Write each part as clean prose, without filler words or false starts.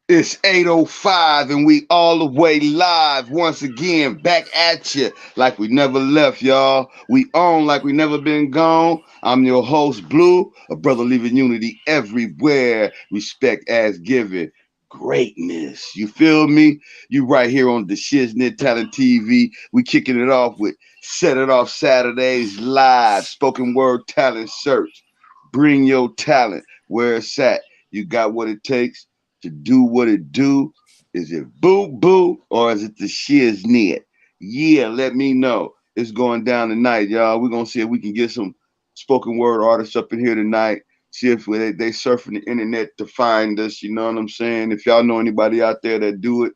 It's 8:05 and we all the way live once again back at you like we never left, y'all. We on like we never been gone. I'm your host, Blue, a brother leaving unity everywhere. Respect as given. Greatness. You feel me? You right here on the Shiznit Talent TV. We kicking it off with Set It Off Saturdays live spoken word talent search. Bring your talent where it's at. You got what it takes to do what it do? Is it boo boo or is it the shiznit? Yeah, let me know. It's going down tonight, y'all. We're gonna see if we can get some spoken word artists up in here tonight. See if they surfing the internet to find us. You know what I'm saying? If y'all know anybody out there that do it,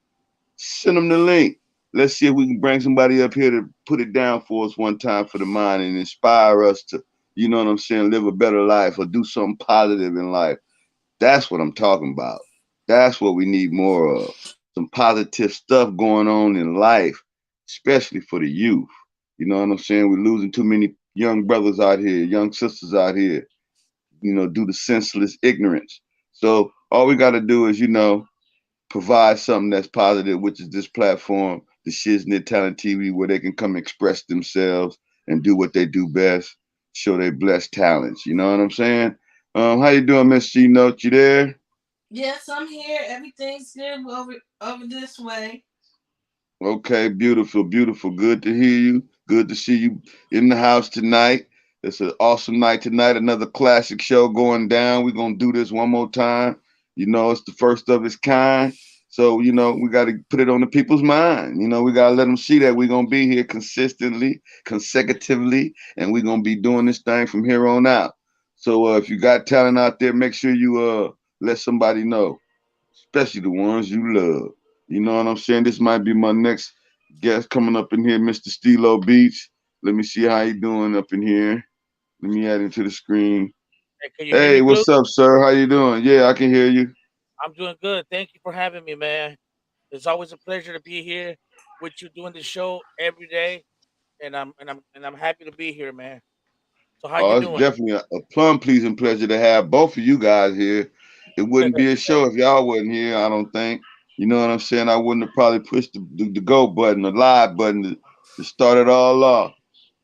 send them the link. Let's see if we can bring somebody up here to put it down for us one time for the mind and inspire us to, you know what I'm saying, live a better life or do something positive in life. That's what I'm talking about. That's what we need more of. Some positive stuff going on in life, especially for the youth. You know what I'm saying? We're losing too many young brothers out here, young sisters out here, due to senseless ignorance. So all we got to do is, provide something that's positive, which is this platform, the Shiznit Talent TV, where they can come express themselves and do what they do best, show their blessed talents. You know what I'm saying? How you doing, Miss C Note? You there? Yes, I'm here. Everything's good over this way. Okay, beautiful, beautiful. Good to hear you. Good to see you in the house tonight. It's an awesome night tonight. Another classic show going down. We're gonna do this one more time. It's the first of its kind. So, we got to put it on the people's mind. We got to let them see that we're going to be here consistently, consecutively, and we're going to be doing this thing from here on out. So, if you got talent out there, make sure you let somebody know, especially the ones you love. You know what I'm saying? This might be my next guest coming up in here, Mr. Stilo Beats. Let me see how he doing up in here. Let me add him to the screen. Hey, can you hear me, Hey, Blue? what's up, sir? How you doing? Yeah, I can hear you. I'm doing good. Thank you for having me, man. It's always a pleasure to be here with you doing the show every day, and I'm happy to be here, man. So how you Oh, it's doing? definitely a plum pleasing pleasure to have both of you guys here. It wouldn't be a show if y'all wasn't here, I don't think. You know what I'm saying? I wouldn't have probably pushed the go button, the live button to start it all off.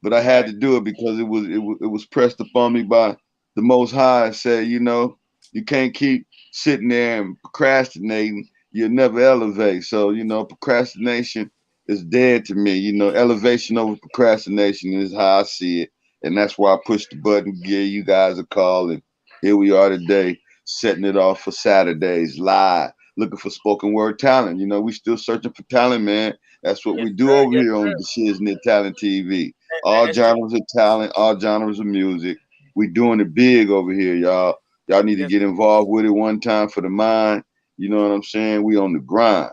But I had Right. to do it because it was pressed upon me by the Most High and said, you can't keep sitting there and procrastinating. You'll never elevate. So, procrastination is dead to me. Elevation over procrastination is how I see it. And that's why I pushed the button, gave you guys a call, and here we are today, setting it off for Saturdays live, looking for spoken word talent. We still searching for talent, man. That's what Yes, we do sir. over Yes, here on sir. the Shiznit Talent TV. All And see, genres of talent, all genres of music. We doing it big over here, y'all. Y'all need to yes, get involved with it one time for the mind. You know what I'm saying? We on the grind.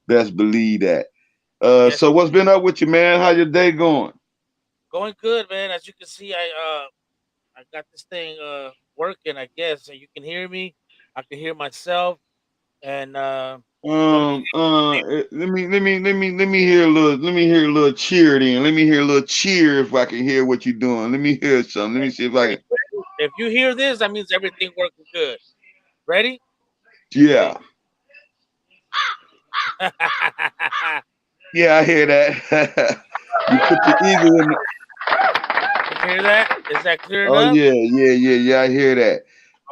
Best believe that. yes, So what's been up with you, man? How your day going? going good, man. As you can see, I got this thing working, I guess, and you can hear me. I can hear myself, and gonna be Let me hear a little, let me hear a little cheer then. Let me hear a little cheer if I can hear what you're doing. Let me hear something. Let me see if I hey, can. if you hear this, that means everything working good. Ready? Yeah, yeah, I hear that. You put your ego in. Can you hear that? Is that clear Oh enough? yeah, yeah, yeah, yeah. I hear that.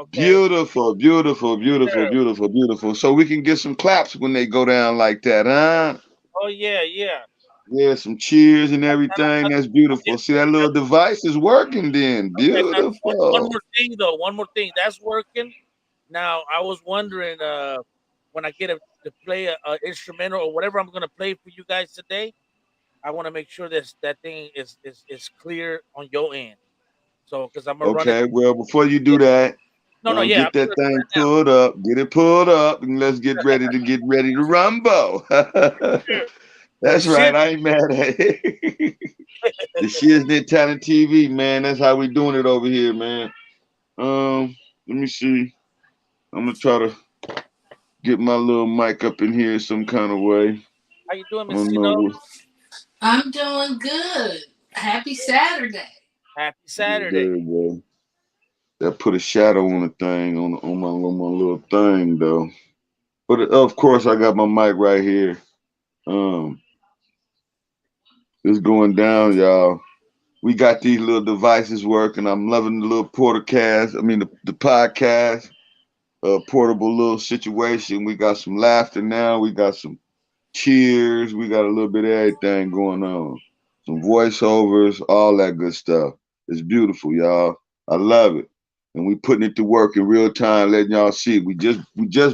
Okay. Beautiful, beautiful, beautiful, Sure. beautiful, beautiful. So we can get some claps when they go down like that, huh? Oh yeah, yeah. Yeah, some cheers and And everything. another, That's beautiful. See that little device is working then. okay, now one Beautiful. more thing though. One more thing. That's working. Now I was wondering, when I get to play a instrumental or whatever I'm gonna play for you guys today, I want to make sure that thing is clear on your end. So because I'm gonna run it. Okay, well, before you Yeah. do that, No, no, yeah. I'm get that doing it thing right now. pulled up, get it pulled up, and let's get ready to rumble. Sure. For That's shit. right. I ain't mad at it. The Shiznit Talent TV, man. That's how we doing it over here, man. Let me see. I'm gonna try to get my little mic up in here some kind of way. How you doing, I Miss don't Sino? know. I'm doing good. Happy Saturday. Happy Yeah, Saturday. there you go. That put a shadow on the thing on my little thing though. But of course, I got my mic right here. Um, it's going down, y'all. We got these little devices working. I'm loving the little portercast. I mean, the podcast, portable little situation. We got some laughter now. We got some cheers. We got a little bit of everything going on. Some voiceovers, all that good stuff. It's beautiful, y'all. I love it. And we putting it to work in real time, letting y'all see. We just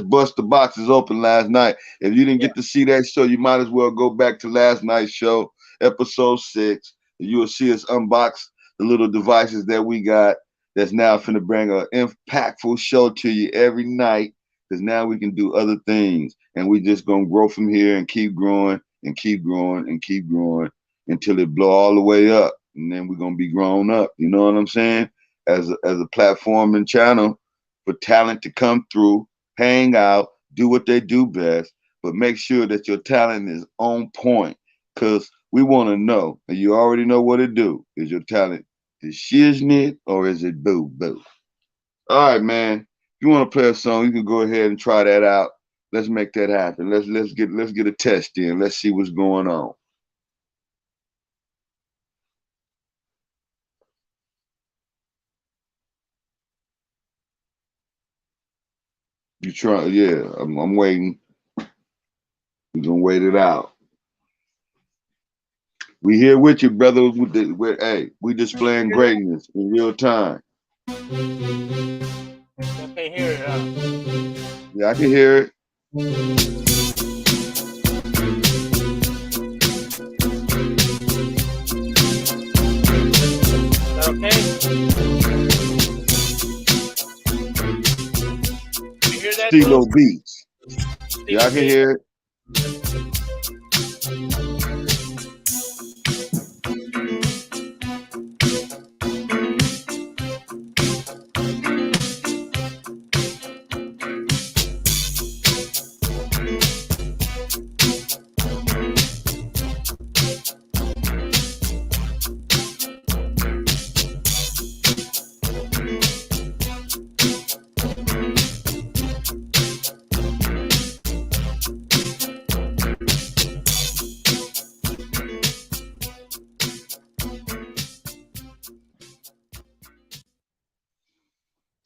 bust the boxes open last night. If you didn't Yeah. get to see that show, you might as well go back to last night's show, episode 6. And you will see us unbox the little devices that we got that's now finna bring an impactful show to you every night. Because now we can do other things and we just gonna grow from here and keep growing and keep growing and keep growing until it blow all the way up, and then we're gonna be grown up. You know what I'm saying? As a platform and channel for talent to come through, hang out, do what they do best, but make sure that your talent is on point, cause we want to know, and you already know what to do. Is your talent is shiznit or is it boo boo? All right, man. If you want to play a song, you can go ahead and try that out. Let's make that happen. Let's get a test in. Let's see what's going on. You try? Yeah, I'm waiting. We're gonna wait it out. We here with you, brother. Hey, we displaying Hear that? greatness in real time. I can't hear it. Yeah, I can hear it. Is that okay? You hear that, Blue? CeeLo Beats. Yeah, I Stilo can B. hear it.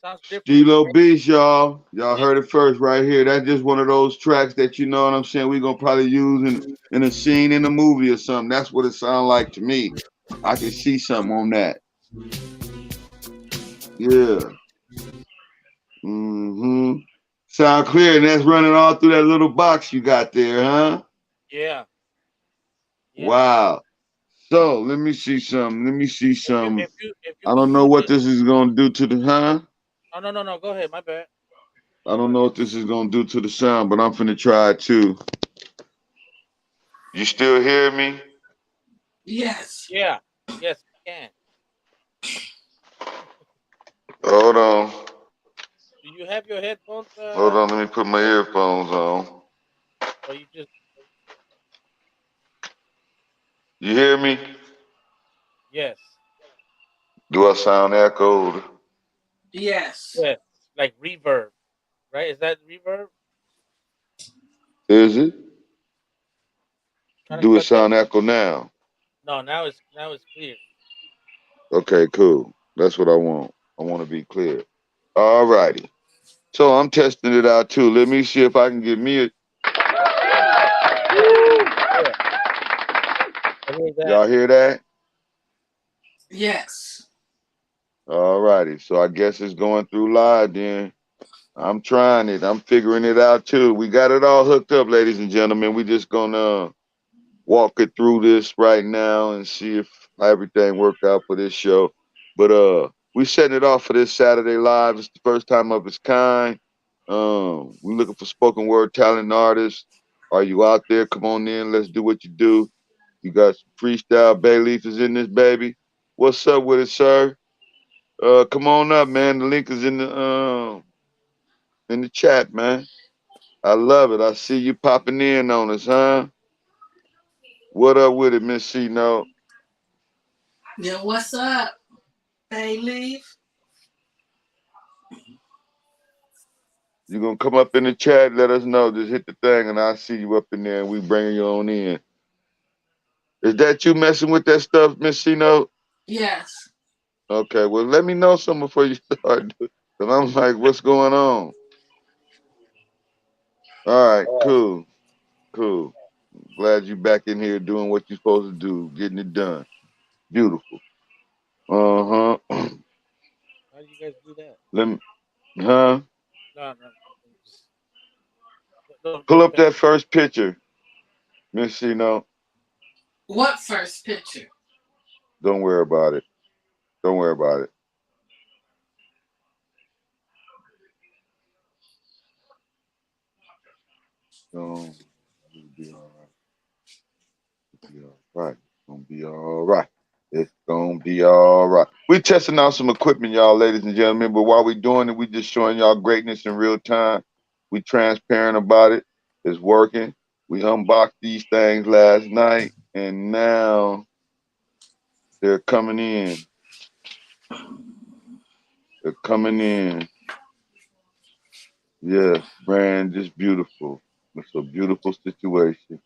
Sounds different. CeeLo Beats, y'all. Y'all Yeah. heard it first right here. That's just one of those tracks that you know what I'm saying. We gonna probably use in a scene in a movie or something. That's what it sounds like to me. I can see something on that. Yeah. Mm-hmm. Sound clear, and that's running all through that little box you got there, huh? Yeah. Yeah. Wow. So let me see some. Let me see some. If you I go don't know through what the this is gonna do to the huh? oh no, go ahead, my bad. I don't know what this is gonna do to the sound, but I'm finna try it too. You still hear me? Yes. Yeah. Yes, you can. Hold on. Do you have your headphones Hold on. Let me put my earphones on. or you just You hear me? yes. Do I sound echoed? Yes. Yes. Like reverb, right? Is that reverb? Is it? Trying to Do it cut that. sound echo now? No, now it's clear. Okay, cool. That's what I want. I want to be clear. All righty. So I'm testing it out too. Let me see if I can get me a. Yeah. I hear that. Y'all hear that? Yes. All righty. So I guess it's going through live then. I'm trying it. I'm figuring it out too. We got it all hooked up, ladies and gentlemen. We just gonna walk it through this right now and see if how everything worked out for this show. But we setting it off for this Saturday live. It's the first time of its kind. We looking for spoken word talent artists. Are you out there? Come on in. Let's do what you do. You got some freestyle. Bayleaf is in this baby. What's up with it, sir? Come on up, man. The link is in the chat, man. I love it. I see you popping in on us, huh? What up with it, Miss C Note? Yeah, what's up? Bay leaf? You gonna come up in the chat? Let us know. Just hit the thing, and I'll see you up in there, and we bringing you on in. Is that you messing with that stuff, Miss Chino? Yes. Okay, well, let me know something before you start. Cause I'm like, what's going on? All right, cool, cool. Glad you back in here doing what you're supposed to do, getting it done. Beautiful. Uh huh. How do you guys do that? Let me, huh? No, no, no, just, no, Pull no up offense. that first picture, Miss Chino. What first picture? Don't worry about it. Don't worry about it. Don't be all right. Be all right. It's gonna be all right. It's gonna be all right. We testing out some equipment, y'all, ladies and gentlemen. But while we doing it, we just showing y'all greatness in real time. We transparent about it. It's working. We unboxed these things last night, and now they're coming in. They're coming in. Yes, brand just beautiful. It's a beautiful situation.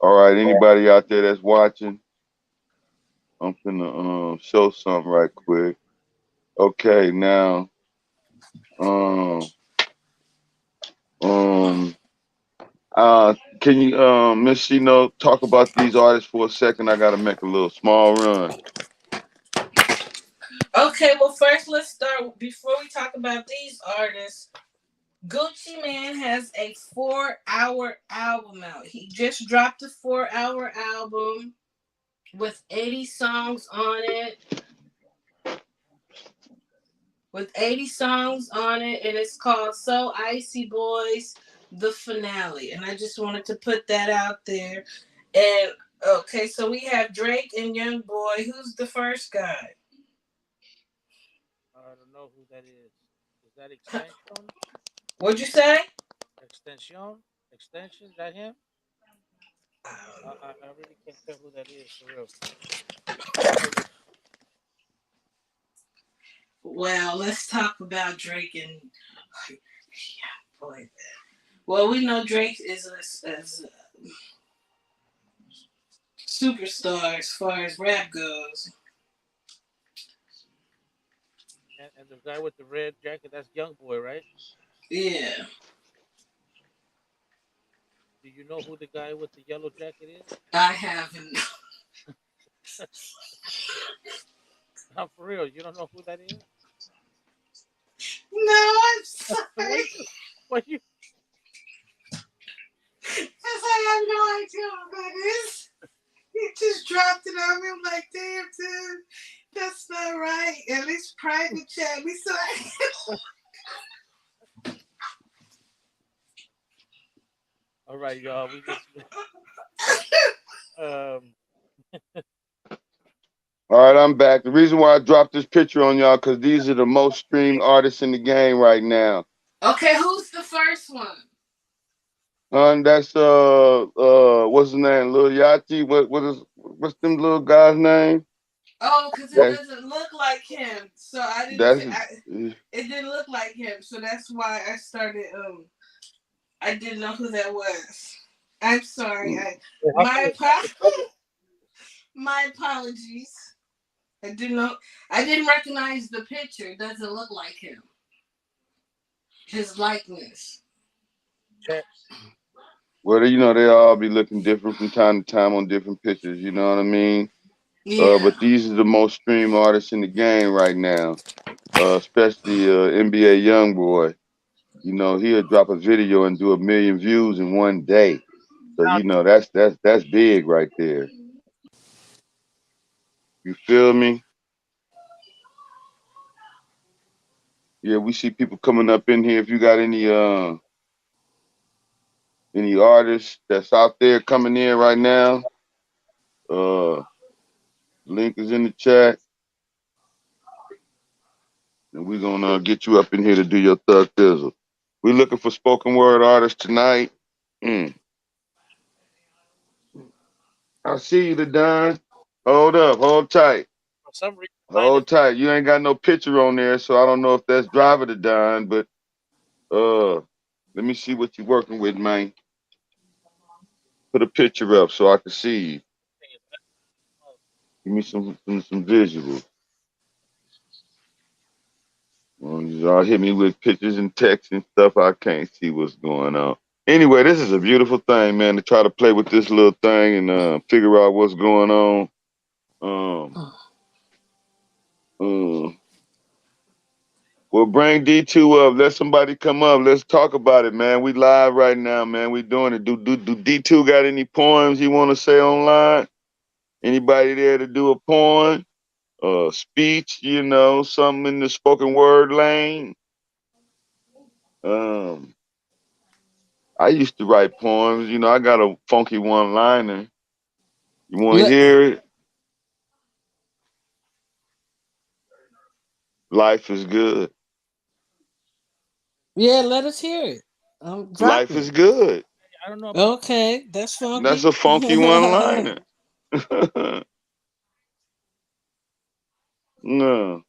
All right, anybody out there that's watching, I'm finna show something right quick. Okay, now um um can you Miss Shino talk about these artists for a second? I gotta make a little small run. Okay, well, first let's start. Before we talk about these artists, Gucci Man has a 4-hour album out. He just dropped a 4-hour album with 80 songs on it. With 80 songs on it, and it's called So Icy Boys, the finale. And I just wanted to put that out there. And okay, so we have Drake and Young Boy. Who's the first guy? I don't know who that is. Is that extension? What'd you say? Extension? Extension? Is that him? I really can't tell who that is for real. Well, let's talk about Drake and yeah, boy. Well, we know Drake is a superstar as far as rap goes. And the guy with the red jacket, that's Young Boy, right? Yeah, Do you know who the guy with the yellow jacket is? I haven't. Not for real. You don't know who that is? No, I'm Why sorry. you? Why you? Because I have no idea what that is. He just dropped it on me. I'm like, damn, dude, that's not right. At least private chat me so All right, y'all. We just um. All right, I'm back. The reason why I dropped this picture on y'all because these are the most streamed artists in the game right now. Okay, who's the first one? That's what's his name? Lil Yachty. What's them little guy's name? Oh, because it That's doesn't look like him. So I didn't. that's It didn't look like him. So that's why I started. I didn't know who that was. I'm sorry. My my apologies. I didn't know. I didn't recognize the picture. It doesn't look like him. His likeness. Check. well, they all be looking different from time to time on different pictures. You know what I mean? Yeah. But these are the most streamed artists in the game right now. Especially NBA YoungBoy. He'll drop a video and do 1 million views in one day. So Now, that's big right there. You feel me? Yeah, we see people coming up in here. If you got any artists that's out there coming in right now, uh, link is in the chat, and we're gonna get you up in here to do your thug thizzle. We're looking for spoken word artists tonight. Mm. I see you, the Don. Hold up, hold tight. for some reason, Hold tight. You ain't got no picture on there, so I don't know if that's driver to dine, but uh let me see what you working with, man. Put a picture up so I can see you. Give me some visuals. Y'all hit me with pictures and text and stuff. I can't see what's going on. Anyway, this is a beautiful thing, man, to try to play with this little thing and figure out what's going on. Um, um, well, bring D2 up. Let somebody come up. Let's talk about it, man. We live right now, man. We doing it. Do D2 got any poems you want to say online? Anybody there to do a poem? Speech, something in the spoken word lane. Um, I used to write poems. I got a funky one-liner. You want to Let, hear it? Life is good. yeah, let us hear it. Drop Life it. is good. I don't know about. Okay, that's That's funky. a funky one-liner. No,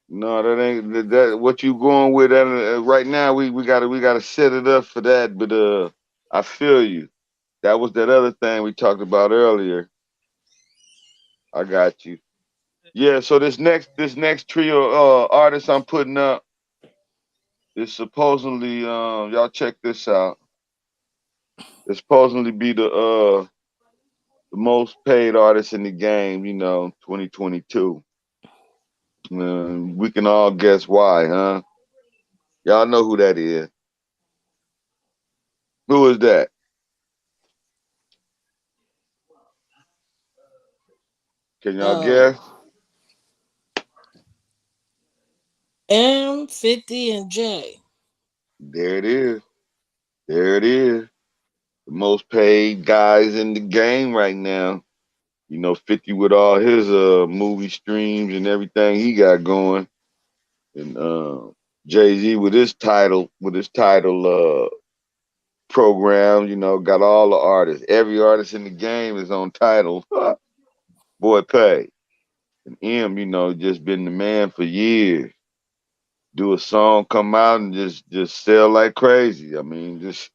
no, that ain't that. What you going with? That right now, we gotta set it up for that. But I feel you. That was that other thing we talked about earlier. I got you. Yeah. So this next trio artists I'm putting up is supposedly y'all check this out. It's supposedly be the most paid artist in the game. 2022. We can all guess why, huh? Y'all know who that is. Who is that? Can y'all um, guess? M50 and J. There it is. There it is. The most paid guys in the game right now. 50 with all his movie streams and everything he got going. And Jay-Z with his title program, got all the artists. Every artist in the game is on title. Boy pay. And M, just been the man for years. Do a song, come out and just sell like crazy. I mean, just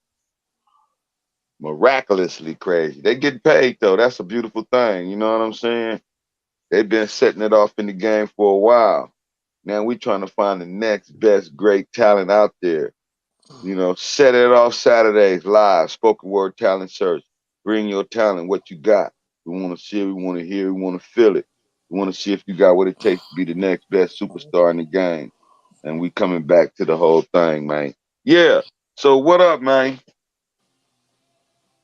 miraculously crazy. They get paid though. That's a beautiful thing. You know what I'm saying? They've been setting it off in the game for a while. Now we trying to find the next best great talent out there. Set it off Saturdays live, spoken word talent search. Bring your talent, what you got. We want to see it, we want to hear it, we want to feel it. We want to see if you got what it takes to be the next best superstar in the game. And we coming back to the whole thing, man. Yeah. So what up, man?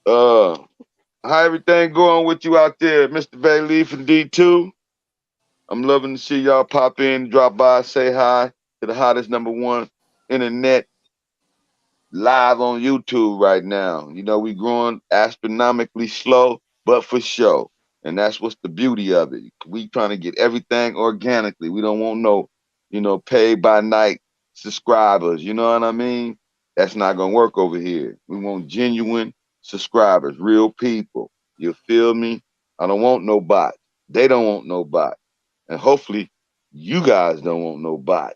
Uh, how everything going with you out there, Mr. Bailey from D2? I'm loving to see y'all pop in, drop by, say hi to the hottest number one internet live on YouTube right now. We growing astronomically slow, but for sure. And that's what's the beauty of it. We trying to get everything organically. We don't want no, paid by night subscribers. You know what I mean? That's not gonna work over here. We want genuine subscribers, real people. You feel me? I don't want no bot. They don't want no bot. And hopefully you guys don't want no bot.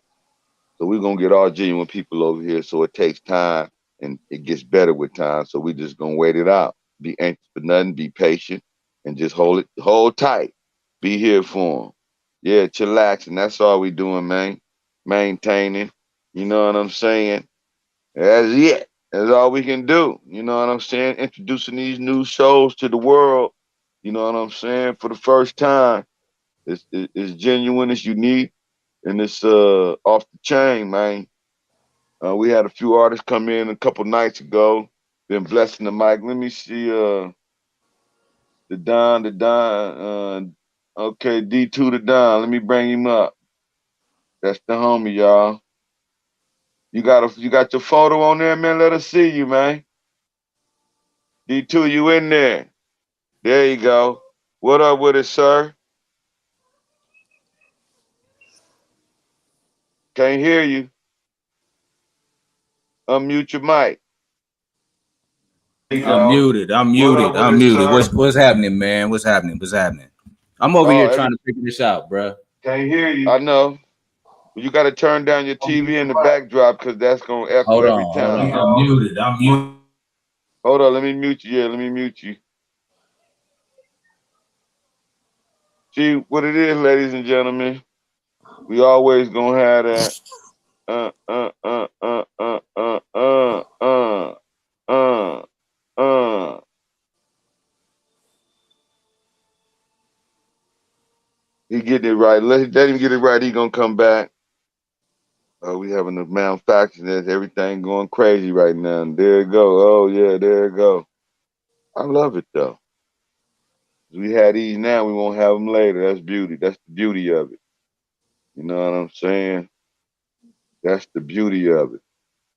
So we're gonna get all genuine people over here. So it takes time and it gets better with time. So we just gonna wait it out. Be anxious for nothing, be patient, and just hold tight. Be here for them. Yeah, chillax, and that's all we doing, man. Maintaining. You know what I'm saying? That's it. That's all we can do. You know what I'm saying? Introducing these new shows to the world. You know what I'm saying? For the first time. It's genuine, it's unique, and it's off the chain, man. We had a few artists come in a couple nights ago. Been blessing the mic. Let me see. The Don. Okay, D2 the Don. Let me bring him up. That's the homie, y'all. You got your photo on there, man. Let us see you, man. D2, you in there? There you go. What up with it, sir? Can't hear you. Unmute your mic. There you I'm go. muted. I'm What up muted. with I'm it, muted. sir? What's happening, man? What's happening? What's happening? I'm over Oh, here trying to figure this out, bro. can't hear you. I know. You got to turn down your TV in the backdrop because that's gonna echo Hold every on, hold time. on. I'm muted. I'm muted. Hold on, let me mute you. Yeah, let me mute you. See what it is, ladies and gentlemen. We always gonna have that. Uh, uh, uh, uh, uh, uh, uh, uh, uh, uh. He getting it right. Let him get it right. He gonna come back. Oh, we having a malfunction. There's everything going crazy right now. And there it go. Oh yeah, there it go. I love it though. We had these now. We won't have them later. That's beauty. That's the beauty of it. You know what I'm saying? That's the beauty of it.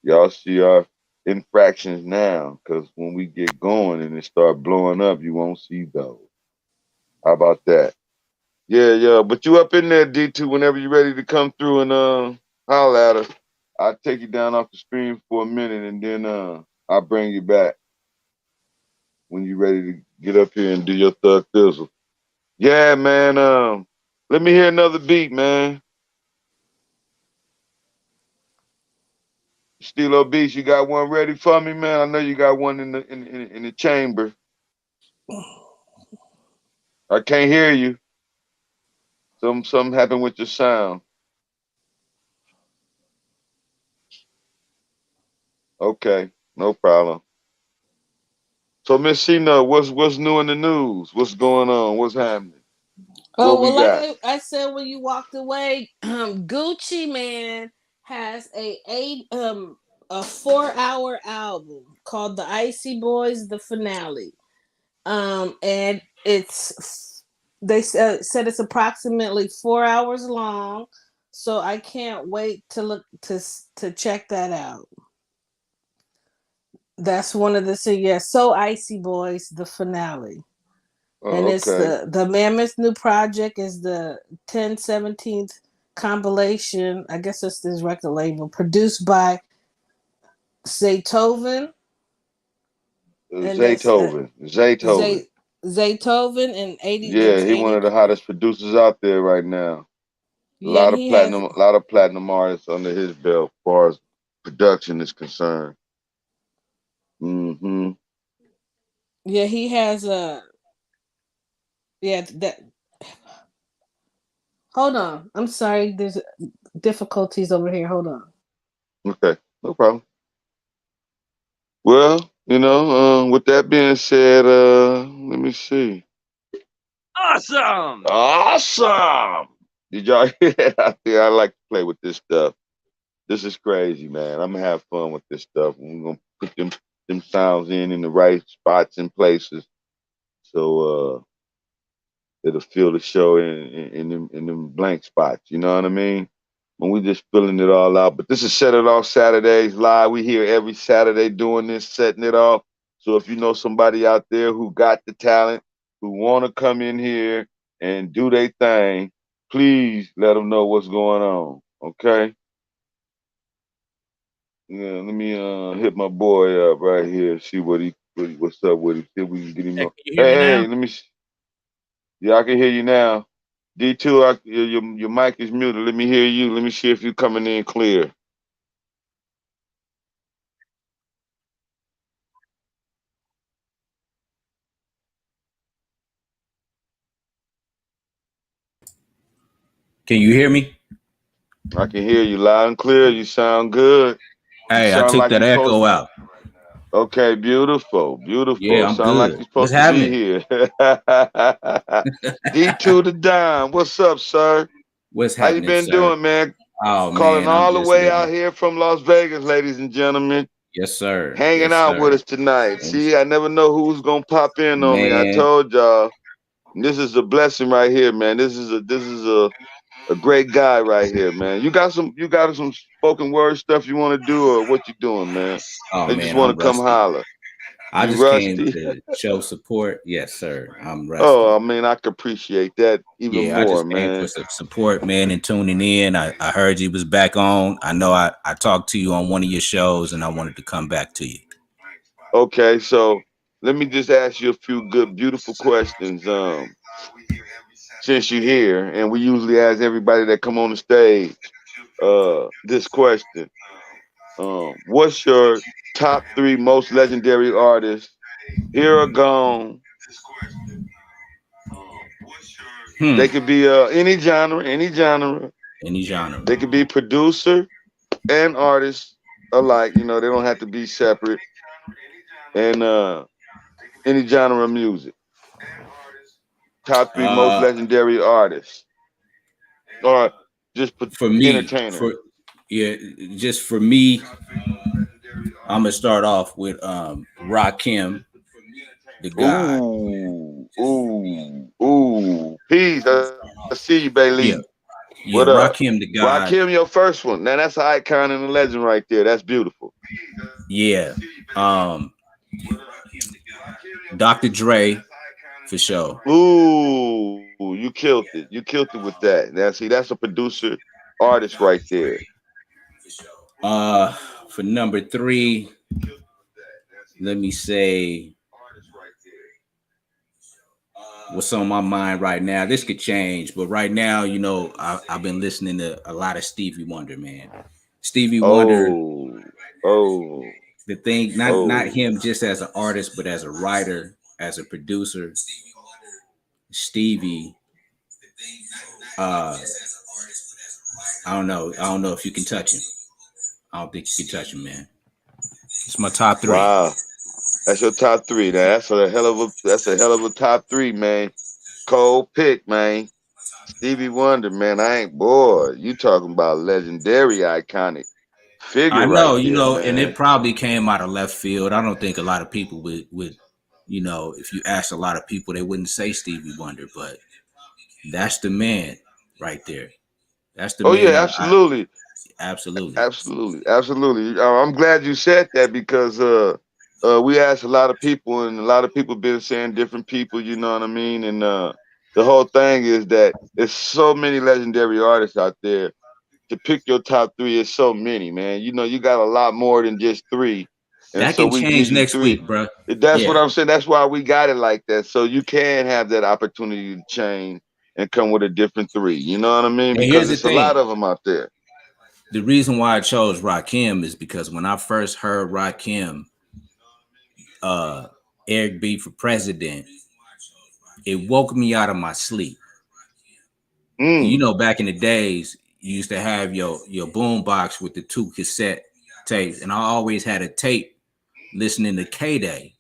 Y'all see our infractions now, because when we get going and it start blowing up, you won't see those. How about that? Yeah, yeah. But you up in there, D2, whenever you're ready to come through and holler at us. I'll take you down off the screen for a minute and then I'll bring you back when you're ready to get up here and do your thug thizzle. Yeah, man. Let me hear another beat, man. Stilo Beats, you got one ready for me, man? I know you got one in the chamber. I can't hear you. Something happened with your sound. Okay, no problem. So Miss Cena, what's new in the news? What's going on? What's happening? Oh What well, we like got? I said when you walked away, Gucci Man has a 4 hour album called The Icy Boys, the finale. And they said it's approximately 4 hours long, so I can't wait to look to check that out. That's one of the so Icy Boys, the finale. And Oh, it's okay. the Mammoth new project is the 10/17 compilation. I guess it's this record label produced by Zaytoven, and that's Zaytoven. Zaytoven and 80 Yeah, there's he one 80. of the hottest producers out there right now. Yeah, and he has A lot of platinum artists under his belt as far as production is concerned. Mm-hmm. he has a that hold on. I'm sorry, there's difficulties over here. Hold on. Okay, no problem. Well, with that being said, let me see. Awesome. Awesome. Did y'all hear that out there? I like to play with this stuff. This is crazy, man. I'm gonna have fun with this stuff. We're gonna put them sounds in the right spots and places. So it'll fill the show in them blank spots. You know what I mean? When we just filling it all out. But this is Set It Off Saturdays live. We here every Saturday doing this, setting it off. So if you know somebody out there who got the talent, who want to come in here and do their thing, please let them know what's going on. Okay? Yeah, let me hit my boy up right here. See what's up with him. See if we can get him Hey, on. can you hear me Hey, now? let me. Yeah, I can hear you now. D2, your mic is muted. Let me hear you. Let me see if you're coming in clear. Can you hear me? I can hear you loud and clear. You sound good. You Hey, I sound took like that you're supposed echo to. out. Okay, beautiful, beautiful. Yeah, I'm Sound like good. you're What's supposed to be happening? here. D2 the dime. What's up, sir? What's How you happening, been sir? doing, man? Oh Calling man, I'm all the just way out living. here from Las Vegas, ladies and gentlemen. Yes, sir. Hanging Yes, out with sir. us tonight. Yes. See, I never know who's gonna pop in on me. I Man, told y'all, this is a blessing right here, man. This is a great guy right here, man. You got some spoken word stuff you want to do, or what you doing, man? oh They just man, want I'm to come rusty. holler. I You just came rusty? to show support. Yes, sir. I'm Oh, I rusty. mean, I could appreciate that even Yeah, I more, just came for man. some support, man, and tuning in. I heard you was back on. I know I talked to you on one of your shows, and I wanted to come back to you. Okay, so let me just ask you a few good, beautiful questions. since you're here, and we usually ask everybody that come on the stage this question. What's your top three most legendary artists here or gone? Hmm. They could be any genre, any genre. Any genre. They could be producer and artist alike. You know, they don't have to be separate. And any genre of music. Top three most Uh, legendary artists, or just for me, entertainer. for yeah, just for me, I'm gonna start off with Rakim, the God. Ooh, ooh, ooh. Peace. I see you, Bailey. Yeah, What up? yeah, Rakim, the Rakim, God. your first one. Now that's an icon and a legend right there. That's beautiful. Yeah, um, Dr. Dre for sure. Ooh, you killed it. You killed it with that. Now see, that's a producer, artist right there. Uh, for number three, let me say what's on my mind right now. This could change, but right now, I've been listening to a lot of Stevie Wonder, man. Stevie Wonder, Oh, oh, the thing, not oh. him just as an artist, but as a writer, as a producer. Stevie, uh, I don't know if you can touch him. I don't think you can touch him, man. It's my top three. Wow. That's your top three. Now that's a hell of a top three, man. Cold pick, man. Stevie Wonder, man. I ain't boy. You talking about legendary, iconic I figure know, right there, and it man. probably came out of left field. I don't think a lot of people would, if you ask a lot of people, they wouldn't say Stevie Wonder, but that's the man right there. That's the Oh yeah, man. I absolutely. absolutely. Absolutely, absolutely. I'm glad you said that because we asked a lot of people, and a lot of people been saying different people. You know what I mean? And the whole thing is that there's so many legendary artists out there. To pick your top three is so many, man. You know, you got a lot more than just three, and That so can we give change you next three. week, bro. That's what Yeah. I'm saying. That's why we got it like that, so you can have that opportunity to change and come with a different three. You know what I mean? And here's Because the it's a lot thing. of them out there. The reason why I chose Rakim is because when I first heard Rakim, uh, Eric B for president, it woke me out of my sleep. Mm, Back in the days, you used to have your boom box with the two cassette tapes, and I always had a tape listening to K Day.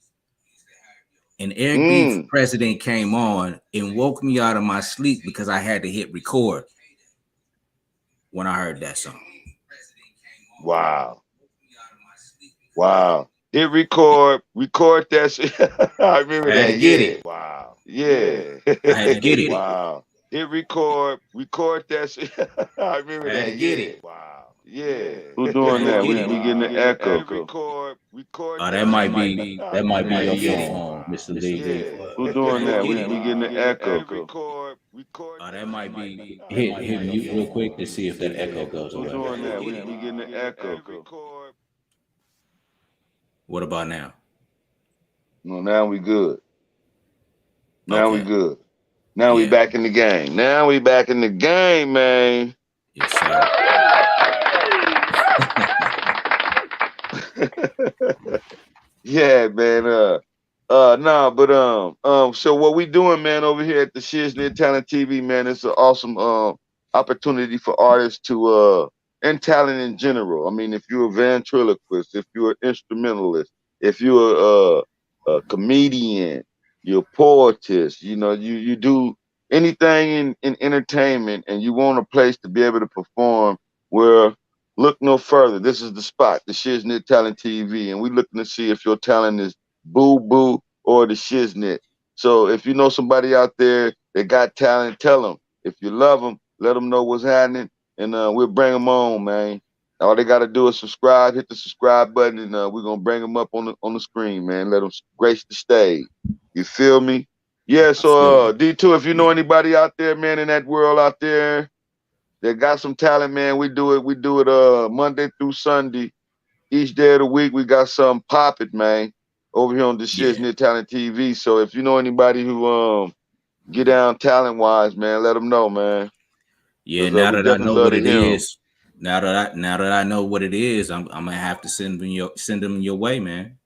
And Eric B for mm. president came on and woke me out of my sleep because I had to hit record when I heard that song. Wow. Wow. Hit record that shit. I remember I had to that. get Yeah. it. Wow. Yeah. I had to get it. Wow. Hit record that shit. I remember I had to that. get Yeah. it. Wow. Yeah. Who I doing had to that? get We it. getting the echo. Record Oh, that shit. I that might remember be that. your Yeah. phone, Mr. Yeah. Lee. Who I doing had to that? get We it. getting the echo. Oh, that might be. I Hit remember hit that. mute real Yeah. quick to see if that echo goes Who away. doing that? We getting the echo. What about now? No, now we good. Now we Okay. good. Now we Yeah. back in the game. Now we back in the game, man. Yes, sir. Yeah, man. Nah, but so what we doing, man, over here at the Shiznit Talent TV, man, it's an awesome opportunity for artists to and talent in general. I mean, if you're a ventriloquist, if you're an instrumentalist, if you're a comedian, you're a poetess, you do anything in entertainment, and you want a place to be able to perform. Where look no further. This is the spot, the Shiznit Talent TV, and we're looking to see if your talent is boo boo or the shiznit. So if you know somebody out there that got talent, tell them. If you love them, let them know what's happening, and we'll bring them on, man. All they got to do is subscribe, hit the subscribe button, and we're gonna bring them up on the screen, man. Let them grace the stage. You feel me? Yeah. I feel So you. D2, if you know Yeah. anybody out there, man, in that world out there that got some talent, man, we do it. We do it Monday through Sunday each day of the week. We got something popping, man, over here on the Yeah. Shiznit Talent TV. So if you know anybody who Get down talent wise, man. Let them know, man. Yeah, Cause now we that I definitely know love what to it hear them. is, now that I know what it is, I'm gonna have to send them your way, man.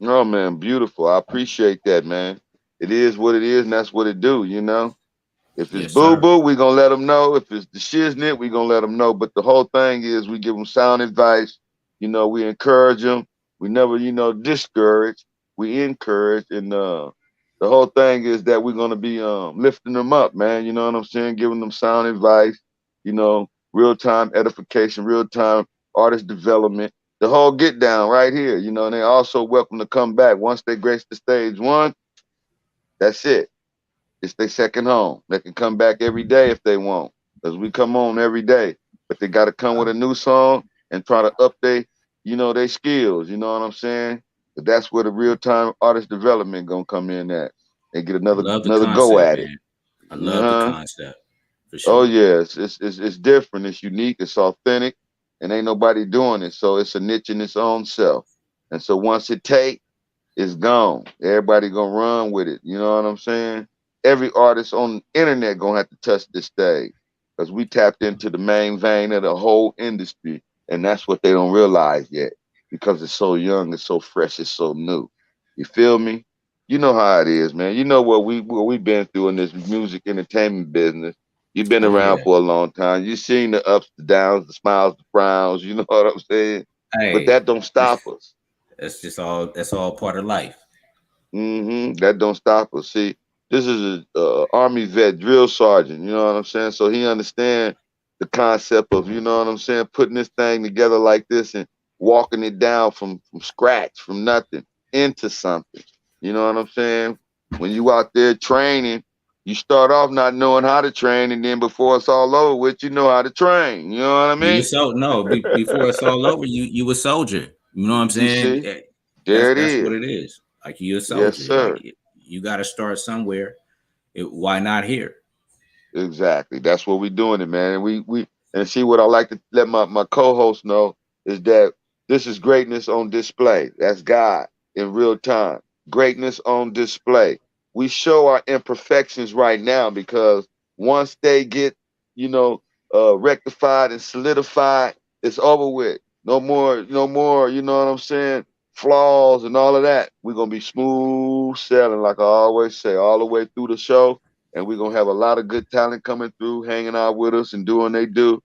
Oh man, beautiful. I appreciate that, man. It is what it is, and that's what it do. You know. If it's Yes, boo sir. boo, we gonna let them know. If it's the shiznit, we gonna let them know. But the whole thing is, we give them sound advice. You know, we encourage them. We never, discourage. We encourage, and the whole thing is that we're gonna be lifting them up, man. You know what I'm saying? Giving them sound advice. Real time edification, real time artist development. The whole get down right here. And they also welcome to come back once they grace the stage one. That's it. It's their second home. They can come back every day if they want, because we come on every day. But they got to come with a new song and try to update, their skills. You know what I'm saying? But that's where the real time artist development gonna come in at. They get I another love the another go concept, at it. man. I love the Uh huh. concept for Oh sure. yeah, it's different. It's unique. It's authentic, and ain't nobody doing it. So it's a niche in its own self. And so once it take, it's gone. Everybody gonna run with it. You know what I'm saying? Every artist on the internet gonna have to touch this stage, because we tapped into the main vein of the whole industry, and that's what they don't realize yet, because it's so young, it's so fresh, it's so new. You feel me? You know how it is, man. You know what we been through in this music entertainment business. You've been Oh around yeah. for a long time. You've seen the ups, the downs, the smiles, the frowns. You know what I'm saying? But Hey, that don't that's stop us. that's all part of life. That don't stop us. See, this is a army vet, drill sergeant. You know what I'm saying? So he understand the concept of, what I'm saying, putting this thing together like this and walking it down from scratch, from nothing into something. You know what I'm saying? When you out there training, you start off not knowing how to train, and then before it's all over with, you know how to train. You know what I You were mean? so no before it's all over. You a soldier. You know what I'm You saying? see, That's there it that's what is. it is. Like you a Yes, soldier. Like sir. you got to start somewhere. Why not here? Exactly. That's what we're doing it, man. And we and see what I like to let my co-host know is that this is greatness on display. That's God in real time. Greatness on display. We show our imperfections right now, because once they get, you know, rectified and solidified, it's over with. No more, no more, you know what I'm saying? Flaws and all of that. We're gonna be smooth sailing, like I always say, all the way through the show, and we're gonna have a lot of good talent coming through, hanging out with us and doing they do.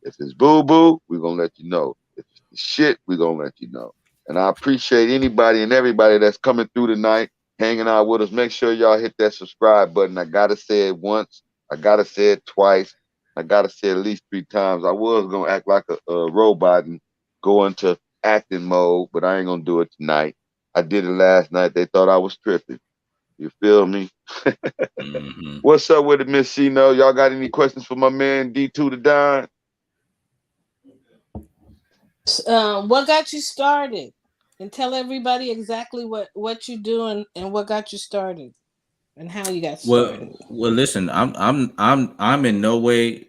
If it's boo boo, we're gonna let you know. If it's the shit, we're gonna let you know. And I appreciate anybody and everybody that's coming through tonight, hanging out with us. Make sure y'all hit that subscribe button. I gotta say it once, I gotta say it twice, I gotta say it at least 3 times. I was gonna act like a robot and go into acting mode, but I ain't gonna do it tonight. I did it last night. They thought I was tripping. You feel me? Hmm. What's up with it, Miss Cino? Y'all got any questions for my man D2 to Don? What got you started? And tell everybody exactly what you doing and what got you started and how you got started. Listen, I'm in no way,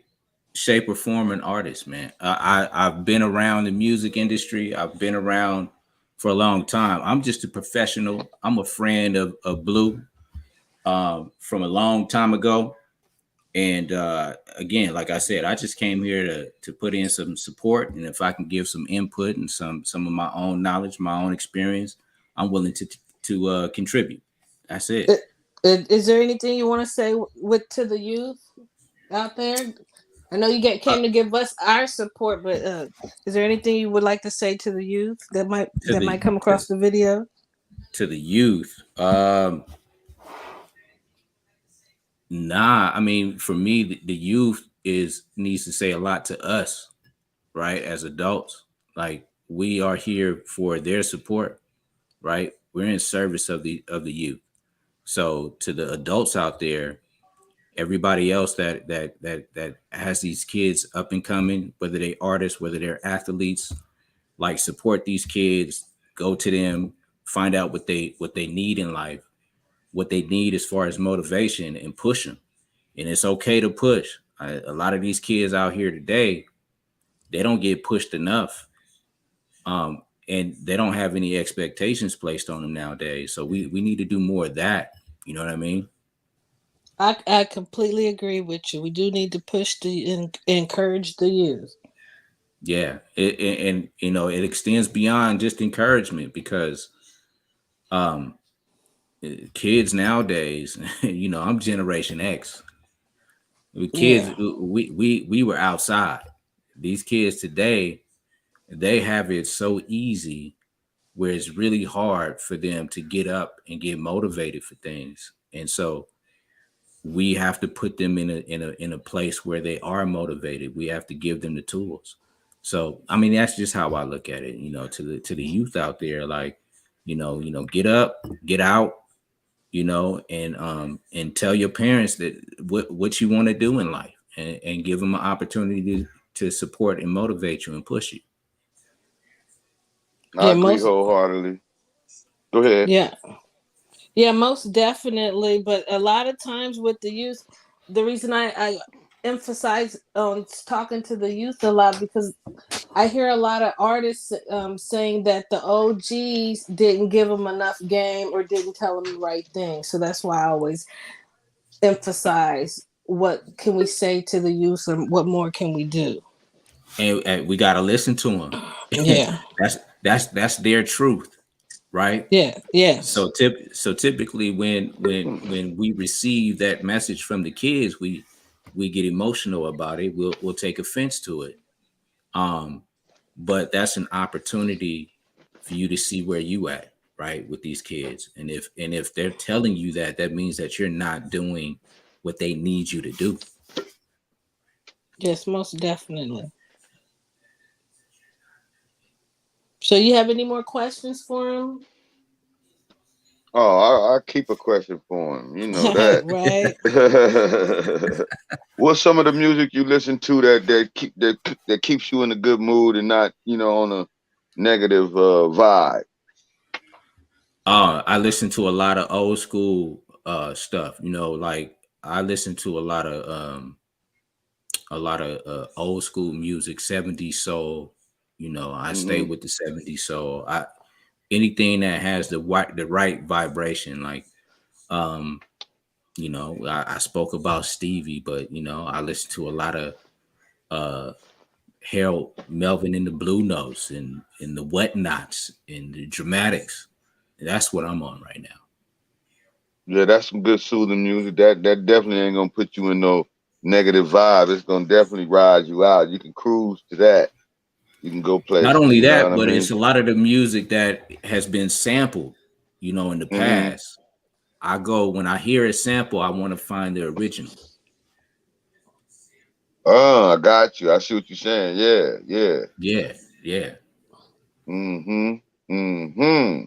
shape, or form an artist, man. I've been around the music industry. I've been around for a long time. I'm just a professional. I'm a friend of Blue from a long time ago. And again, like I said, I just came here to put in some support, and if I can give some input and some of my own knowledge, my own experience, I'm willing to contribute. That's it. Uh, is there anything you want to say with to the youth out there? I know you Uh, came to give us our support, but is there anything you would like to say to the youth that might to the come to, across the video? to the youth, nah. I mean, for me, the youth is needs to say a lot to us, right? As adults, like we are here for their support, right? We're in service of the youth. So to the adults out there, everybody else that has these kids up and coming, whether they artists, whether they're athletes, like support these kids, go to them, find out what they need in life, what they need as far as motivation, and push them. And it's okay to push. A lot of these kids out here today, they don't get pushed enough, and they don't have any expectations placed on them nowadays. So we need to do more of that. You know what I mean? I completely agree with you. We do need to push encourage the youth. Yeah, and you know it extends beyond just encouragement because um kids nowadays, you know, I'm Generation X. We kids, Yeah. we were outside. These kids today, they have it so easy where it's really hard for them to get up and get motivated for things. And so we have to put them in a place where they are motivated. We have to give them the tools. So I mean that's just how I look at it, you know, to the youth out there, like, get up, get out, and tell your parents that what you want to do in life, and give them an opportunity to support and motivate you and push you. I Yeah, agree most wholeheartedly. Go ahead. yeah. Yeah, most definitely. But a lot of times with the youth, the reason I emphasize on talking to the youth a lot because I hear a lot of artists saying that the OGs didn't give them enough game or didn't tell them the right thing. So that's why I always emphasize what can we say to the youth and what more can we do. And we got to listen to them. Yeah. That's their truth, right? Yeah. Yes. So typically when we receive that message from the kids, we get emotional about it. We'll take offense to it. Um, but that's an opportunity for you to see where you at, right, with these kids. And if they're telling you that, that means that you're not doing what they need you to do. Yes, most definitely. So you have any more questions for him? Oh, I keep a question for him. You know that. Right. What's some of the music you listen to that keeps you in a good mood and not, on a negative vibe? I listen to a lot of old school stuff, like I listen to a lot of old school music, 70s soul. I stay Hmm. with the 70s soul. I Anything that has the right vibration, like um I spoke about Stevie, but I listen to a lot of uh Harold Melvin and the Blue Notes and the Whatnots and the Dramatics. That's what I'm on right now. Yeah, that's some good soothing music. That definitely ain't gonna put you in no negative vibe. It's gonna definitely ride you out. You can cruise to that. You can go Not places. only You know what that, I but it's mean? a lot of the music that has been sampled, in the Hmm. past. When I hear a sample, I want to find the original. Oh, I got you. I see what you're saying. Yeah, yeah. Yeah, yeah. Mm-hmm. Mm-hmm.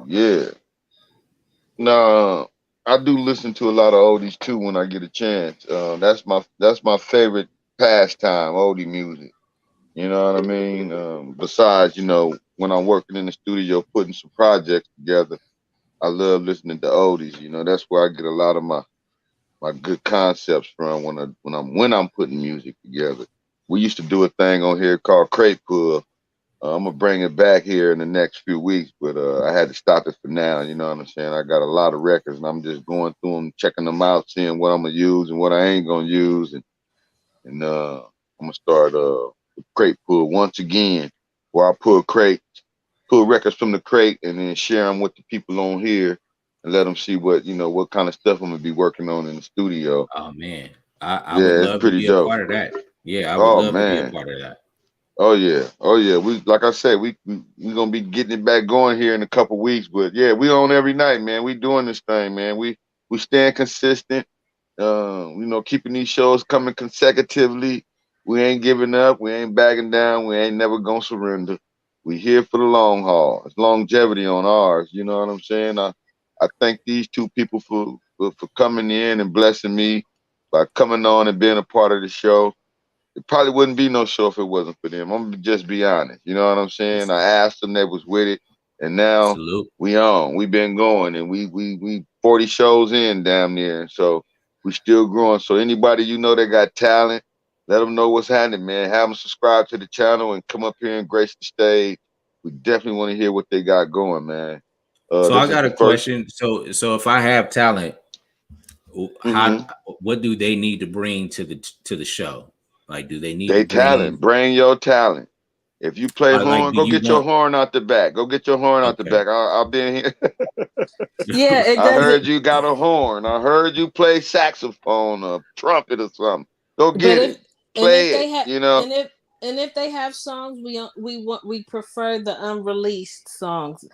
Yeah. No, I do listen to a lot of oldies too when I get a chance. That's my favorite pastime, oldie music. You know what I mean? Besides, when I'm working in the studio putting some projects together, I love listening to oldies. That's where I get a lot of my good concepts from when I'm putting music together. We used to do a thing on here called Crate Pull. I'm gonna bring it back here in the next few weeks, but I had to stop it for now. You know what I'm saying? I got a lot of records, and I'm just going through them, checking them out, seeing what I'm gonna use and what I ain't gonna use, and I'm gonna start the crate pull once again, where I pull records from the crate, and then share them with the people on here, and let them see what kind of stuff I'm gonna be working on in the studio. Oh man, I would Yeah, it's love to pretty be a dope. part of that. Yeah, I would Oh love to be a man. part of that. Oh yeah, oh yeah. We like I said, we gonna be getting it back going here in a couple weeks. But yeah, we on every night, man. We doing this thing, man. We staying consistent. Keeping these shows coming consecutively. We ain't giving up. We ain't backing down. We ain't never gonna surrender. We here for the long haul. It's longevity on ours. You know what I'm saying? I thank these two people for coming in and blessing me by coming on and being a part of the show. It probably wouldn't be no show if it wasn't for them. I'm gonna just be honest. You know what I'm saying? I asked them, they was with it, and now Salute. we on. We been going, and we 40 shows in, damn near. So we still growing. So anybody that got talent, let them know what's happening, man. Have them subscribe to the channel and come up here and grace the stage. We definitely want to hear what they got going, man. So I This is got the a first. question. So if I have talent, how Hmm. what do they need to bring to the show? Like, do they need to They bring talent. Bring your talent. If you play like horn, do go you get your want horn out the back. Go get your horn out the okay. back. I'll be in here. Yeah, it I doesn't. heard you got a horn. I heard you play saxophone or trumpet or something. Go But get if it. and if Play they it. have You know. and if they have songs, we prefer the unreleased songs,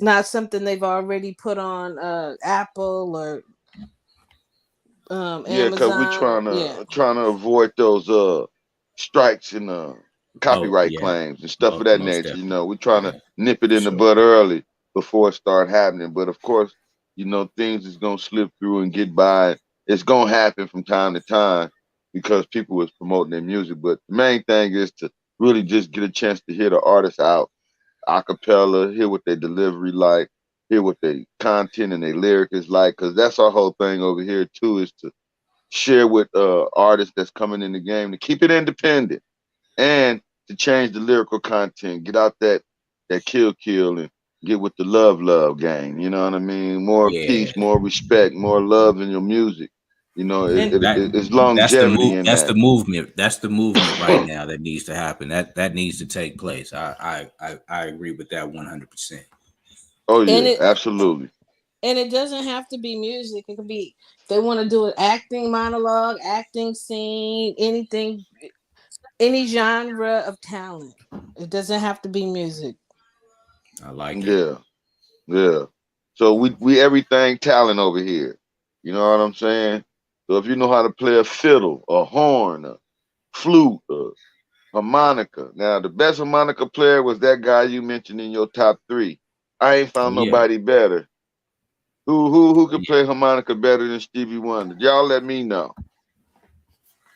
not something they've already put on Apple or Yeah, cause we Amazon. Or, yeah, trying to avoid those strikes and Oh copyright yeah. claims and stuff of Oh, that most nature. definitely. We're trying to Yeah, nip it for in the sure. bud early before it start happening. But of course, things is gonna slip through and get by. It's gonna happen from time to time because people is promoting their music. But the main thing is to really just get a chance to hear the artist out a cappella, hear what their delivery like, hear what their content and their lyric is like, because that's our whole thing over here too, is to share with artists that's coming in the game to keep it independent and to change the lyrical content, get out that kill and get with the love gang. You know what I mean? More Yeah. peace, more respect, more love in your music. and That It's that's the move. longevity in That's the that. movement. That's the movement right now that needs to happen. That needs to take place. I agree with that 100%. Oh and yeah, it absolutely. and it doesn't have to be music. It could be they want to do an acting monologue, acting scene, anything, any genre of talent. It doesn't have to be music. I like it. Yeah. Yeah. So we everything talent over here. You know what I'm saying? So if you know how to play a fiddle, a horn, a flute, a harmonica. Now the best harmonica player was that guy you mentioned in your top three. I ain't Oh found yeah. nobody better. Who Oh could yeah. play harmonica better than Stevie Wonder? Y'all let me know.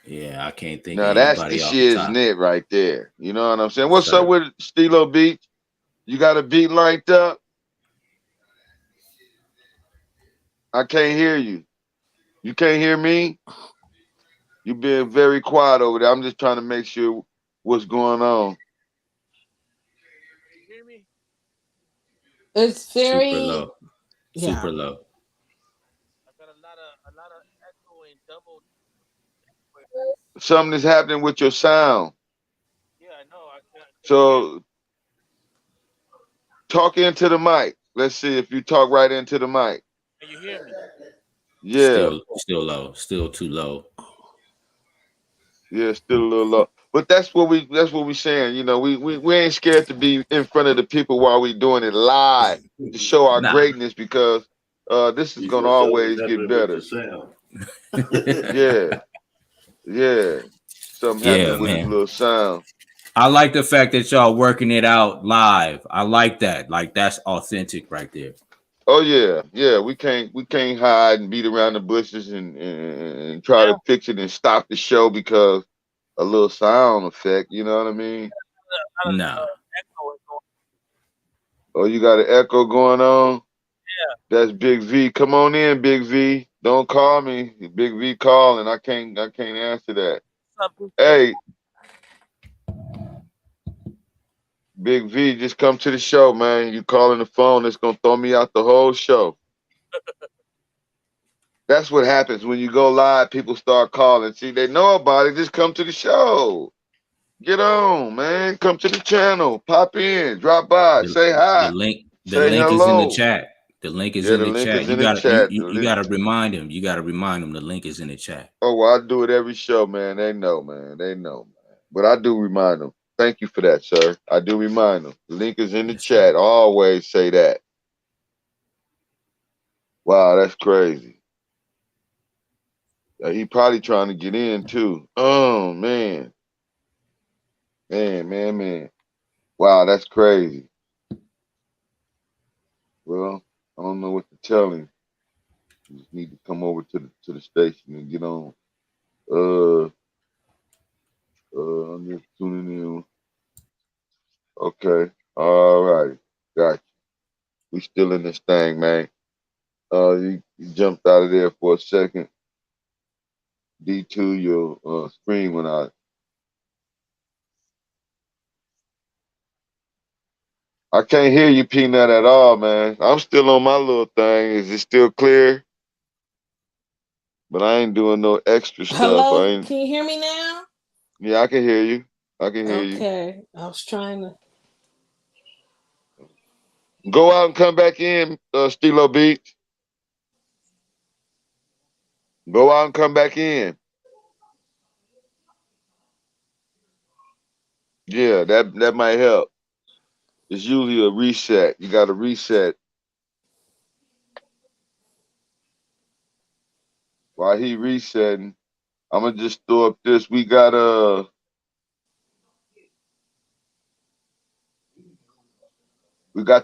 Yeah. I can't think of Now that's the anybody off the top. shiznit right there. You know what I'm saying? Yes, What's up sir. with Stilo Beach? You got a beat lined up? I can't hear you. You can't hear me? You being very quiet over there. I'm just trying to make sure what's going on. You hear me? It's Super very low. yeah. Super low. I got a lot of echoing double. Something is happening with your sound. Yeah, I know. Can you hear me? So talk into the mic. Let's see if you talk right into the mic. Can you hear me? Yeah, Still low. Still too low. yeah, still a little low. But that's what we saying. We ain't scared to be in front of the people while we doing it live to show our Nah. greatness because this is He gonna said something's always get happening with the better. sound. Yeah, yeah. Something Yeah, happening with his man. little sound. I like the fact that y'all working it out live. I like that. Like that's authentic right there. Oh yeah, yeah. We can't hide and beat around the bushes and try Yeah. to fix it and stop the show because a little sound effect. You know what I mean? A lot of Nah. echoing going. Oh, you got an echo going on. Yeah. That's Big V. Come on in, Big V. Don't call me. Big V calling. I can't answer that. What's up, BK? Hey, Big V, just come to the show, man. You calling the phone? It's gonna throw me out the whole show. That's what happens when you go live. People start calling. See, they know about it. Just come to the show. Get on, man. Come to the channel. Pop in. Drop by. The, Say the hi. link the Say link is in the hello. chat. The link is Yeah, in the the link chat. is in the chat. You gotta remind him. You gotta remind him the link is in the chat. Oh, well, I do it every show, man. They know, man. They know, man. But I do remind them. Thank you for that, sir. I do remind them. The link is in the Yes, sir. chat. I always say that. Wow, that's crazy. He probably trying to get in too. Oh man, man. Wow, that's crazy. Well, I don't know what to tell him. You just need to come over to the station and get on. Uh, I'm just tuning in. Okay, all right, got you. We still in this thing, man. You jumped out of there for a second. D2, your screen went out. I can't hear you, Peanut, at all, man. I'm still on my little thing. Is it still clear? but I ain't doing no extra stuff. I Hello, ain't. can you hear me now? Yeah, I can hear you. I can hear you. Okay, I was trying to. Go out and come back in, Stilo Beats. Go out and come back in. Yeah, that might help. It's usually a reset. You got to reset. While he resetting, I'm gonna just throw up this. We got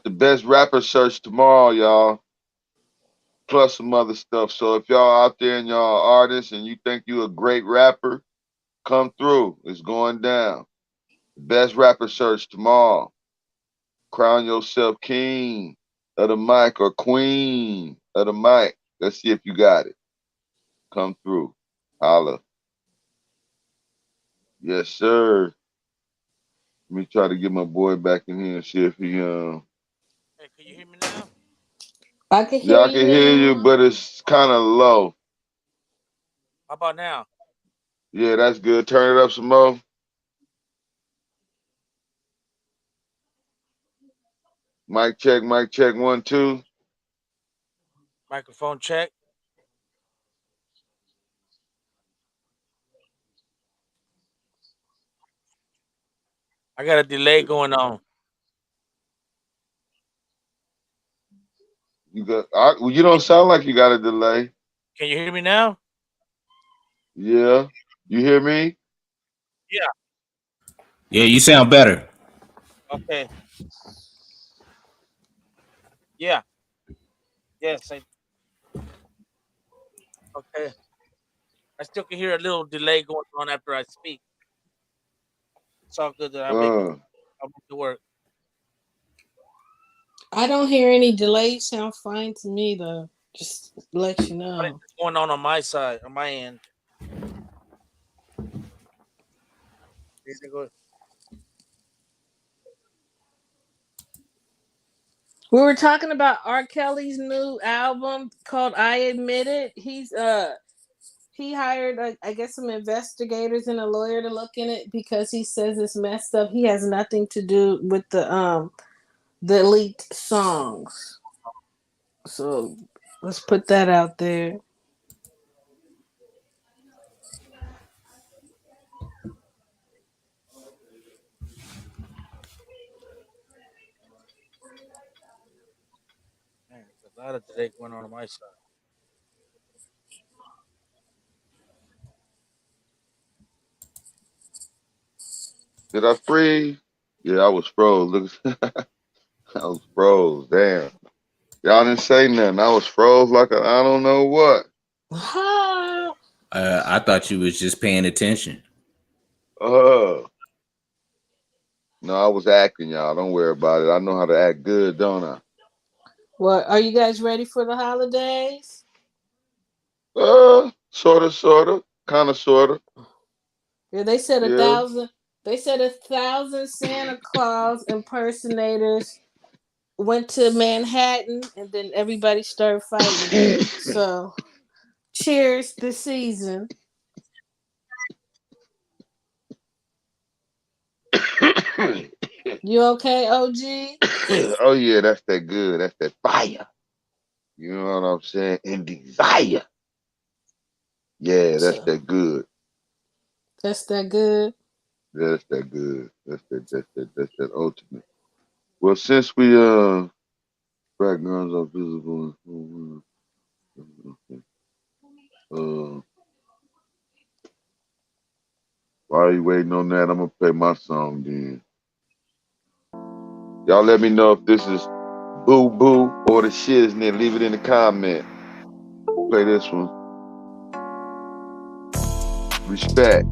the best rapper search tomorrow, y'all. Plus some other stuff. So if y'all out there and y'all artists and you think you a great rapper, come through. It's going down. Best rapper search tomorrow. Crown yourself king of the mic or queen of the mic. Let's see if you got it. Come through. Holla. Yes, sir. Let me try to get my boy back in here and see if he Hey, can you hear me now? I can Yeah, hear I you can hear you, now. but it's kind of low. How about now? Yeah, that's good. Turn it up some more. Mic check, 1, 2. Microphone check. I got a delay going on. Well, you don't sound like you got a delay. Can you hear me now? Yeah. You hear me? Yeah. Yeah, you sound better. Okay. Yeah. Yes. Okay. I still can hear a little delay going on after I speak. It's all good that Uh, I'll make it work. I don't hear any delay. Sound fine to me though. Just let you What is know. going on my side, on my end? Anything good? We were talking about R. Kelly's new album called "I Admit It." He hired, I guess, some investigators and a lawyer to look in it because he says it's messed up. He has nothing to do with the leaked songs. So let's put that out there. Man, there's a lot of delay going on my side. did I freeze? Yeah, I was froze. Look, I was froze. Damn. Y'all didn't say nothing. I was froze like I don't know what. I thought you was just paying attention. Uh, no, I was acting, y'all. Don't worry about it. I know how to act good, don't I? Well, are you guys ready for the holidays? Sorta, kind of, sorta. Yeah, they said a Yeah. thousand. They said 1,000 Santa Claus impersonators went to Manhattan, and then everybody started fighting. So, cheers this season. You okay, OG? Oh yeah, that's that good. That's that fire. You know what I'm saying? And desire. Yeah, that's So that good. that's that good. Yeah, that's that good. That's that ultimate. Well, since we backgrounds are visible. Uh, while you waiting on that, I'm gonna play my song then. Y'all let me know if this is Boo Boo or the Shiz-Nit. Leave it in the comment. Play this one. Respect.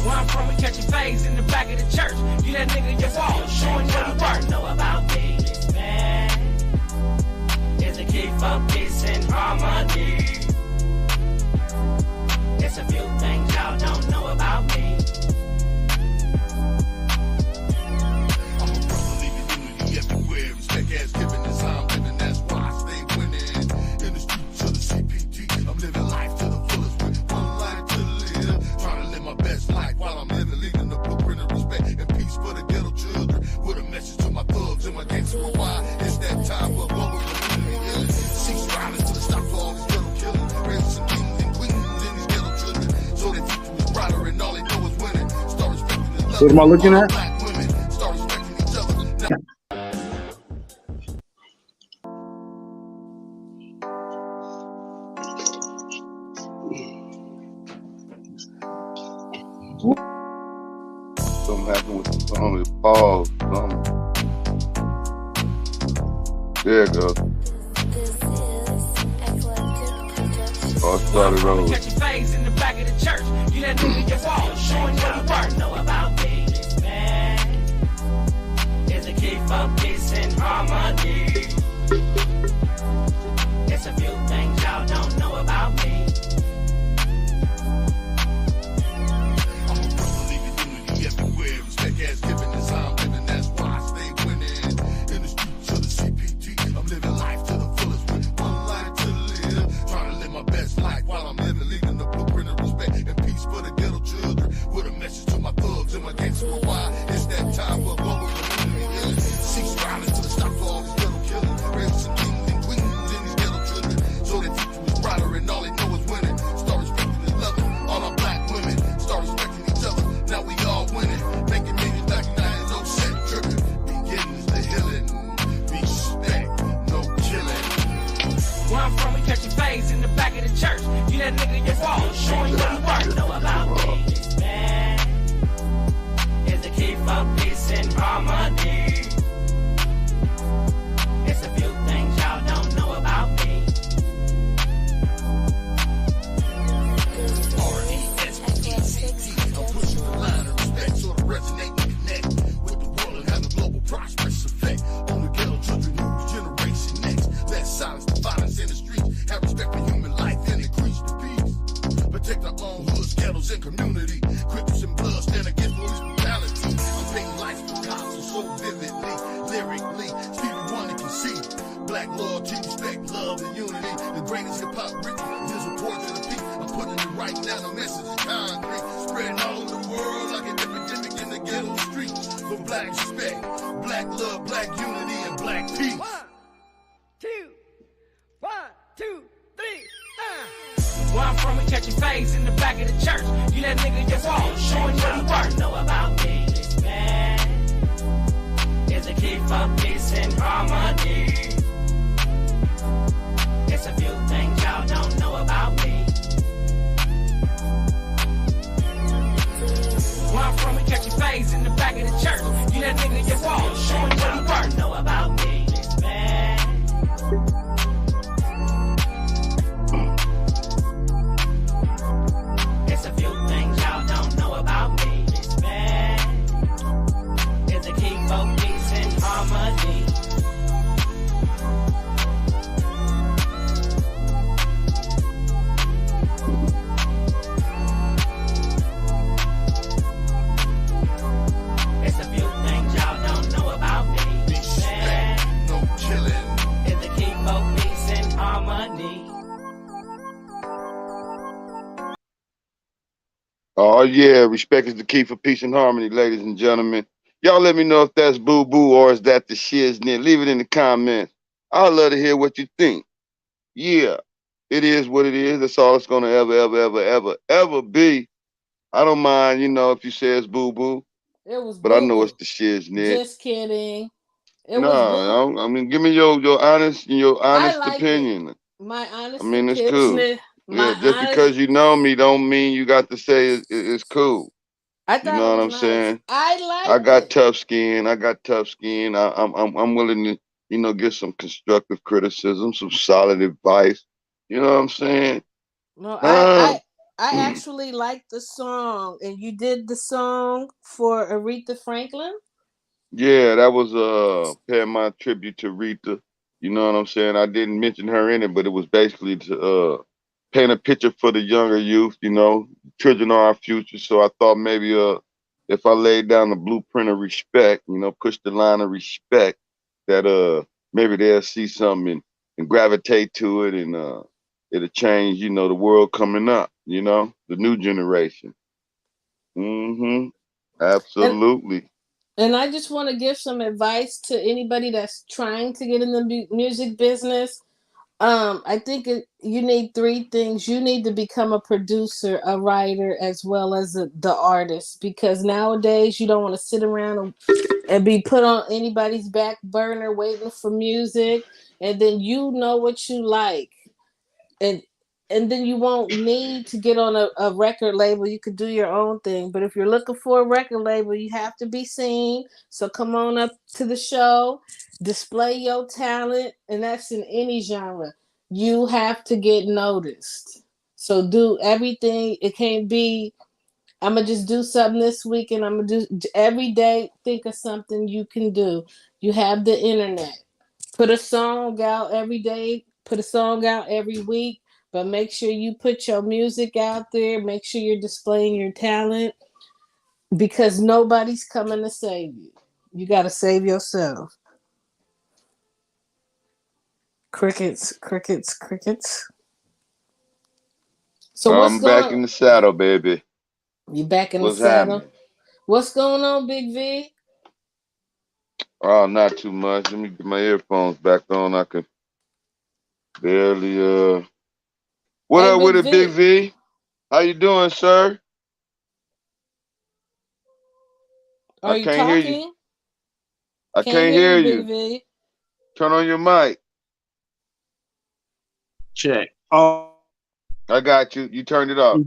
Where I'm from, we catching phase in the back of the church. Get that nigga your wall, showing what you work. Know about me, man. It's a key for peace and harmony. It's a few things y'all don't know about me. I'm a to a why. It's that time for global community healing. Cease violence to stop all this ghetto killing. Raise some kings and queens in these ghetto children. So their future is brighter and all they know is winning. Start respecting and loving. What am I looking at? Black women start respecting each other. Now Something happened with the song. It paused. There it goes. Oh, it started over. catch your face in the back of the church. You that nigga your wall, showing what you worth. Know about me, this man is a key for peace and harmony. It's a few things y'all don't know about me. I'm a brother leaving unity everywhere. Respect as given as I'm living, that's why I stay winning. In the streets of the CPT, I'm living life to the fullest with one life to live. Trying to live my best life while I'm living, leaving the blueprint of respect and peace for the ghetto children. With a message to my thugs and my gangsters. Why? It's that time for global community healing. Cease violence to stop all this ghetto killing. Raise some kings and queens in these ghetto children. So their future is brighter and all they know is winning. Start respecting and loving all our black women. Start respecting each other. Now we all winning. Making millions back in 907 tripping. Begins the healing. Respect, no killing. Where I'm from, we catch your face in the back of the church. You that nigga your wall, showing what you worth. Know about me, this man is the key for peace and harmony. It's a few things y'all don't know about me. R-E-S-P-E-C-T. I'm pushing the line of respect so to resonate and connect with the world and have a global prosperous effect on the ghetto children who's generation next. Let's silence the violence in the streets. Have respect for human life and increase the peace. Protect our own hoods, ghettos, and community. Cripples and blood stand against police brutality. I'm painting life with gospel so vividly, lyrically. Stevie Wonder can see black loyalty, respect, love, and unity. The greatest hip hop ritual is a portrait to the peak. I'm putting it right now. The message is concrete, spreading all over the world like an epidemic in the ghetto streets. For black respect, black love, black unity, and black peace. 1, 2, 3. Where I'm from, we catch your face in the back of the church. You that nigga your wall, showing what you worth. Know about me, this man is a key for peace and harmony. It's a few things y'all don't know about me. Where I'm from, we catch your face in the back of the church. You that nigga your wall, showing what you worth. Know about me, this man. It's a few things y'all don't know about me. This man is a key for peace and harmony. It's a few things y'all don't know about me. This man, no killing, is a key for peace and harmony. Oh yeah, respect is the key for peace and harmony, ladies and gentlemen. Y'all let me know if that's boo boo or is that the shiznit. Leave it in the comments. I'd love to hear what you think. Yeah, it is what it is. That's all it's gonna ever be. I don't mind, if you say it's boo boo, It was but I know boo-boo. it's the shiznit. Just kidding. It No, was boo. I mean, give me your honest I like it. opinion. My honest I mean, it's cool. opinion. Yeah, just because you know me don't mean you got to say it's cool. I You thought know it what was I'm nice. saying? I I liked got it. tough skin. I'm willing to, get some constructive criticism, some solid advice. You know what I'm saying? No, Uh, I actually liked the song, and you did the song for Aretha Franklin. yeah, that was paying my tribute to Rita. You know what I'm saying? I didn't mention her in it, but it was basically to paint a picture for the younger youth. Children are our future. So I thought maybe if I laid down the blueprint of respect, push the line of respect, that maybe they'll see something and gravitate to it, and it'll change, the world coming up, the new generation. Mm-hmm. And Absolutely. And I just want to give some advice to anybody that's trying to get in the music business. I think you need three things. You need to become a producer, a writer, as well as the artist. Because nowadays you don't want to sit around and be put on anybody's back burner waiting for music. And then you know what you like. And then you won't need to get on a record label. You could do your own thing. But if you're looking for a record label, you have to be seen. So come on up to the show, display your talent, and that's in any genre. You have to get noticed. So do everything. It can't be, I'm going to just do something this week and I'm going to do every day. Think of something you can do. You have the internet. Put a song out every day, put a song out every week, but make sure you put your music out there. Make sure you're displaying your talent because nobody's coming to save you. You got to save yourself. Crickets, crickets, crickets. So what's I'm back going in the saddle, baby. You back in the What's saddle? happening? What's going on, Big V? Oh, not too much. Let me get my earphones back on. I can barely What Hey, up with Big it, Big V. V? How you doing, sir? Are I you can't hear you. talking? I Can't can't hear hear you, you. Big V. Turn on your mic. Check. Oh, I got you. You turned it up.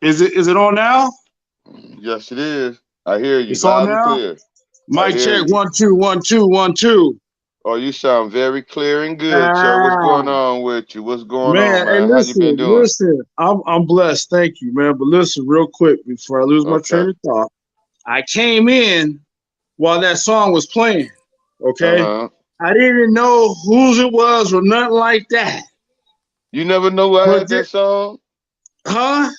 is it on now? Yes, it is. I hear you It's on loud and now. clear. I Mic hear check. you. 1 2 1 2 1 2. Oh, you sound very clear and good, sir. What's Ah, going on with you? What's going on, man. Hey, man? How you been doing? listen. I'm blessed. Thank you, man. But listen, real quick before I lose my Okay. train of thought, I came in while that song was playing. Okay, Uh-huh. I didn't know whose it was or nothing like that. You never knew I But had that song? huh?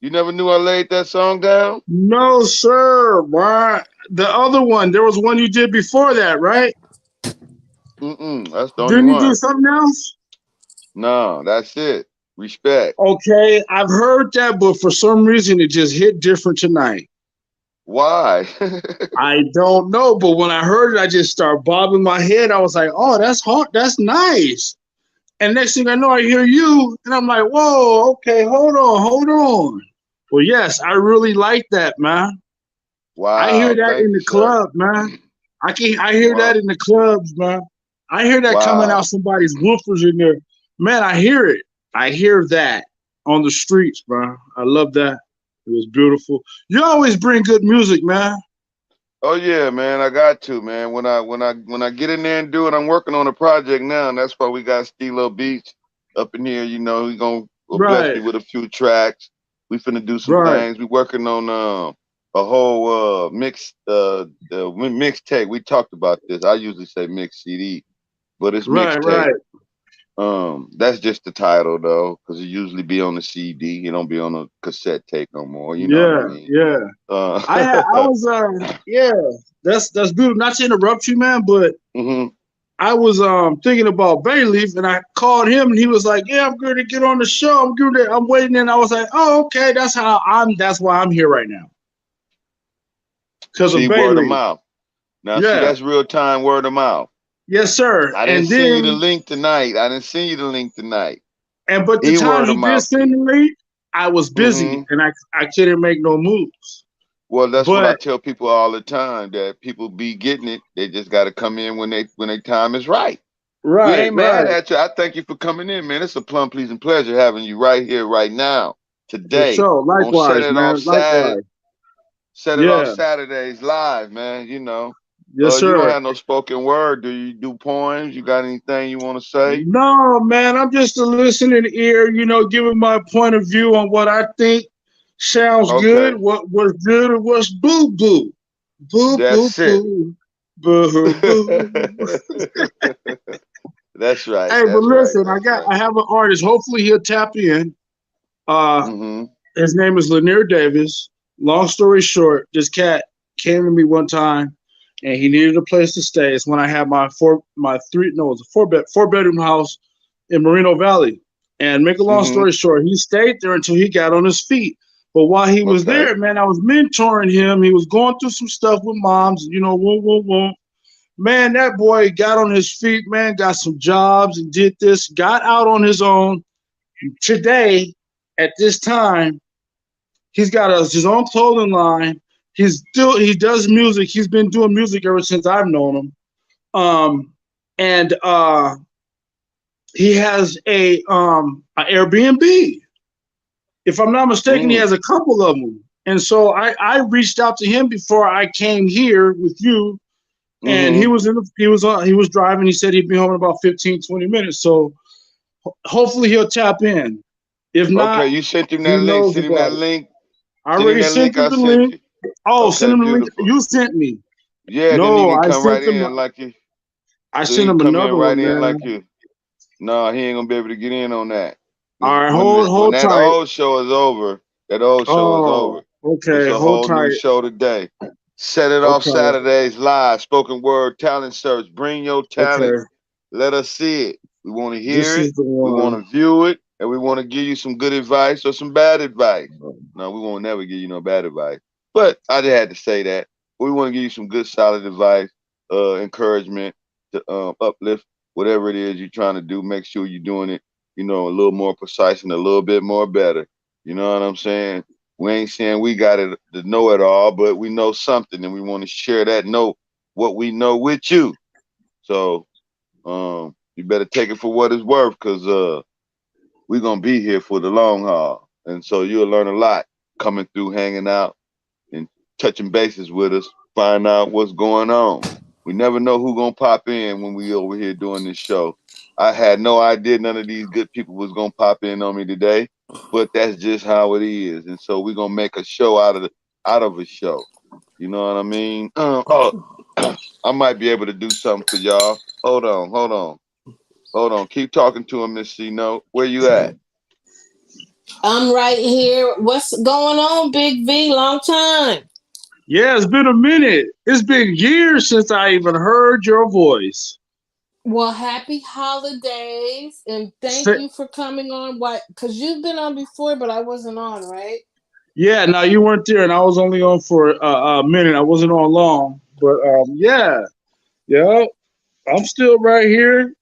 You never knew I laid that song down? No, sir. Why? The other one. There was one you did before that, right? That's the only Didn't you do one. something else? No, that's it. Respect. Okay, I've heard that, but for some reason it just hit different tonight. Why? I don't know, but when I heard it, I just started bobbing my head. I was like, "Oh, that's hard. That's nice." And next thing I know, I hear you, and I'm like, "Whoa, okay, hold on." Well, yes, I really like that, man. I hear Wow. that Thank in you, the sir. club, man. I hear that Wow. in the clubs, man. I hear that coming out Wow. somebody's woofers in there. Man, I hear it. I hear that on the streets, bro. I love that. It was beautiful. You always bring good music, man. Oh yeah, man. I got to, man. When I get in there and do it, I'm working on a project now, and that's why we got Stilo Beats up in here. You know, he gonna bless Right, me with a few tracks. We finna do some right, things. We working on a whole the mixtape. We talked about this. I usually say mix CD, but it's mixtape. right. That's just the title though, because it usually be on the CD. It don't be on a cassette tape no more. You know what I Yeah, mean? yeah. I Uh, was yeah. That's beautiful. Not to interrupt you, man, but hmm I was thinking about Bayleaf, and I called him, and he was like, "Yeah, I'm going to get on the show. I'm good. I'm waiting." And I was like, "Oh, okay. That's why I'm here right now because of See, word of Bayleaf." mouth. Now, see, Yeah, that's real time word of mouth. yes, sir. I didn't And send you the then, link tonight. I didn't send you the link tonight. but the He times word of you did mouth send you. me late, I was busy, hmm and I couldn't make no moves. Well, that's what I But tell people all the time. That people be getting it. They just got to come in when they time is right. We right, ain't mad right, at you. I thank you for coming in, man. It's a plum pleasing pleasure having you right here, right now, for today sure. on Set Likewise, It Off man. Saturday. Likewise. Set It Off Yeah. Saturdays live, man. You know. Yes, You don't sir. have no spoken word. Do you do poems? You got anything you want to say? No, man, I'm just a listening ear, giving my point of view on what I think sounds good, Okay. what was good, and what's boo boo. Boo boo That's it. boo. Boo boo. That's right. Hey, but That's right. listen, That's right. I have an artist. Hopefully he'll tap in. Uh Mm-hmm. his name is Lanier Davis. Long story short, this cat came to me one time and he needed a place to stay. It's when I had it was a four bedroom house in Moreno Valley. And make a long Mm-hmm. story short, he stayed there until he got on his feet. But while he was Okay. there, man, I was mentoring him. He was going through some stuff with moms, you know, whoa, whoa, whoa. Man, that boy got on his feet, man, got some jobs and did this, got out on his own. Today, at this time, he's got his own clothing line. He does music. He's been doing music ever since I've known him. And he has a Airbnb. If I'm not mistaken, he has a couple of them. And so I reached out to him before I came here with you, and he was driving. He said he'd be home in about 15, 20 minutes. So hopefully he'll tap in. If Okay, not, you sent him he that link. knows Send him that about it. link. I Send him already that sent link him I the sent link. you. Oh, Okay, send him the link beautiful. you sent me. Yeah, then he No, can I come right sent him. in like you. I So he sent can him come in another right one, in man. like you. No, he ain't gonna be able to get in on that. All right, When hold that tight. old show is over, that old show is over. Oh, It's okay, a hold whole new tight. show today. Set it off Okay, Saturdays live, spoken word talent search. Bring your talent. okay. Let us see it. We want to hear This it. is the We want one. to view it, and we want to give you some good advice or some bad advice. No, we won't never give you no bad advice. But I just had to say that. We want to give you some good, solid advice, encouragement to uplift whatever it is you're trying to do. Make sure you're doing it, you know, a little more precise and a little bit more better. You know what I'm saying? We ain't saying we got it to know it all, but we know something, and we want to share that know what we know with you. So you better take it for what it's worth, cause we're gonna be here for the long haul, and so you'll learn a lot coming through, hanging out, and touching bases with us, find out what's going on. We never know who gonna pop in when we over here doing this show. I had no idea none of these good people was gonna pop in on me today, but that's just how it is, and so we're gonna make a show out of a show. You know what I mean? I might be able to do something for y'all. Hold on. Keep talking to him, Miss C Note. Where you at? I'm right here. What's going on, Big V? Long time. Yeah, it's been a minute. It's been years since I even heard your voice. Well, happy holidays and thank Sa- you for coming on. Why? Because you've been on before, but I wasn't on, right? Yeah, now you weren't there, and I was only on for a minute. I wasn't on long, but yeah, yeah, I'm still right here.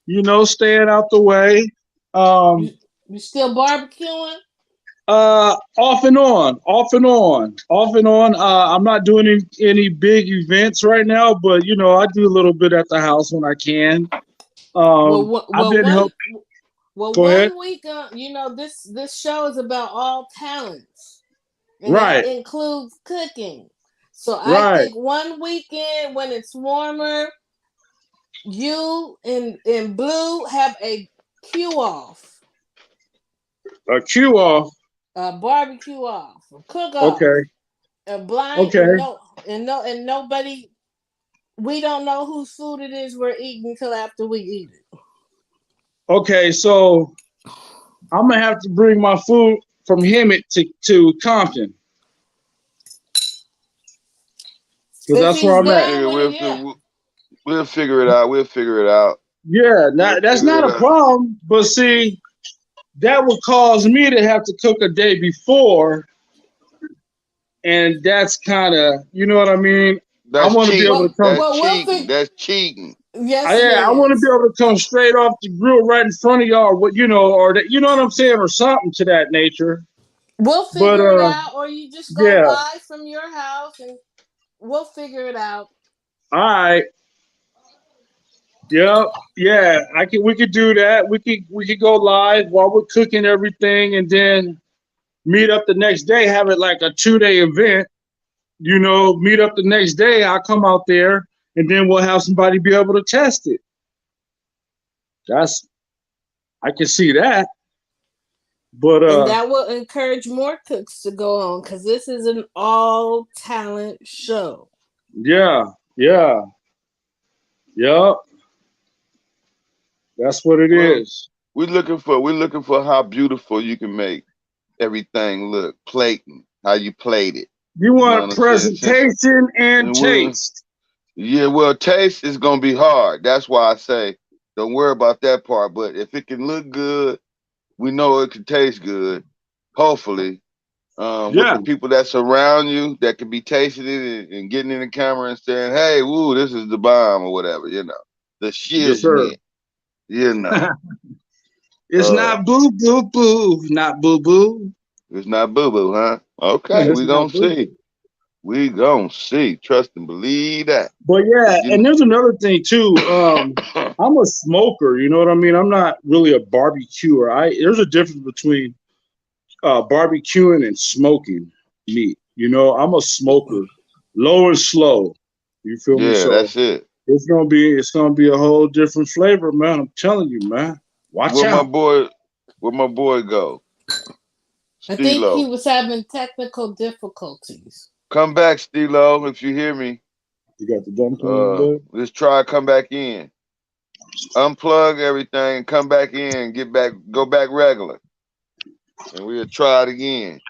You know, staying out the way. You, Um, you still barbecuing? off and on, off and on, off and on. I'm not doing any big events right now, but you know, I do a little bit at the house when I can. Well, I've been help. Go ahead. one week. This show is about all talents, and that Right, includes cooking. So I right. think one weekend when it's warmer, you and Blue have a cue off, A cue off. a barbecue off, a cook off, Okay, a blind okay, and nobody. We don't know whose food it is we're eating until after we eat it. okay. So I'm gonna have to bring my food from Hemet to Compton because If that's where he's I'm at. down Nigga, with it, yeah. we'll figure it out. We'll figure it out. Yeah, We'll that's figure not it a out. problem. But see, that would cause me to have to cook a day before, and that's kind of, you know what I mean. I That's want to be able to cheating. come. That's Well, we'll cheating. figure. That's cheating. Yes, it Yeah, I want to be is. able to come straight off the grill right in front of y'all. What you know, or that, you know what I'm saying, or something to that nature. We'll But figure it out, or you just go yeah, live from your house, and we'll figure it out. all right. Yep. Yeah, I can. We could do that. We could go live while we're cooking everything, and then meet up the next day. Have it like a 2 day event. You know, meet up the next day. I'll come out there, and then we'll have somebody be able to test it. That's I can see that. But And that will encourage more cooks to go on because this is an all talent show. yeah, yeah, yep. That's what it Well, is. we're looking for how beautiful you can make everything look, plating, how you plate it. You You know want what I'm saying? presentation and And we taste. Yeah, well, taste is gonna be hard. That's why I say don't worry about that part. But if it can look good, we know it can taste good. Hopefully, With Yeah, the people that surround you that can be tasting it and getting in the camera and saying, "Hey, woo, this is the bomb" or whatever, the yes, sir. shiznit, you know. It's Uh, not boo boo boo, not boo boo. it's not boo boo, huh? Okay, It's we not gonna boo see. boo. We gonna see. Trust and believe that. But 'Cause yeah, and there's another thing too. I'm a smoker. You know what I mean? I'm not really a barbecuer. There's a difference between barbecuing and smoking meat. You know, I'm a smoker, low and slow. You feel me? yeah, So that's it. it's gonna be a whole different flavor, man. I'm telling you, man. Watch Where my out. boy, where my boy go? I think he Stilo, was having technical difficulties. come back, Stilo, if you hear me. You got the dumplings, bud. Let's try come back in. Unplug everything, come back in, go back regular, and we'll try it again.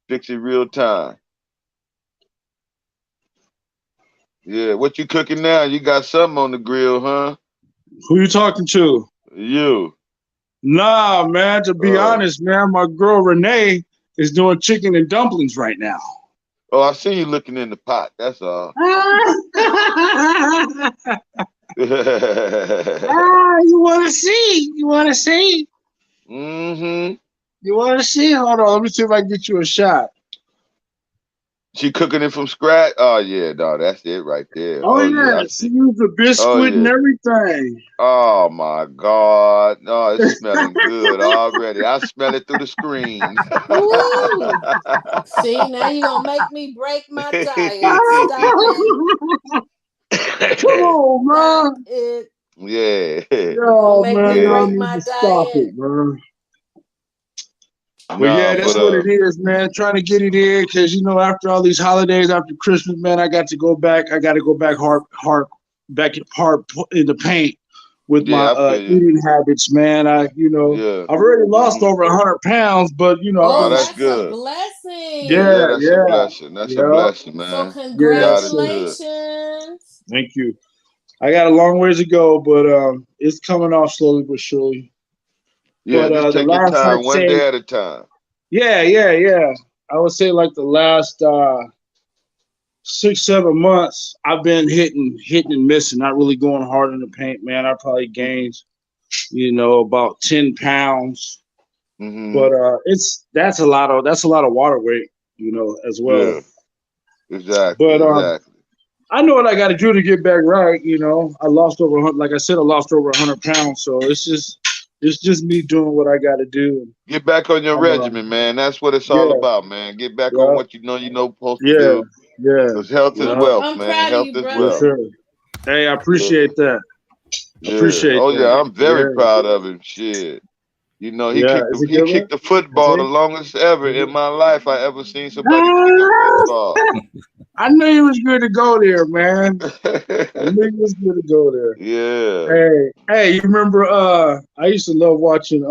Fix it real time. Yeah, what you cooking now? You got something on the grill, huh? Who you talking to? You. Nah, man. To be Oh, honest, man, my girl Renee is doing chicken and dumplings right now. oh, I see you looking in the pot. That's all. You want to see? You want to see? Mm-hmm. You want to see? Hold on. Let me see if I can get you a shot. She cooking it from scratch. Oh yeah, no, that's it right there. Oh Oh yeah, I yeah, she see. used the Oh biscuit and yeah. everything. Oh my God. Oh, it's smelling good already. I smell it through the screen. Ooh. See, now you're gonna make me break my diet. Stop it. Come on, Stop man. it. Yeah. You're gonna Yo, make man, me Yeah. y'all break need my to stop diet. it, man. But Nah, yeah, but that's what it is, man. Trying to get it in because after all these holidays, after Christmas, man, I got to go back. I got to go back back hard in the paint with my yeah, I feel you. eating habits, man. Yeah. I've already lost Hmm. over 100 pounds, but I've Oh, Oh, been, that's that's a good. yeah, blessing. Yeah, that's a yeah, blessing. That's a yeah, blessing, So man. yeah. God is So good. congratulations. thank you. I got a long ways to go, but it's coming off slowly but surely. Yeah, But just the take your last, time, I'd one say, day at a time. yeah, yeah, yeah. I would say like the last 6, 7 months, I've been hitting and missing, not really going hard in the paint, man. I probably gained, about 10 pounds, Hmm. but that's a lot of water weight, as well. Yeah, exactly, But exactly. I know what I got to do to get back right. I lost over, like I said, I lost over 100 pounds, so it's just me doing what I got to do. Get back on your I'm regimen, man. That's what it's all yeah, about, man. Get back on yeah, what you're supposed to yeah, do. yeah, Because health is yeah. wealth, I'm man. proud of Health you, is Yes, wealth. brother. sir. Hey, I Yeah, appreciate that. yeah. Appreciate Oh yeah, that. I'm very Yeah, proud of him. Shit. He yeah. kicked Is it he good, kicked man? the Is football the it? longest ever Is in it? my life I ever seen somebody kick a Ah, football. I knew you was good to go there, man. I knew you was good to go there. Yeah. Hey, you remember? I used to love watching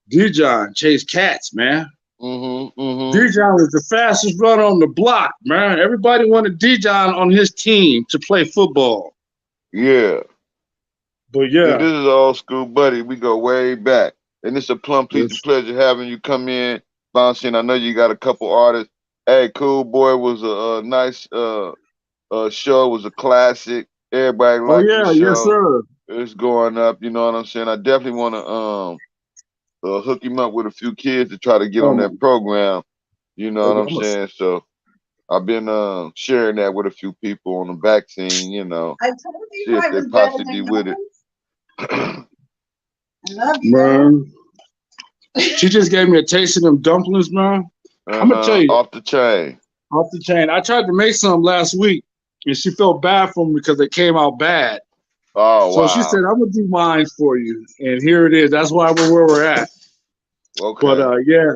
Dijon chase cats, man. Mhm. Mhm. Dijon was the fastest runner on the block, man. Everybody wanted Dijon on his team to play football. Yeah. But See, yeah, this is old school, buddy. We go way back, and it's a plum yes. pleasure having you come in, bouncing. I know you got a couple artists. Hey, Cool Boy was a nice show. It was a classic. Everybody Oh liked the yeah, yes show. sir. It's going up. You know what I'm saying? I definitely want to hook him up with a few kids to try to get Oh on my. that program. You know what Okay, I'm saying? So I've been sharing that with a few people on the back scene. I told See you if I they was better possibly be than with it. Owens. I love you. Man, she just gave me a taste of them dumplings, man. I'm gonna tell you, Off the chain. off the chain. I tried to make some last week, and she felt bad for me because they came out bad. Oh So she said, wow. "I'm gonna do mine for you," and here it is. That's why we're where we're at. But Okay. yeah,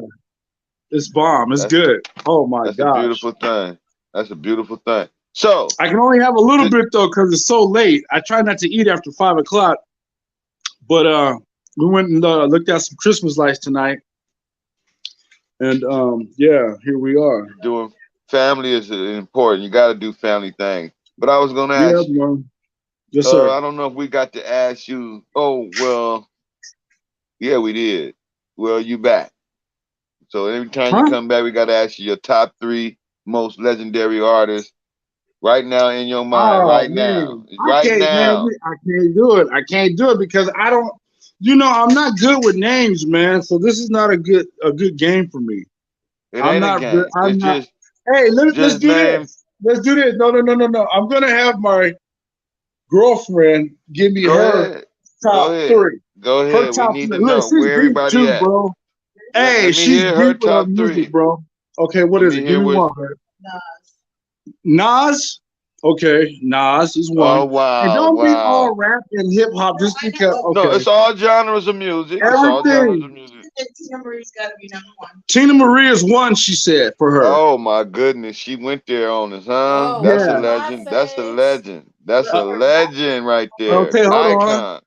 it's bomb. It's That's good. Oh my that's a gosh. beautiful thing. That's a beautiful thing. So I can only have a little th- bit though because it's so late. I try not to eat after 5 o'clock. But we went and looked at some Christmas lights tonight, and yeah, here we are. doing family is important. You got to do family things. But I was gonna Yeah, ask you. man. Yes, sir. I don't know if we got to ask you. Oh well, yeah, we did. Well, you back. So every time you Huh? come back, we gotta ask you your top 3 most legendary artists right now in your mind. Oh Right now. man, I Right can't, man. now. I can't do it. I can't do it because I don't. You know, I'm not good with names, man. So this is not a good game for me. It I'm ain't a not. game. I'm It's not. Hey, let's just do name. this. Let's do this. No, no, no, no, no. I'm gonna have my girlfriend give me Go her ahead. Go top ahead. three. Go Her ahead. We top need three. to Look, know she's where deep everybody too, at. bro. Let Hey, me she's hear her deep with her top music, 3. bro. Okay, what Let is me it? Give hear me what. one, man. Nas. Okay, Nas is Oh one. And wow, don't be all wow. rap and hip hop just because. No, Okay, it's all genres of music. It's all genres of everything. music. Tina Marie is one. She said for her. Oh my goodness, she went there on us, huh? Oh, That's a Yeah. my legend. That's a face. legend. That's Uh, a legend right there. okay, hold on. Icon.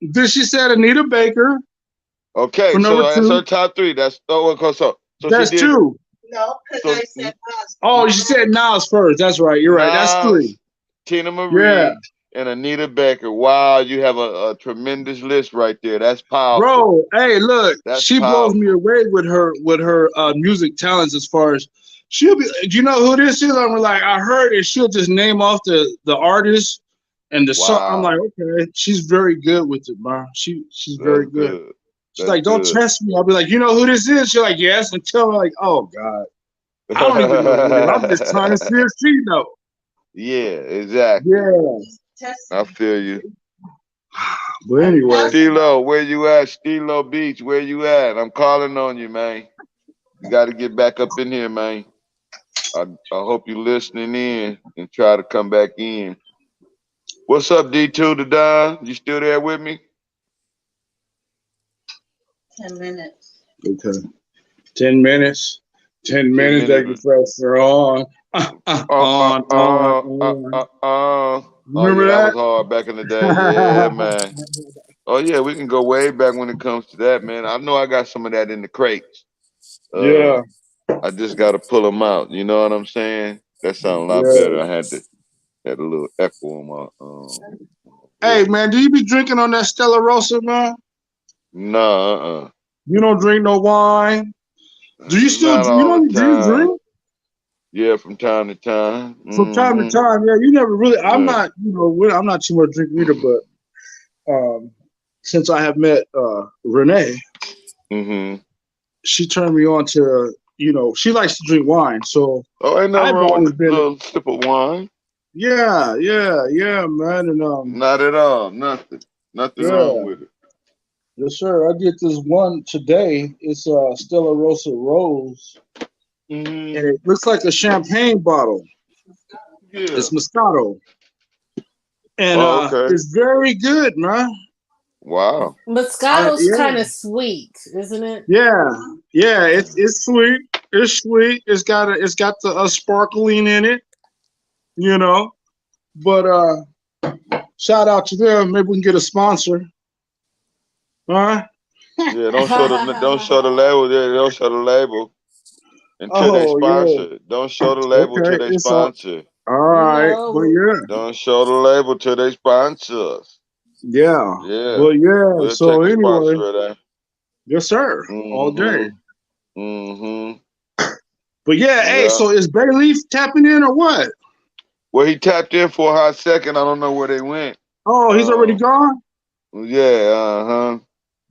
Then she said Anita Baker Okay, for so number that's her two. top 3. That's okay. So she That's did. two. So Oh, you said Nas first. That's right. You're right. That's three. Nas, Tina Yeah. Marie, and Anita Baker. Wow, you have a tremendous list right there. That's powerful. Bro, hey, look, That's she blows me powerful. away with her music talents as far as she'll be. Do you know who this is? I'm like, I heard it. She'll just name off the artist and the song. I'm Wow, like, okay, she's very good with it, bro. She's very that's good. good. She's That's like, don't good. test me. I'll be like, you know who this is? She's like, yes, and tell me like, oh God, I don't even know who it is. I'm just trying to see if she know. Yeah, exactly. Yeah, I feel you. but anyway, Stilo, where you at? Stilo Beach, where you at? I'm calling on you, man. You got to get back up in here, man. I hope you listening in and try to come back in. What's up, D2 to Don? You still there with me? okay, 10 minutes. 10 10 minutes, that minutes. gets pressure on, on. Oh, yeah, Remember that was that? hard back in the day. Yeah, man. Oh, yeah, we can go way back when it comes to that, man. I know I got some of that in the crates. Yeah, I just got to pull them out. You know what I'm saying? That sounds a lot better. yeah. I had a little echo on my Hey, voice. man, do you be drinking on that Stella Rosa, man? Nah, You don't drink no wine. Do you still? not You all the don't drink? time. Drink Yeah, from time to time. from time to Mm-hmm. time. Yeah, you never really. I'm Yeah. not. I'm not too much drink either. But since I have met Renee, Mm-hmm. she turned me on to. She likes to drink wine, so Oh, ain't nothing I've wrong always with a been. little sip of wine. Yeah, yeah, yeah, man, and Not at all. Nothing. Nothing wrong yeah. with it. Yes, sir. I did this one today. It's Stella Rosa Rose, Mm-hmm. and it looks like a champagne bottle. Yeah. It's Moscato, and Oh, okay. it's very good, man. Wow. Moscato's Yeah, kind of sweet, isn't it? yeah, yeah. It's sweet. It's sweet. It's got the sparkling in it, you know. But shout out to them. Maybe we can get a sponsor, huh? Yeah, don't show the label. Yeah, don't show the label until they Oh yeah. sponsor. Don't show the label until Okay. they It's all sponsor. all right. But No, yeah. Don't show the label till they sponsor us. Yeah. Yeah, But yeah, we'll so take a anyway, sponsor of that. yes, sir. All day. Mm-hmm. Mm-hmm. But yeah, hey, Yeah. so is Bay Leaf tapping in or what? Well, he tapped in for a hot second. I don't know where they went. Oh, he's already Um, gone? yeah, uh-huh.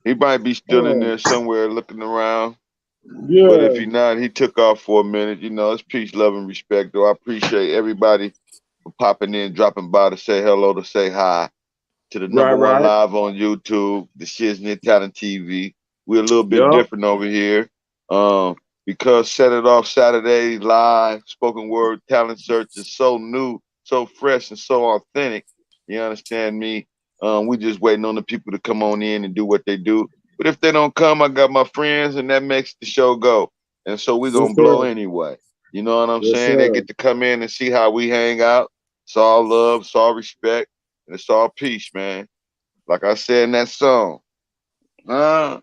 He might be still in Oh, there somewhere looking around. But if yeah. he not, he took off for a minute. It's peace, love, and respect. Though I appreciate everybody for popping in, dropping by to say hello, to say hi to the Right, number one right. live on YouTube, the Shiznit Talent TV. We're a little bit Yup. different over here. Because Set It Off Saturday live spoken word talent search is so new, so fresh, and so authentic. You understand me? We just waiting on the people to come on in and do what they do. But if they don't come, I got my friends, and that makes the show go. And so we're Yes, gonna blow sir. anyway. You know what I'm Yes, saying? They sir. get to come in and see how we hang out. It's all love, it's all respect, and it's all peace, man. Like I said in that song, uh,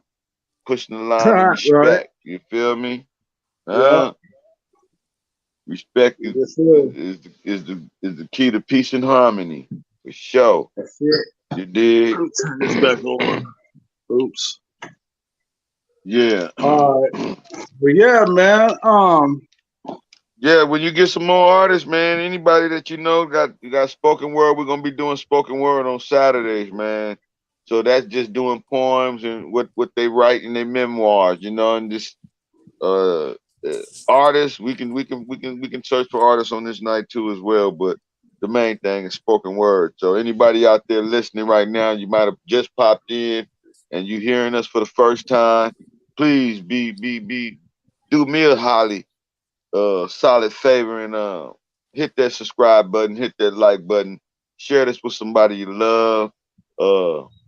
pushing the line of Right. respect. You feel me? Yup. Uh, respect is Yes, sir. is the key to peace and harmony. For sure. That's it. You dig? Let me turn this back on. Oops. Yeah. All right. But yeah, man. Yeah, when you get some more artists, man, anybody that you got spoken word, we're gonna be doing spoken word on Saturdays, man. So that's just doing poems and what they write in their memoirs, and just uh, artists. We can search for artists on this night too as well. But the main thing is spoken word. So anybody out there listening right now, you might have just popped in and you hearing us for the first time. Please do me a holly solid favor and hit that subscribe button, hit that like button, share this with somebody you love.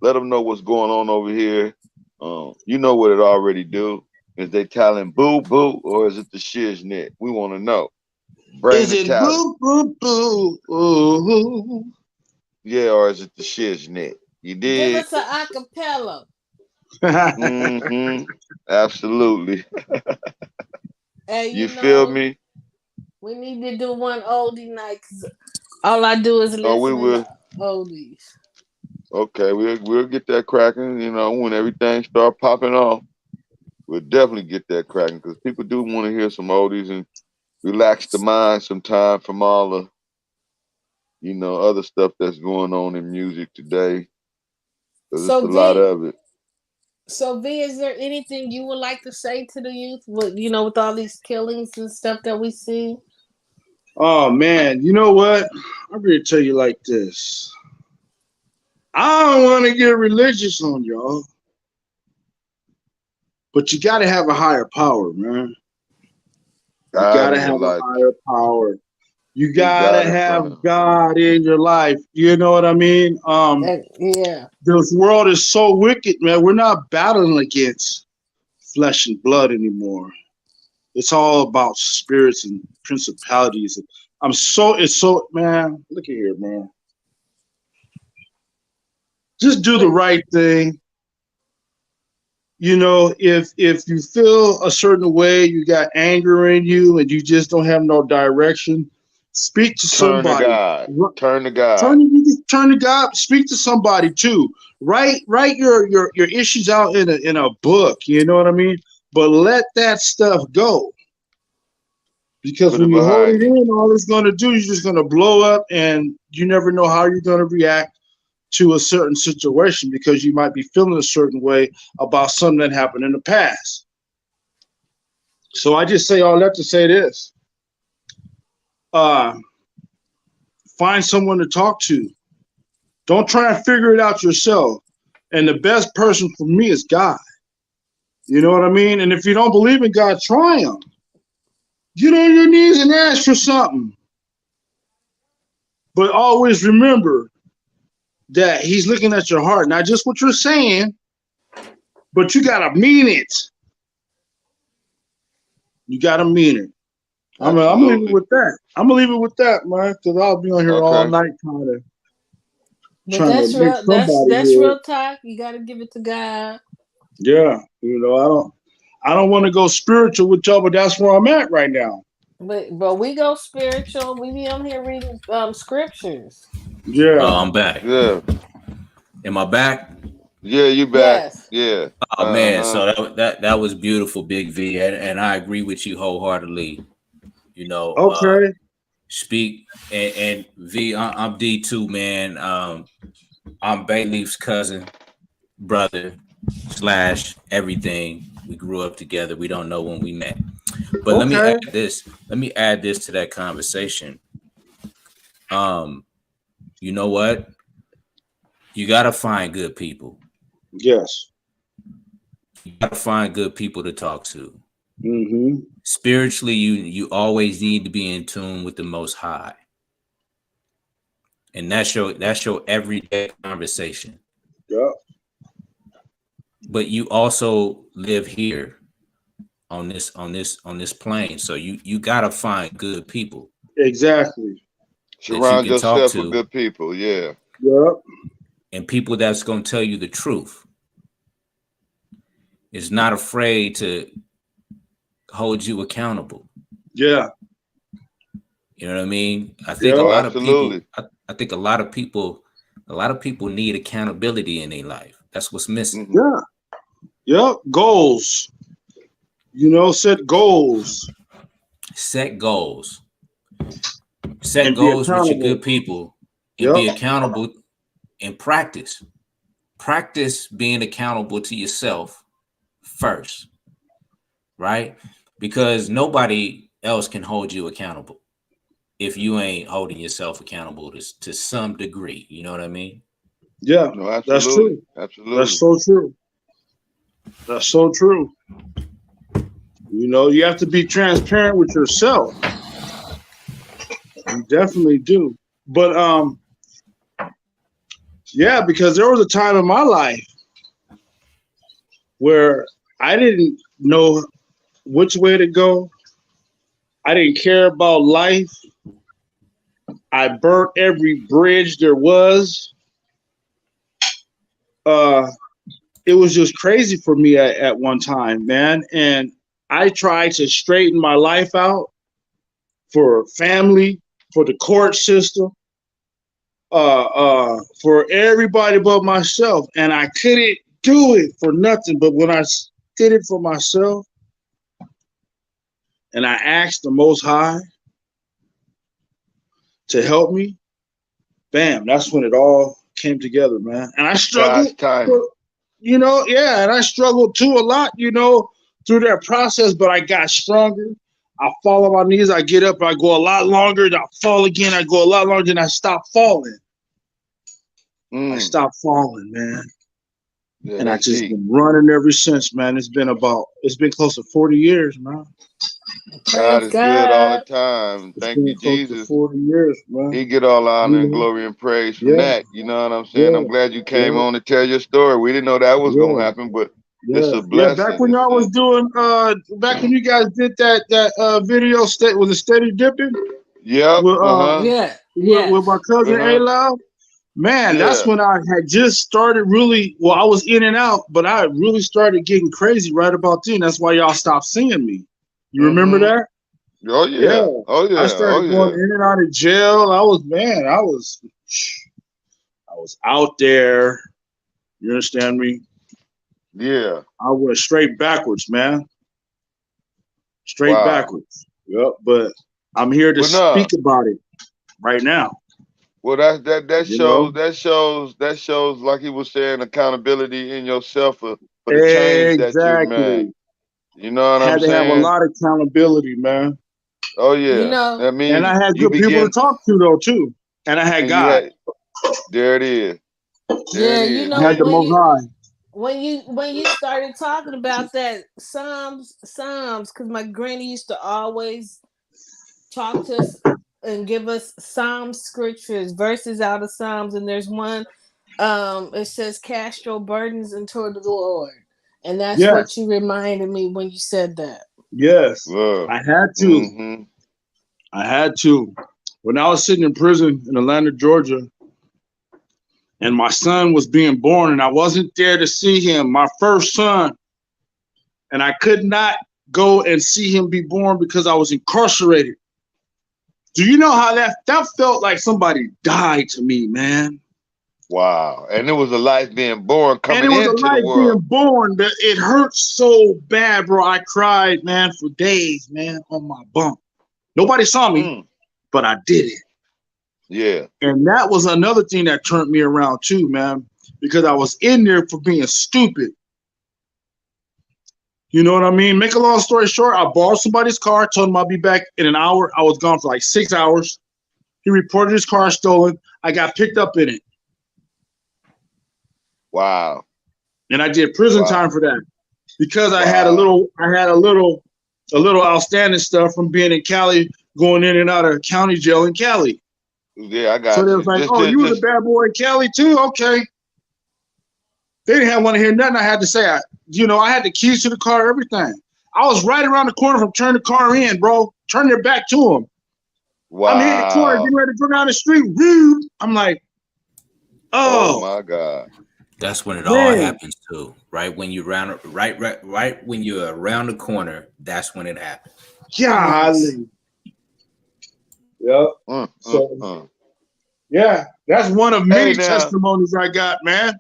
Let them know what's going on over here. You know what it already do. Is they telling boo boo or is it the shiznit? We want to know. Bring Is the it talent. boo boo boo? Ooh. Yeah, or is it the shiznit? You Give did? us an acapella. Mm-hmm. Absolutely. And You feel me? we need to do one oldie night, 'cause all I do is Oh, we listen will. to oldies. Okay, we'll get that cracking. When everything start popping off. We'll definitely get that cracking because people do want to hear some oldies and relax the mind sometime from all the, other stuff that's going on in music today. Because it's a So lot V, of it. is there anything you would like to say to the youth? With all these killings and stuff that we see. Oh man, you know what? I'm gonna tell you like this. I don't want to get religious on y'all, but you got to have a higher power, man. You got God to in have your a life. higher power. You You got to got it, have bro. God in your life. You know what I mean? Yeah. This world is so wicked, man. We're not battling against flesh and blood anymore. It's all about spirits and principalities. It's so, man. Look at here, man. Just do the But right thing. If you feel a certain way, you got anger in you, and you just don't have no direction, speak to Turn to somebody. God. Turn to God. Turn to God. Speak to somebody too. Write your issues out in a book. You know what I mean? But let that stuff go, because Put when it you hold behind it you. in, all it's going to do is just going to blow up, and you never know how you're going to react to a certain situation because you might be feeling a certain way about something that happened in the past. So I just say all that to say this: uh, find someone to talk to. Don't try and figure it out yourself. And the best person for me is God. You know what I mean? And if you don't believe in God, try him. Get on your knees and ask for something. But always remember that he's looking at your heart, not just what you're saying, but you gotta mean it. You gotta mean it. I'm gonna leave it Absolutely. with that. I'm gonna leave it with that, man, because I'll be on here all Okay. night trying to but trying to that's make real. somebody That's hear it. real talk. You got to give it to God. Yeah, I don't want to go spiritual with y'all, but that's where I'm at right now. But we go spiritual. We be on here reading scriptures. Yeah. Oh, I'm back. Yeah. Am I back? Yeah, you back. Yes. Yeah. Oh man, Uh-huh. so that was beautiful, Big V, and I agree with you wholeheartedly. You know, Okay. speak and V, I'm D two, man. I'm Bayleaf's cousin, brother slash everything. We grew up together. We don't know when we met, but let me Okay. add this. Let me add this to that conversation. Um, you know what? You gotta find good people. Yes. You gotta find good people to talk to. Mm-hmm. Spiritually, you always need to be in tune with the Most High, and that's your everyday conversation. Yeah. But you also live here on this plane, so you gotta find good people Exactly. that you Surround can talk yourself with to, good people. Yeah. Yep. and people that's gonna tell you the truth. Is not afraid to hold you accountable. Yeah. You know what I mean? I think a Yep. Oh, lot of people. absolutely. I think a lot of people need accountability in their life. That's what's missing. Hmm. Yeah. Yep, goals. You know, set goals Set goals. Set and be goals with your accountable. good people and Yep. be accountable and practice. Practice being accountable to yourself first, right? Because nobody else can hold you accountable if you ain't holding yourself accountable to some degree. You know what I mean? Yeah, No, that's absolutely, true. That's absolutely. so true. That's so true. You know, you have to be transparent with yourself. You definitely do. But yeah, because there was a time in my life where I didn't know which way to go. I didn't care about life. I burnt every bridge there was. Uh, it was just crazy for me at one time, man. And I tried to straighten my life out for family, for the court system, for everybody but myself. And I couldn't do it for nothing. But when I did it for myself and I asked the Most High to help me, bam, that's when it all came together, man. And I God's struggled, timing. you know, yeah, and I struggled too a lot, you know, through that process, but I got stronger. I fall on my knees, I get up, I go a lot longer, then I fall again, I go a lot longer, then I stop falling. I stopped falling, man. Yeah, And I that's just deep. been running ever since, man. It's been close to 40 years, man. God Praise is good all the God. time. It's Thank been you, close to Jesus. 40 years, man. He get all the You honor and know? glory and praise from Yeah, that. You know what I'm saying? yeah, I'm glad you came yeah, on to tell your story. We didn't know that was gonna yeah. happen, but it's Yeah, a yeah. Back blessing. when y'all was It's doing, back when you guys did that video, was it steady dipping yep. with Yeah, with my yes. cousin Uh-huh. A Man, that's Yeah. when I had just started really. Well, I was in and out, but I really started getting crazy right about then. That's why y'all stopped seeing me. You remember Mm-hmm. that? Oh Yeah, yeah. Oh I yeah. Oh started going yeah. in and out of jail. I was out there. You understand me? Yeah. I went straight backwards, man. Straight Wow. backwards. Yep. But I'm here to Well no. speak about it right now. Well that You know? shows like he was saying accountability in yourself for the change that you made. Exactly. You know what I'm Had to have a saying? lot of accountability, man. Oh You yeah. know, That And means I had you good people to begin talk to though too. And I had and you God. had there it is. There yeah, it you is. I know had the See? when most you high. when you started talking about that Psalms, because my granny used to always talk to us and give us Psalm scriptures, verses out of Psalms, and there's one it says cast your burdens into the Lord. And that's what Yes. you reminded me when you said that. Yes. Love. I had to. Mm-hmm. I had to. When I was sitting in prison in Atlanta, Georgia, and my son was being born, and I wasn't there to see him, my first son, and I could not go and see him be born because I was incarcerated. Do you know how that felt like somebody died to me, man? Wow. And it was a life being born And it coming was a into the life being world. born that it hurt so bad, bro. I cried, man, for days, man, on my bunk. Nobody saw me, Mm. but I did it. Yeah. And that was another thing that turned me around too, man, because I was in there for being stupid. You know what I mean? Make a long story short, I borrowed somebody's car, told him I'll be back in an hour. I was gone for like 6 hours. He reported his car stolen. I got picked up in it. Wow. And I did prison Wow. time for that. Because I had Wow. a little outstanding stuff from being in Cali, going in and out of county jail in Cali. Yeah, I So got they you. was like, "Oh, you was a bad boy in Cali too? Okay." They didn't want to hear nothing I had to say. I had the keys to the car, everything. I was right around the corner from turning the car in, bro. Turning it back to him. I'm hitting the corner, Wow. getting ready to go down the street. Rude. I'm like, Oh oh, my God. That's when it all man. happens too. Right when you right when you're around the corner, that's when it happens. Yes. Golly. Yep. So, yeah, that's one of Hey many now. testimonies I got, man.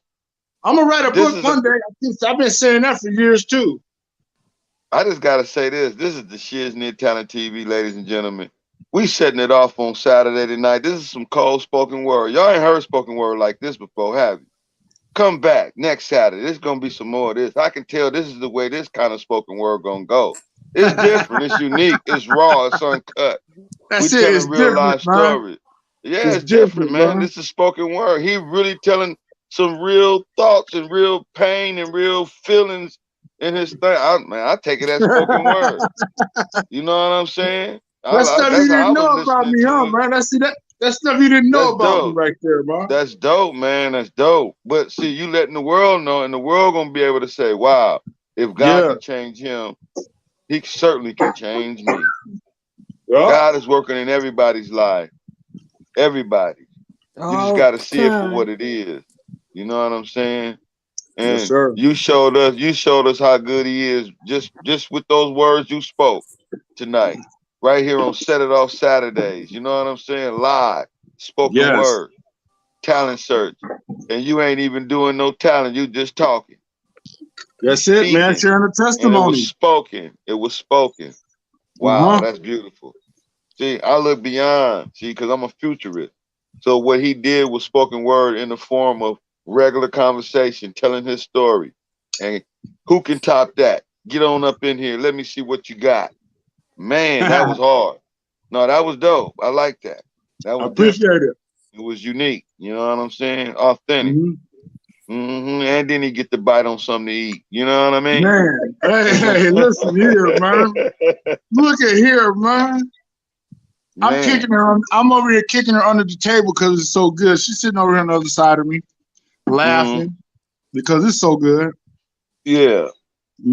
I'm gonna write a This book is one day. I've been saying that for years too. I just gotta say this. This is the Shiz-Nit Talent TV, ladies and gentlemen. We setting it off on Saturday tonight. This is some cold spoken word. Y'all ain't heard spoken word like this before, have you? Come back next Saturday. There's gonna be some more of this. I can tell this is the way this kind of spoken word gonna go. It's different. It's unique. It's raw. It's uncut. We That's it. It's telling real different, life man. stories. Yeah, It's it's different, different, man. man. This is spoken word. He really telling some real thoughts and real pain and real feelings in his thing. I take it as spoken word. You know what I'm saying? That's stuff you That's how didn't I was know about listening me, huh, to it. man? That's stuff you didn't know That's about me dope. right there, man. That's dope, man. That's dope. But see, you letting the world know, and the world gonna be able to say, "Wow, if God Yeah. can change him, He certainly can change me." Yeah. God is working in everybody's life. Everybody. You just got to see it for what Okay. it is. You know what I'm saying? Yes, And sir. you showed us how good he is just with those words you spoke tonight. Right here on Set It Off Saturdays. You know what I'm saying? Live, spoken Yes. word, talent search. And you ain't even doing no talent, you just talking, That's it, man. speaking. Sharing a And it was testimony. spoken. It was spoken. Wow, Uh-huh. that's beautiful. See, I look beyond, see, because I'm a futurist. So what he did was spoken word in the form of regular conversation, telling his story. And who can top that? Get on up in here. Let me see what you got. Man, that was I hard. No, that was dope. I like that. That was different. appreciate it. It was unique. You know what I'm saying? Authentic. Hmm. And then he get to bite on something to eat. You know what I mean? Man, hey, listen here, man. Look at here, man. I'm Man. kicking her. I'm over here kicking her under the table because it's so good. She's sitting over here on the other side of me, hmm laughing because it's so good. Yeah.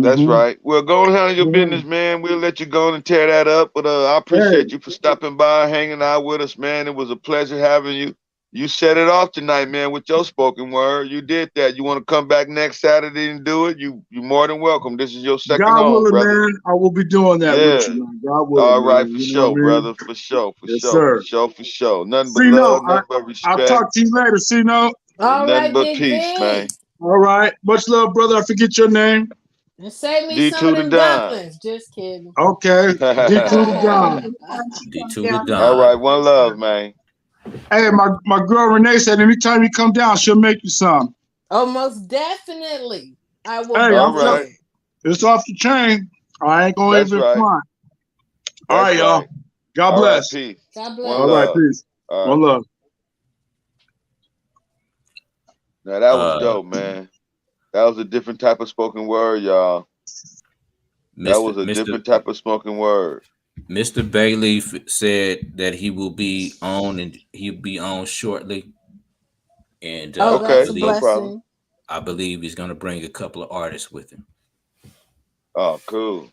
That's Hmm. right. Well, go and handle your Yeah. business, man. We'll let you go and tear that up. But I Hey, appreciate you for stopping by, hanging out with us, man. It was a pleasure having you. You set it off tonight, man, with your spoken word. You did that. You want to come back next Saturday and do it? You're more than welcome. This is your second God home, willing, brother. man, I will be doing that with Yeah. you, man. God willing, All right, man. for You know what sure, I mean? brother. For sure, for Yes, sure, for sir. sure, for sure. Nothing but See, no, love, nothing but I'll respect, talk to you later. See, no. and All nothing right, but Big peace, man. V. All right. Much love, brother. I forget your name. And save me some of D2 to them Don. dumplings. Just kidding. Okay. D2 to John. D2 to All Don. right, one love, man. Hey, my girl Renee said anytime you come down, she'll make you some. Oh, most definitely. I will Hey, All be I'm right. telling there. it's off the chain. I ain't gonna That's even right. front. All That's right, y'all. right. God All right, bless. peace. God One All bless. right, love. peace. All right. One love. Now that was Uh, dope, man. That was a different type of spoken word, y'all. That Mr. was a Mr. different type of spoken word. Mr. Bailey said that he will be on and he'll be on shortly, and Oh, that's Okay, a no problem. blessing. I believe he's gonna bring a couple of artists with him. Oh, cool,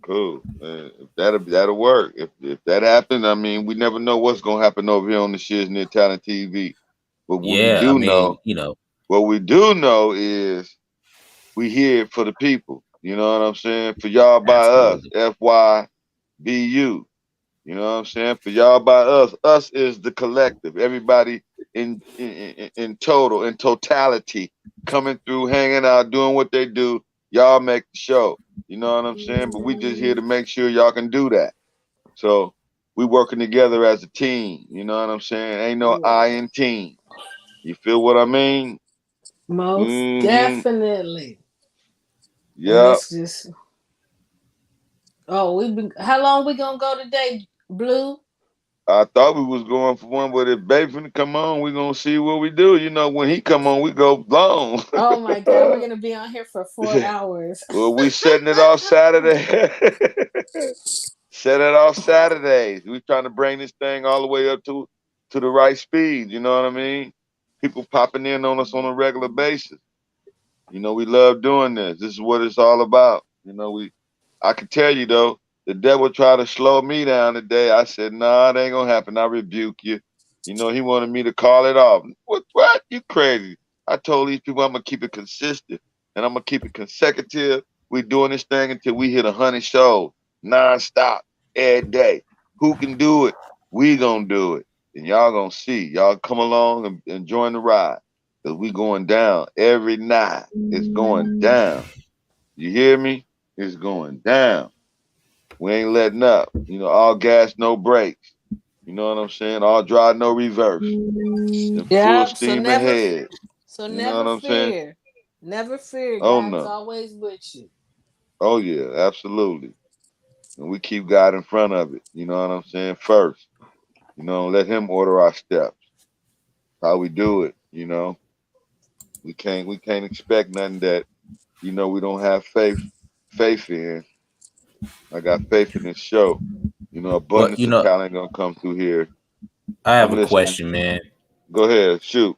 cool. If that'll work. If that happens, I mean, we never know what's gonna happen over here on the Shiznit Talent TV. But Yeah, I mean, you know, what we do know is we here for the people. You know what I'm saying? For y'all by us. absolutely. FYBU. You know what I'm saying? For y'all by us. Us is the collective. Everybody in total, in totality, coming through, hanging out, doing what they do. Y'all make the show. You know what I'm saying? But we just here to make sure y'all can do that. So we working together as a team. You know what I'm saying? Ain't no I in team. You feel what I mean? Most Mm-hmm. definitely. And Yep. it's just we've been how long we gonna go today, Blue? I thought we was going for one, but if Babe finna come on, we gonna see what we do. You know, when he come on, we go long. Oh my god, we're gonna be on here for 4 hours. Well, we setting it off Saturday. Set it off Saturdays. We trying to bring this thing all the way up to the right speed. You know what I mean? People popping in on us on a regular basis. You know, we love doing this. This is what it's all about. You know, I can tell you though, the devil tried to slow me down today. I said, nah, it ain't gonna happen. I rebuke you. You know, he wanted me to call it off. What? You crazy. I told these people I'm gonna keep it consistent and I'm gonna keep it consecutive. We doing this thing until we hit 100 shows, non-stop, every day. Who can do it? We gonna do it. And y'all gonna see. Y'all come along and join the ride. Cause we going down every night. It's going down. You hear me? It's going down. We ain't letting up. You know, all gas, no brakes. You know what I'm saying? All drive, no reverse. And full Yep. steam ahead. So You know what never I'm saying? fear. Never fear. Oh God's no. always with you. Oh yeah, absolutely. And we keep God in front of it. You know what I'm saying? First. You know, let him order our steps. How we do it, you know. We can't expect nothing that, we don't have faith in. I got faith in this show. You know, Well, abundance of talent gonna come through here. I have I'm a listening. question, man. Go ahead, shoot.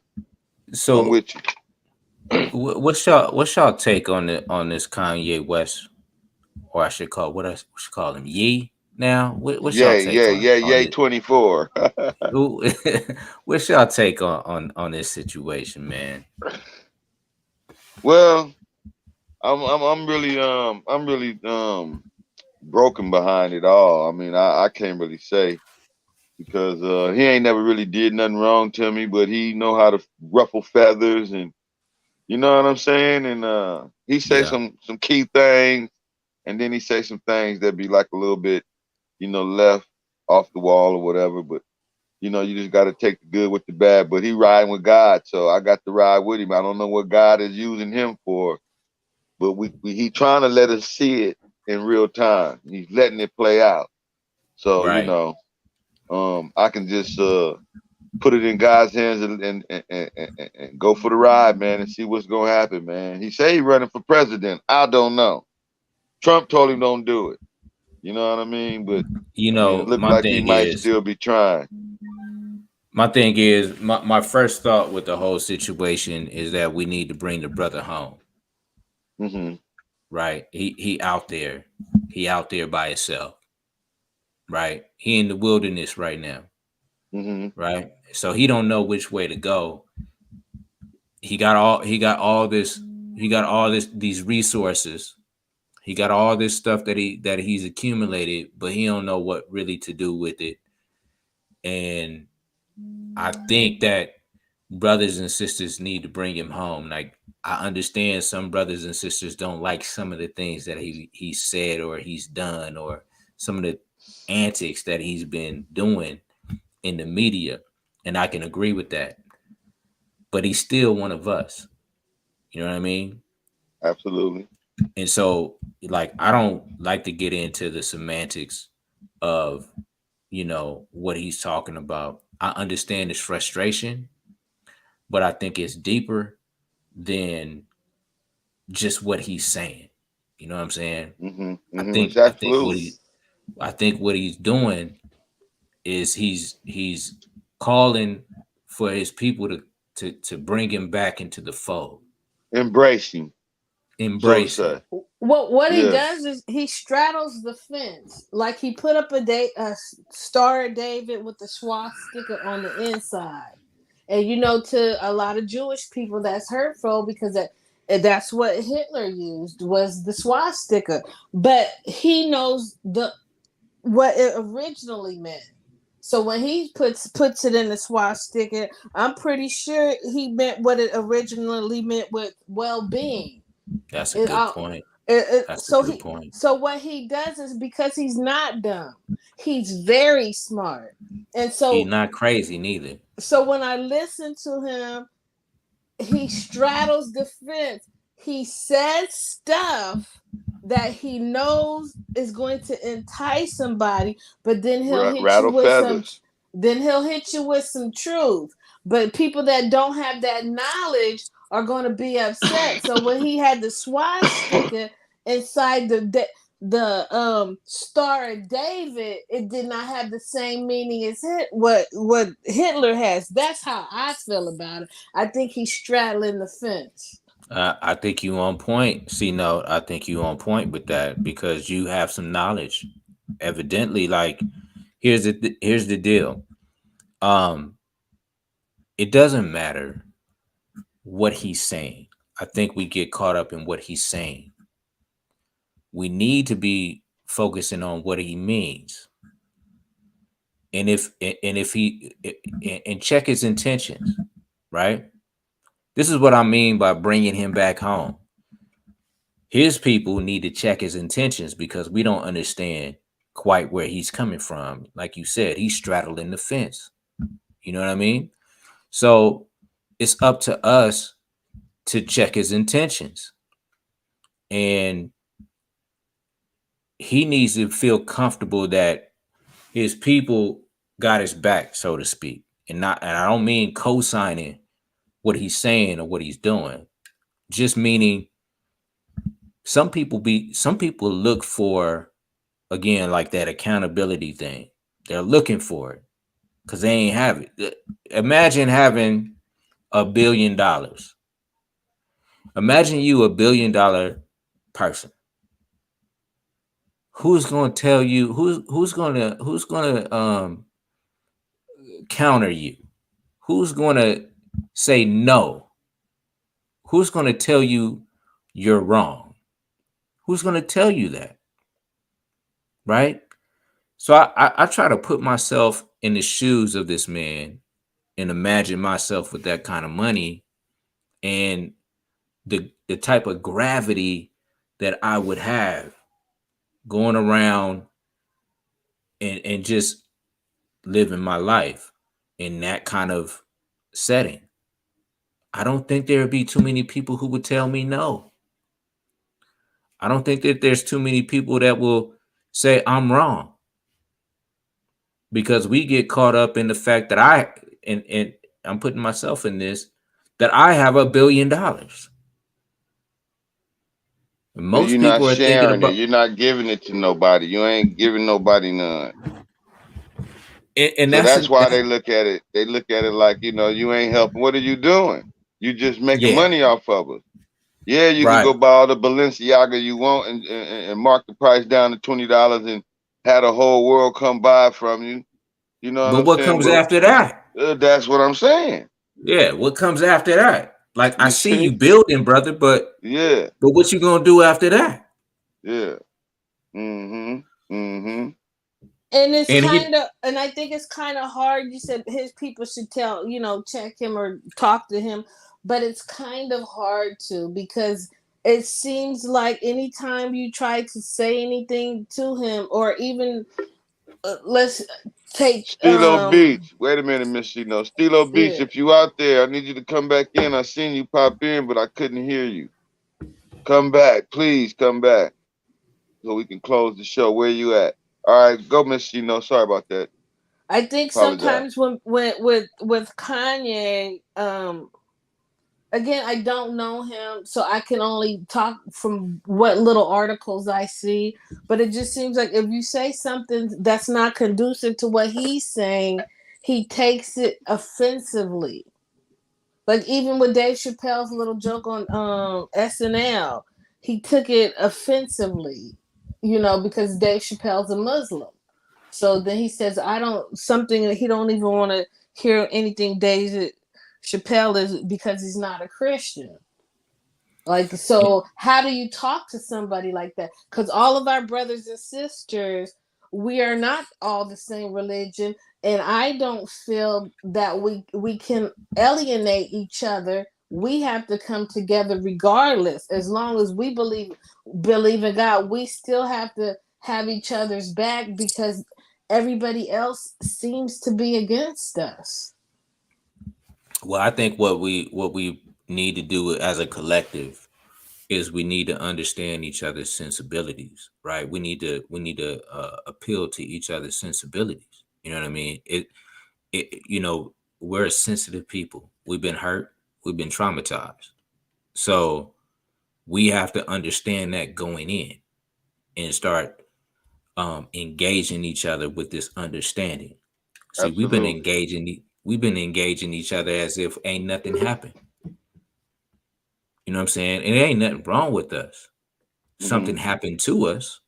I'm So, with you. what's y'all take on this Kanye West, or I should call what should call him Yee now? What's y'all Yay, take yay, on yay, on yay, it? 24. Who- What's y'all take on this situation, man? Well, I'm really broken behind it all. I mean, I can't really say because he ain't never really did nothing wrong to me, but he know how to ruffle feathers, and you know what I'm saying? And he say Yeah, some key things, and then he say some things that be like a little bit, left off the wall or whatever. But you just got to take the good with the bad. But he riding with God, so I got to ride with him. I don't know what God is using him for, but he trying to let us see it in real time. He's letting it play out. So right. I can just put it in God's hands and go for the ride, man, and see what's gonna happen, man. He say he running for president. I don't know. Trump told him don't do it. You know what I mean? But I mean, it looked My like he thing might is still be trying. my first thought with the whole situation is that we need to bring the brother home. Hmm. Right? He out there by himself. Right? He in the wilderness right now. Hmm. Right? So he don't know which way to go. He got all these resources. He got all this stuff that he's accumulated, but he don't know what really to do with it. And I think that brothers and sisters need to bring him home. Like, I understand some brothers and sisters don't like some of the things that he said or he's done, or some of the antics that he's been doing in the media, and I can agree with that. But he's still one of us. You know what I mean? Absolutely. And so, like, I don't like to get into the semantics of what he's talking about. I understand his frustration, but I think it's deeper than just what he's saying. You know what I'm saying? Hmm. I Hmm. It's think I think what absolutely. he I think what he's doing is he's calling for his people to bring him back into the fold. Embracing, so to Embrace him. say. What he Yeah. does is he straddles the fence. Like he put up a star of David with the swastika on the inside. And to a lot of Jewish people, that's hurtful because that's what Hitler used, was the swastika. But he knows what it originally meant. So when he puts it in the swastika, I'm pretty sure he meant what it originally meant with well-being. That's a It, good uh, point. That's a so good he point. so what he does is, because he's not dumb, he's very smart. And He's so not crazy neither. when I listen to him, he straddles the fence. He says stuff that he knows is going to entice somebody, but then he'll hit you Rattle with some feathers. truth. But people that don't have that knowledge are going to be upset. So when he had the swastika inside the Star of David, it did not have the same meaning as what Hitler has. That's how I feel about it. I think he's straddling the fence. I think you on point. See, no, I think you on point with that because you have some knowledge. Evidently, like, here's the deal. Um, it doesn't matter what he's saying. I think we get caught up in what he's saying. We need to be focusing on what he means, and if he and check his intentions, right? This is what I mean by bringing him back home. His people need to check his intentions because we don't understand quite where he's coming from. Like you said, he's straddling the fence. You know what I mean? So it's up to us to check his intentions. And he needs to feel comfortable that his people got his back, so to speak. And I don't mean co-signing what he's saying or what he's doing. Just meaning some people look for, again, like that accountability thing. They're looking for it because they ain't have it. Imagine having $1 billion. Imagine you $1 billion person. Who's going to tell you? Who's going to counter you? Who's going to say no? Who's going to tell you you're wrong? Who's going to tell you that? Right? So I try to put myself in the shoes of this man and imagine myself with that kind of money and the type of gravity that I would have going around and just living my life in that kind of setting. I don't think there would be too many people who would tell me no. I don't think that there's too many people that will say I'm wrong because we get caught up in the fact that and I'm putting myself in this, that I have $1 billion. But Most you're not people are thinking sharing it. about, You're not giving it to nobody. You ain't giving nobody none. and So that's that's why they look at it. They look at it like, you ain't helping. What are you doing? You just making yeah, money off of us. Yeah, you can right. go buy all the Balenciaga you want and mark the price down to $20 and have the whole world come buy from you. You know what But I'm what saying? comes But after that? that's what I'm saying. Yeah, what comes after that? Like I You see you see? building, brother, Yeah, but what you gonna do after that? yeah. Mm-hmm. Mm-hmm. And it's And he, kind of, and I think it's kind of hard. You said his people should check him or talk to him, but it's kind of hard to, because it seems like anytime you try to say anything to him, or even let's take Stilo Beach. Wait a minute, Miss Chino. Stilo Beach, yeah. if you out there, I need you to come back in. I seen you pop in, but I couldn't hear you. Come back. Please come back so we can close the show. Where you at? All right, go, Miss Chino. Sorry about that. I think Apologize. sometimes when with Kanye, again, I don't know him, so I can only talk from what little articles I see. But it just seems like if you say something that's not conducive to what he's saying, he takes it offensively. Like even with Dave Chappelle's little joke on SNL, he took it offensively, because Dave Chappelle's a Muslim. So then he says, I don't, something that he don't even want to hear anything Dave Chappelle is, because he's not a Christian. Like, so how do you talk to somebody like that? Because all of our brothers and sisters, we are not all the same religion, and I don't feel that we can alienate each other. We have to come together regardless. As long as we believe in God, we still have to have each other's back, because everybody else seems to be against us. well, I think what we need to do as a collective is we need to understand each other's sensibilities, right? We need to appeal to each other's sensibilities. You know what I mean? We're a sensitive people. We've been hurt. We've been traumatized. So we have to understand that going in and start engaging each other with this understanding. See, Absolutely. we've been engaging each other as if ain't nothing happened. You know what I'm saying? And there ain't nothing wrong with us. Mm-hmm. Something happened to us,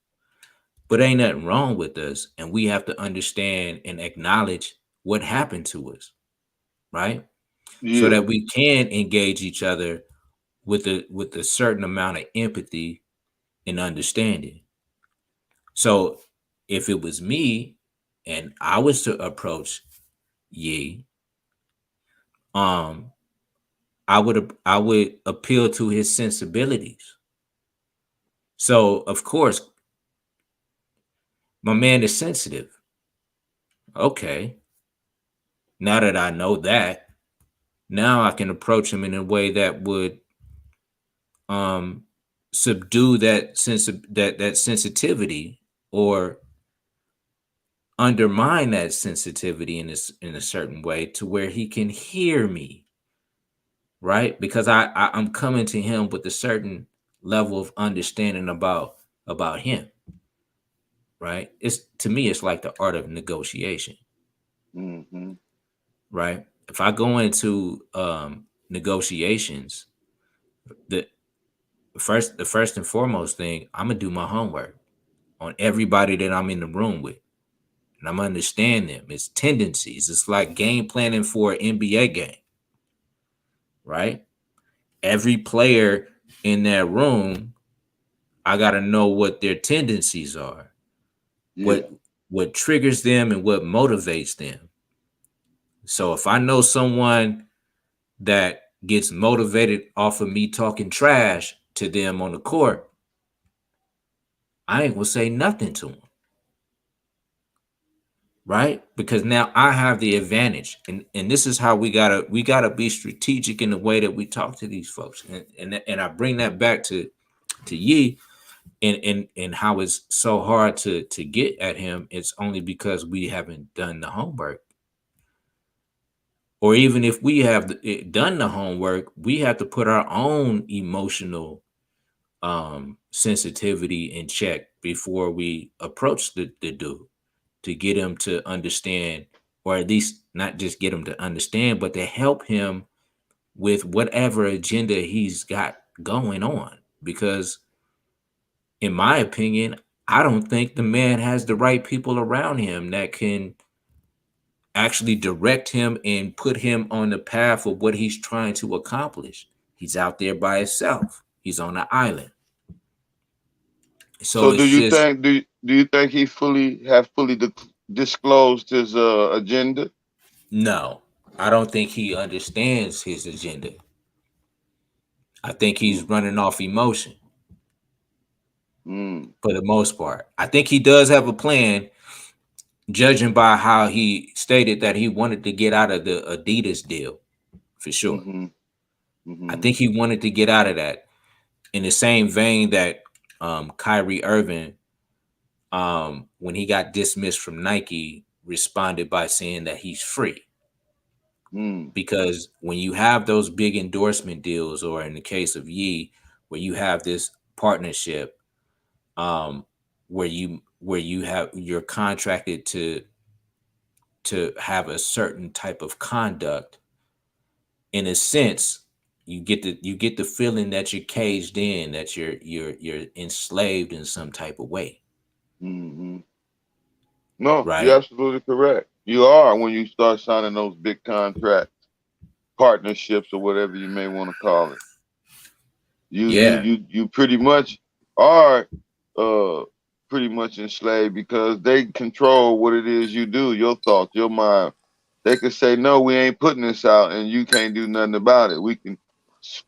but ain't nothing wrong with us. And we have to understand and acknowledge what happened to us, right? So Yeah. that we can engage each other with a certain amount of empathy and understanding. So if it was me and I was to approach Ye, um, I would appeal to his sensibilities. So of course, my man is sensitive. Okay, now that I know that, now I can approach him in a way that would um subdue that that sensitivity, or undermine that sensitivity in this in a certain way to where he can hear me, right? Because I'm coming to him with a certain level of understanding about him, right? It's, to me, it's like the art of negotiation, Mm-hmm. right? If I go into negotiations, the the first and foremost thing, I'm gonna do my homework on everybody that I'm in the room with, and I'm gonna understand them. It's tendencies. It's like game planning for an NBA game, right? Every player in that room, I gotta know what their tendencies are, Yeah. what triggers them and what motivates them. So if I know someone that gets motivated off of me talking trash to them on the court, I ain't gonna say nothing to them, right? Because now I have the advantage, and this is how we gotta be strategic in the way that we talk to these folks, and I bring that back to Yee, and how it's so hard to get at him. It's only because we haven't done the homework, or even if we have done the homework, we have to put our own emotional sensitivity in check before we approach the dude, to get him to understand, or at least not just get him to understand, but to help him with whatever agenda he's got going on. Because in my opinion, I don't think the man has the right people around him that can actually direct him and put him on the path of what he's trying to accomplish. He's out there by himself. He's on an island. So So it's just, do you think he fully disclosed his agenda? no. I don't think he understands his agenda. I think he's Mm, running off emotion mm, for the most part. I think he does have a plan, judging by how he stated that he wanted to get out of the Adidas deal, for sure. mm-hmm, I mm-hmm, think he wanted to get out of that in the same vein that Kyrie Irving, when he got dismissed from Nike, responded by saying that he's free. mm, Because when you have those big endorsement deals, or in the case of Yee, where you have this partnership, where you have, you're contracted to have a certain type of conduct, in a sense, you get the feeling that you're caged in, that you're enslaved in some type of way, mm-hmm. No, you're right? absolutely correct. You are when you start signing those big contracts, partnerships, or whatever you may want to call it. Yeah, You pretty much are uh pretty much enslaved because they control what it is you do, your thoughts, your mind. They could say, no, we ain't putting this out, and you can't do nothing about it. We can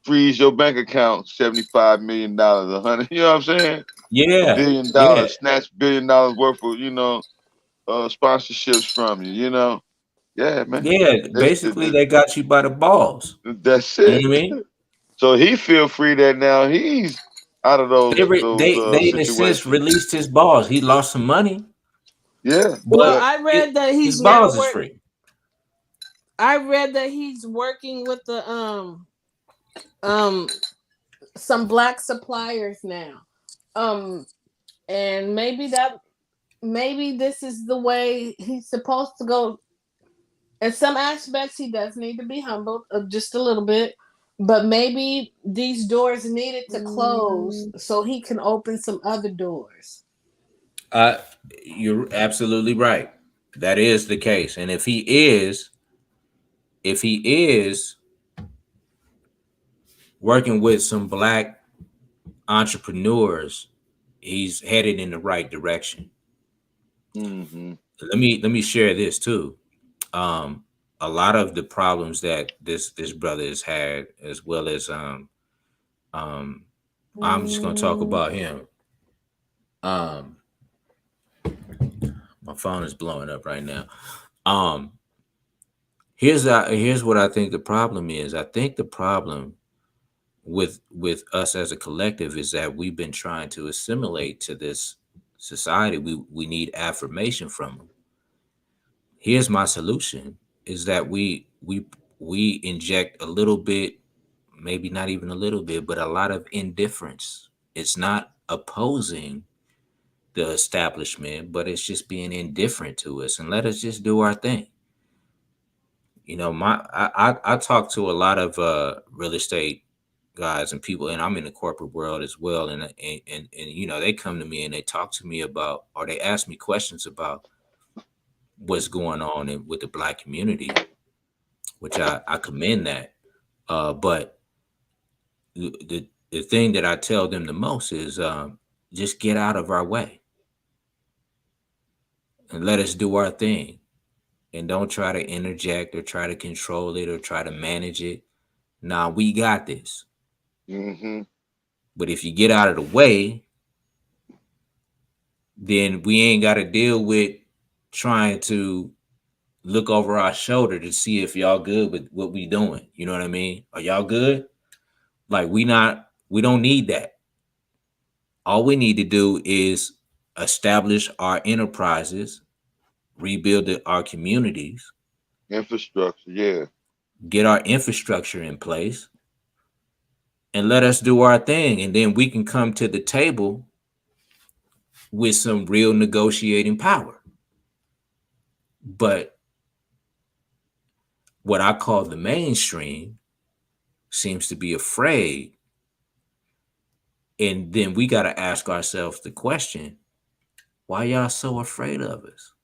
freeze your bank account, $75 million, 100. You know what I'm saying? A yeah, billion yeah, dollars, snatch $1 billion worth of sponsorships from you. Yeah, man. yeah. This, Basically, they got you by the balls. that's You know it. what I mean? So he feel free that now he's out of They those re- those they uh they in a sense situations. released his balls. He lost some money, Yeah, Well, but yeah. I read that his he's now balls is work. free. I read that he's working with the um some black suppliers now. Um, and maybe this is the way he's supposed to go. In some aspects, he does need to be humbled just a little bit, but maybe these doors needed to close so he can open some other doors. Uh, you're absolutely right. That is the case. And if he is working with some black entrepreneurs, he's headed in the right direction. Mm-hmm. Let me share this too. Um, a lot of the problems that this brother has had, as well as um I'm just gonna talk about him. Um, my phone is blowing up right now. Um, here's what I think the problem is. I think the problem with us as a collective is that we've been trying to assimilate to this society. We need affirmation from them. Here's my solution: is that we inject a little bit, maybe not even a little bit, but a lot of indifference. It's not opposing the establishment, but it's just being indifferent to us and let us just do our thing. You know, I talk to a lot of real estate guys and people, and I'm in the corporate world as well. And you know, they come to me and they talk to me about, or they ask me questions about what's going on with the black community, which I commend that. But the thing that I tell them the most is just get out of our way and let us do our thing, and don't try to interject or try to control it or try to manage it. Nah, we got this. Mm-hmm. But if you get out of the way, then we ain't got to deal with trying to look over our shoulder to see if y'all good with what we doing. You know what I mean? Are y'all good? Like we don't need that. All we need to do is establish our enterprises, rebuild our communities, Infrastructure, yeah. get our infrastructure in place, and let us do our thing. And then we can come to the table with some real negotiating power. But what I call the mainstream seems to be afraid. And then we got to ask ourselves the question, why y'all so afraid of us?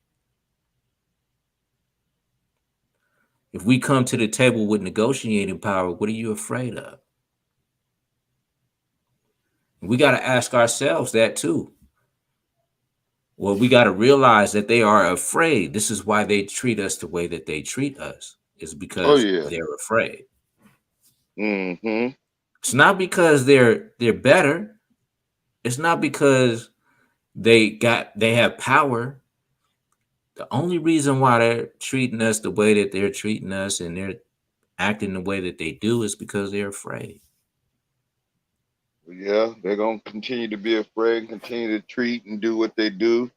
If we come to the table with negotiating power, what are you afraid of? We got to ask ourselves that too. Well, we got to realize that they are afraid. This is why they treat us the way that they treat us, is Oh because yeah. they're afraid. Mm-hmm. It's not because they're better. It's not because they have power. The only reason why they're treating us the way that they're treating us and they're acting the way that they do is because they're afraid. Yeah, they're gonna continue to be afraid and continue to treat and do what they do.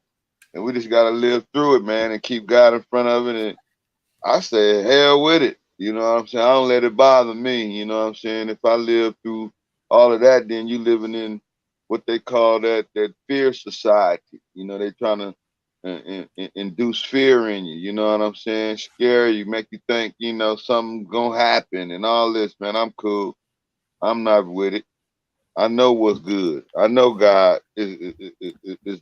And we just gotta live through it, man, and keep God in front of it. And I say, hell with it. You know what I'm saying? I don't let it bother me. You know what I'm saying? If I live through all of that, then you living in what they call that fear society. You know, they trying to induce fear in you. You know what I'm saying? Scare you, make you think, you know, something gonna happen and all this, man. I'm cool. I'm not with it. I know what's good. I know God is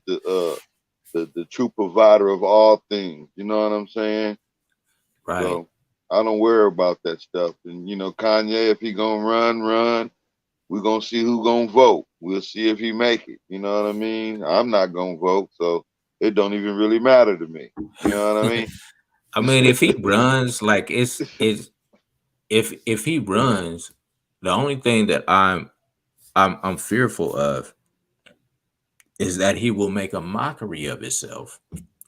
the true provider of all things. You know what I'm saying? Right. So I don't worry about that stuff. And you know, Kanye, if he gonna run, we're gonna see who gonna vote. We'll see if he make it. You know what I mean? I'm not gonna vote, so it don't even really matter to me. You know what I mean? I mean, if he runs, like it's if he runs, the only thing that I'm fearful of is that he will make a mockery of himself.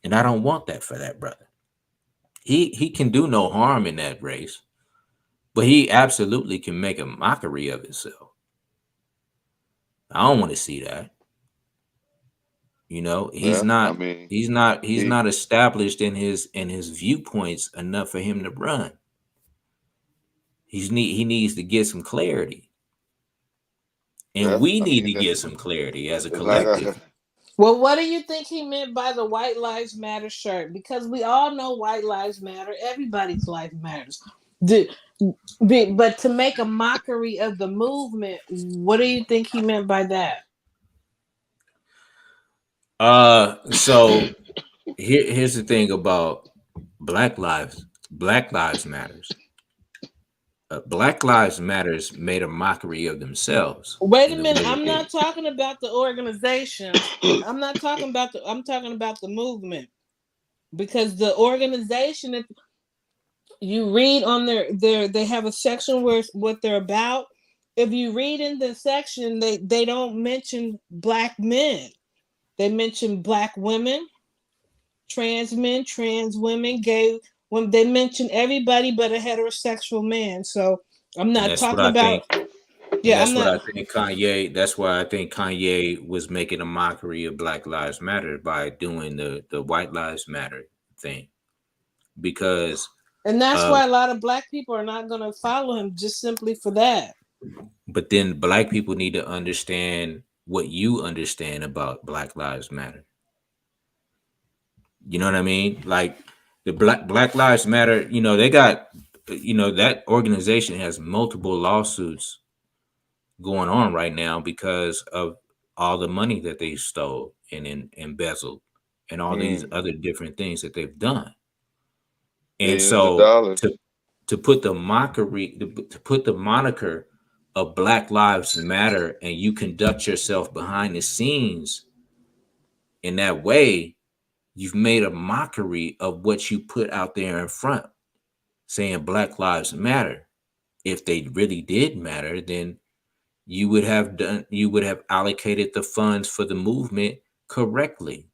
And I don't want that for that brother. He can do no harm in that race, but he absolutely can make a mockery of himself. I don't want to see that. You know, Well, I mean, he's he not established in his viewpoints enough for him to run. He needs to get some clarity. And well, we I need to mean, get some clarity as a it's like collective. Well, what do you think he meant by the White Lives Matter shirt? Because we all know White Lives Matter. Everybody's life matters. Did, but to make a mockery of the movement, what do you think he meant by that? So here's the thing about Black Lives Matters. Black Lives Matters made a mockery of themselves Wait a in the minute. way that I'm they not talking about the organization. I'm not talking about I'm talking about the movement. Because the organization, You read on they have a section where it's what they're about. If you read in the section, they don't mention black men. They mention black women, trans men, trans women, gay. When they mention everybody but a heterosexual man. So I'm And not that's what talking I about. think. And Yeah, I'm that's what not. I think Kanye. That's why I think Kanye was making a mockery of Black Lives Matter by doing the White Lives Matter thing, because And that's uh, why a lot of black people are not going to follow him just simply for that. but then Black people need to understand what you understand about Black Lives Matter. You know what I mean? Like the Black Lives Matter. You know they got. You know that organization has multiple lawsuits going on right now because of all the money that they stole and embezzled and all these Mm. other different things that they've done. And Billions of so dollars. to put the mockery to put the moniker of Black Lives Matter and you conduct yourself behind the scenes in that way, you've made a mockery of what you put out there in front, saying Black Lives Matter. If they really did matter, then you would have allocated the funds for the movement correctly,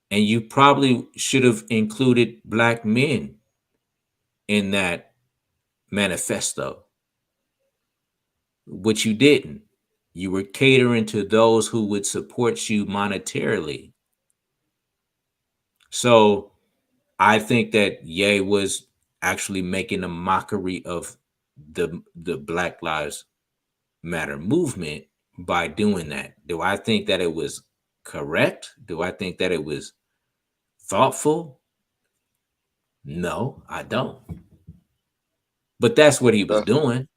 and you probably should have included black men in that manifesto, which you didn't. You were catering to those who would support you monetarily. So I think that Ye was actually making a mockery of the Black Lives Matter movement by doing that. Do I think that it was correct? Do I think that it was thoughtful? No, I don't. But that's what he was That's doing.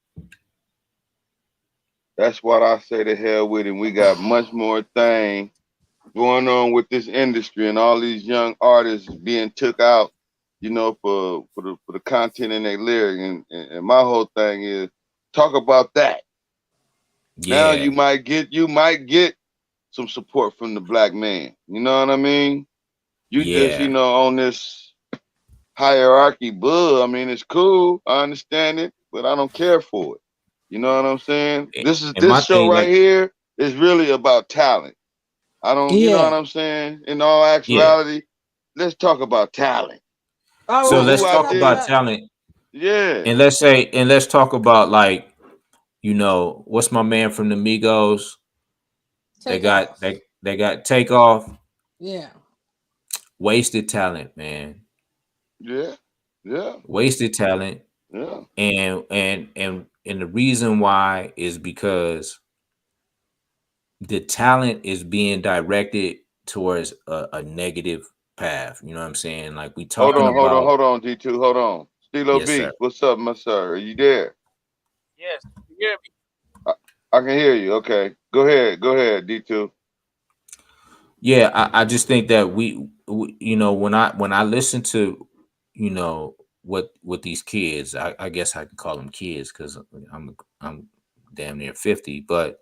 that's what I say to hell with him. We got much more thing going on with this industry and all these young artists being took out, for the content in their lyric. And my whole thing is talk about that. Now Yeah, you might get some support from the black man. You know what I mean? You just, yeah. on this hierarchy bull. I mean, it's cool. I understand it, but I don't care for it. You know what I'm saying? And This my show thing, right like, here is really about talent. I don't, you know what Yeah. I'm saying? In all yeah. actuality, let's talk about talent. All So right, Who let's let's out talk talk there? about about talent, Yeah. and let's talk about, like, what's my man from the Migos? They take got off. they got Takeoff, Yeah. wasted talent, man, Yeah. Yeah. wasted talent, Yeah. and the reason why is because the talent is being directed towards a negative path. You know what I'm saying? Like we talking about, Hold on, D2. Hold on. Stilo yes, sir. B, what's up, my sir? Are you there? Yes, you hear me? I, I can hear you. Okay. Go ahead, D2. Yeah, I just think that when I listen to what these kids, I guess I can call them kids because I'm damn near 50, but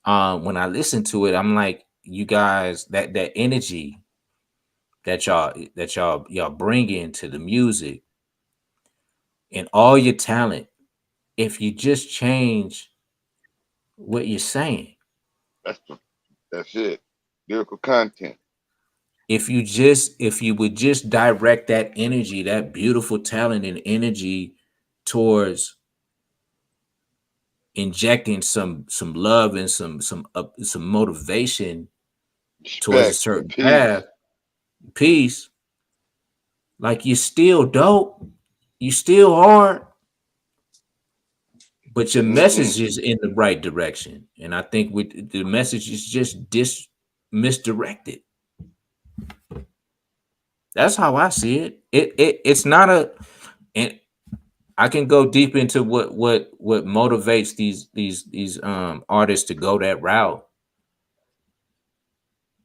when I listen to it, I'm like, you guys, that energy that y'all bring into the music and all your talent, if you just change what you're saying, That's that's it. Lyrical content. if you would just direct that energy, that beautiful talent and energy towards injecting some love and some motivation towards a Respect. certain path, Peace. peace, like you still dope, you still hard, but your Mm-mm. message is in the right direction. And I think with the message is just misdirected. That's how I see it. It's not a, and I can go deep into what motivates these artists to go that route,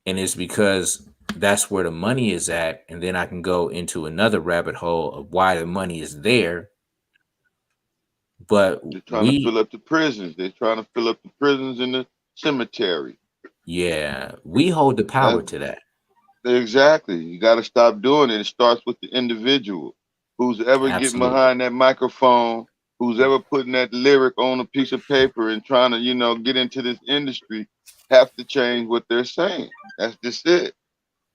and it's because that's where the money is at. And then I can go into another rabbit hole of why the money is there. But They're trying to we, fill up the prisons. They're trying to fill up the prisons in the cemetery. yeah, we hold the power That to that. exactly. You got to stop doing it. It starts with the individual. who's ever getting Absolutely. behind that microphone, who's ever putting that lyric on a piece of paper and trying to, get into this industry, have to change what they're saying. That's just it.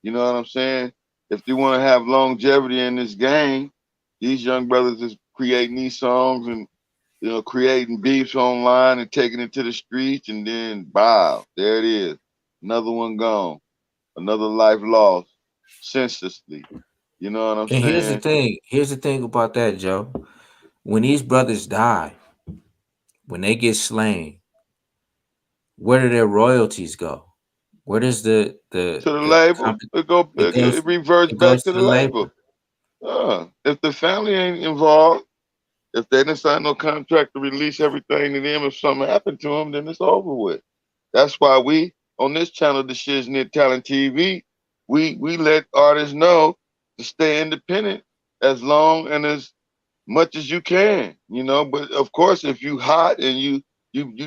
You know what I'm saying? If they want to have longevity in this game, these young brothers is creating these songs and creating beefs online and taking it to the streets, and then wow, there it is, another one gone, another life lost senselessly. You know what I'm And here's the saying? thing. Here's the thing about that, Joe. When these brothers die, when they get slain, where do their royalties go? Where does To the label, it goes it reverts it back goes to to the the label. label? If the family ain't involved, if they didn't sign no contract to release everything to them, if something happened to them, then it's over with. That's why we on this channel, the Shiznit Talent TV, we let artists know to stay independent as long and as much as you can, But of course, if you hot and you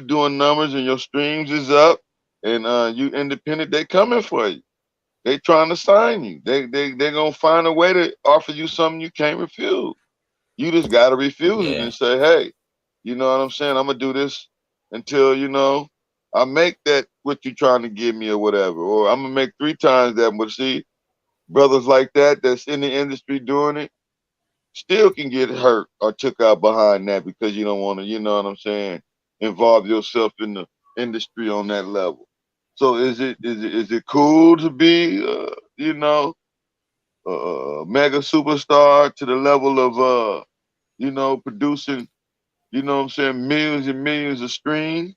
doing numbers and your streams is up and you independent, they coming for you. They trying to sign you. They gonna find a way to offer you something you can't refuse. You just gotta refuse it Yeah, and say, hey, you know what I'm saying? I'm gonna do this until I make that what you trying to give me or whatever, or I'm gonna make 3 times that. But see, brothers like that that's in the industry doing it still can get hurt or took out behind that because you don't want to, you know what I'm saying, involve yourself in the industry on that level. So is it cool to be a mega superstar to the level of producing, what I'm saying, millions and millions of streams?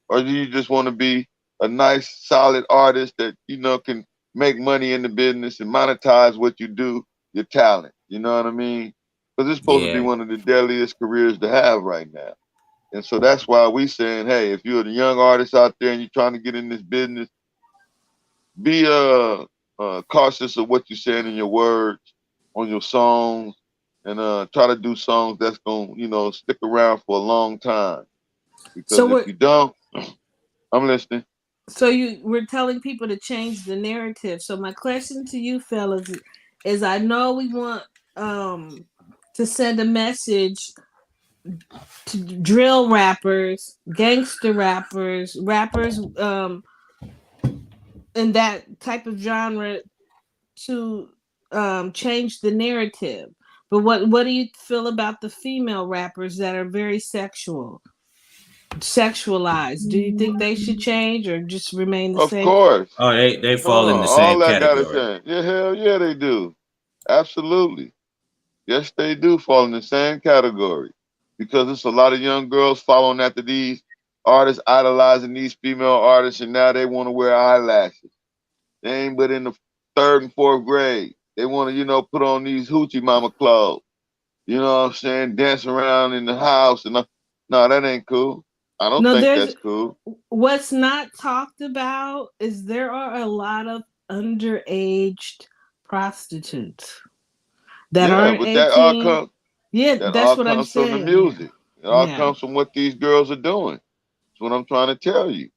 Or do you just want to be a nice, solid artist that, can make money in the business and monetize what you do, your talent? You know what I mean? Because it's supposed to be yeah, one of the deadliest careers to have right now. And so that's why we saying, hey, if you're a young artist out there and you're trying to get in this business, be cautious of what you're saying in your words, on your songs, and try to do songs that's gonna, stick around for a long time. So Because if we're you don't, I'm listening. so we're telling people to change the narrative. So my question to you fellas is I know we want to send a message to drill rappers, gangster rappers, rappers in that type of genre to change the narrative. But what do you feel about the female rappers that are very sexualized? Do you think they should change or just remain the Of same? course. oh, they No, fall in the all same that gotta category. change. Yeah, hell yeah, they do. Absolutely. Yes, they do fall in the same category. Because it's a lot of young girls following after these artists, idolizing these female artists, and now they want to wear eyelashes. They ain't but in the third and fourth grade. They want to, put on these hoochie mama clothes. You know what I'm saying? Dance around in the house and no, that ain't cool. I don't No, think there's that's cool. what's not talked about is there are a lot of underage prostitutes that Yeah, aren't but 18. Yeah, that that's all what I'm comes from the saying. Yeah. music. It all Yeah. comes from what these girls are doing. That's what I'm trying to tell you.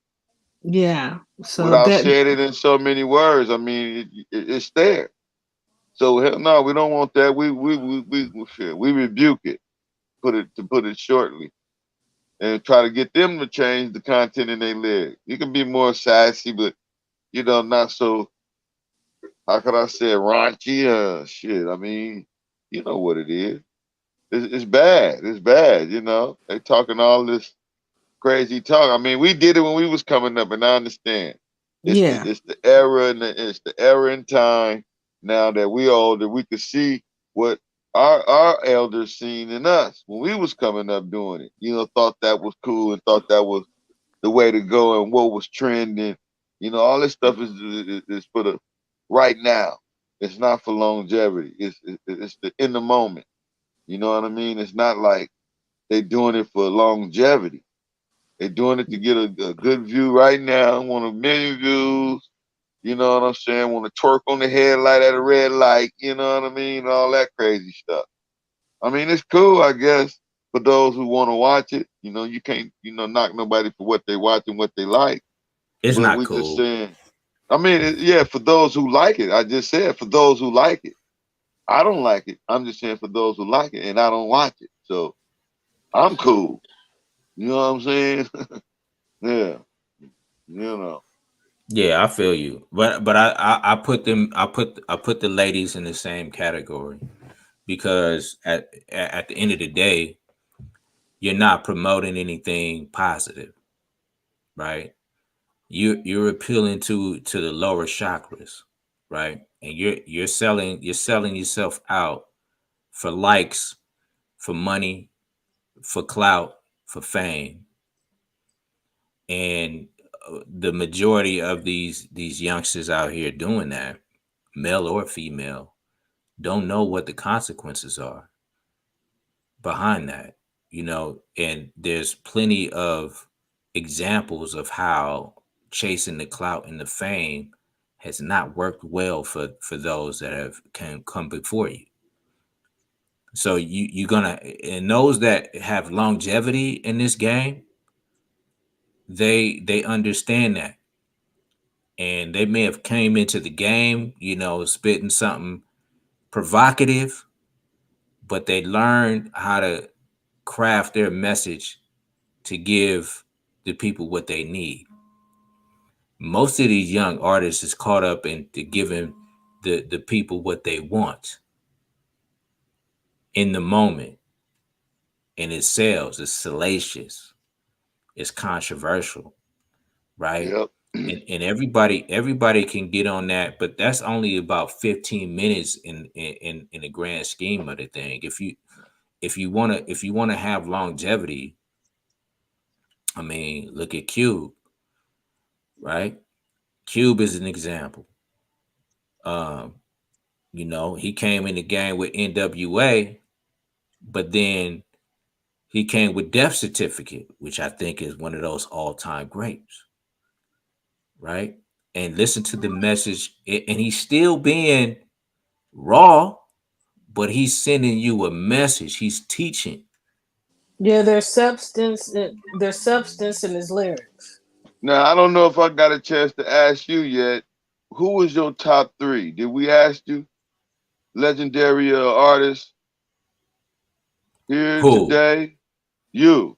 Yeah. So Without that saying it in so many words, I mean, it's there. So hell no, we don't want that. We rebuke it. Put it shortly, and try to get them to change the content in their lyrics. You can be more sassy, but not so. How could I say it, raunchy? Shit. I mean, you know what it is. It's bad. It's bad. They talking all this crazy talk. I mean, we did it when we was coming up, and I understand. yeah. It's the era and it's the era in time now that we older. We could see what our elders seen in us when we was coming up doing it. Thought that was cool and thought that was the way to go and what was trending. All this stuff is for the right now. It's not for longevity. It's the in the moment. You know what I mean? It's not like they doing it for longevity. They doing it to get a good view right now. Want 1 million views. You know what I'm saying? Want to twerk on the headlight at a red light. You know what I mean? All that crazy stuff. I mean, it's cool, I guess, for those who want to watch it. You can't, knock nobody for what they watch and what they like. It's But not we just cool. saying, I mean, yeah, for those who like it. I just said for those who like it. I don't like it. I'm just saying for those who like it, and I don't watch it, so I'm cool. You know what I'm saying? Yeah, you know. Yeah, I feel you. But I put them I put the ladies in the same category because at the end of the day, you're not promoting anything positive, right? You're appealing to the lower chakras, right? And you're selling yourself out for likes, for money, for clout, for fame. And the majority of these youngsters out here doing that, male or female, don't know what the consequences are behind that, and there's plenty of examples of how chasing the clout and the fame has not worked well for those that have can come before you. So you're gonna, and those that have longevity in this game, they understand that, and they may have came into the game, spitting something provocative, but they learned how to craft their message to give the people what they need. Most of these young artists is caught up into giving the people what they want in the moment, and it sells. It's salacious. It's controversial, right? Yep. And everybody can get on that, but that's only about 15 minutes in the grand scheme of the thing. If you wanna have longevity, I mean, look at Cube, right? Cube is an example. Um, he came in the game with NWA, but then he came with Death Certificate, which I think is one of those all-time greats, right? And listen to the message, and he's still being raw, but he's sending you a message. He's teaching. Yeah, there's substance in his lyrics. Now I don't know if I got a chance to ask you yet. Who was your top three? Did we ask you? Legendary artists here Who? today. You.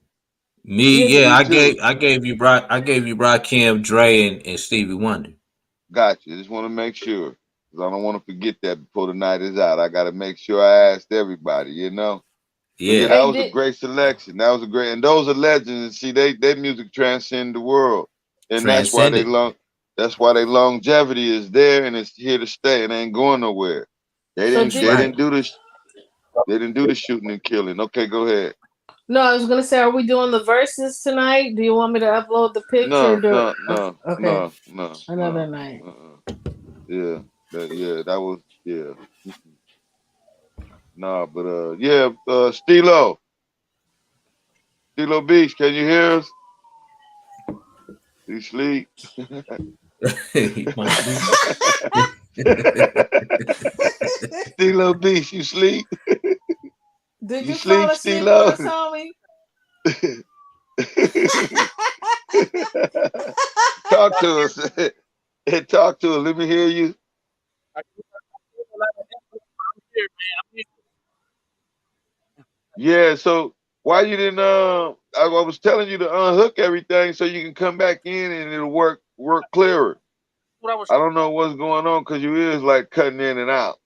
Me? Yeah, Yeah, Me I too. gave you Rakim, Dre, and Stevie Wonder. Gotcha. Just want to make sure. 'Cause I don't want to forget that before the night is out. I got to make sure I asked everybody, you know? But yeah, Yeah, that hey, was a did great selection. That was a great, and those are legends. And see, their music transcend the world, and transcended. that's why they longevity is there and it's here to stay. It ain't going nowhere. They so didn't That's did they right. didn't do this. They didn't do the shooting and killing. Okay, go ahead. no? I was gonna say, are we doing the verses tonight? Do you want me to upload the picture? Or No, do no, no, okay, no, no, another no. night. Yeah, that was yeah. Nah, but yeah, Stilo Beach, can you hear us? You sleep? He must be. Stilo Beach, you sleep? Did You you fall sleep, asleep on Stilo? us, homie? Talk to us. Talk to us. Let me hear you. I keep a lot of effort. I'm here, man. I'm here. Yeah. So why you didn't? I was telling you to unhook everything so you can come back in and it'll work clearer. What I was I don't know what's going on because your ears like cutting in and out.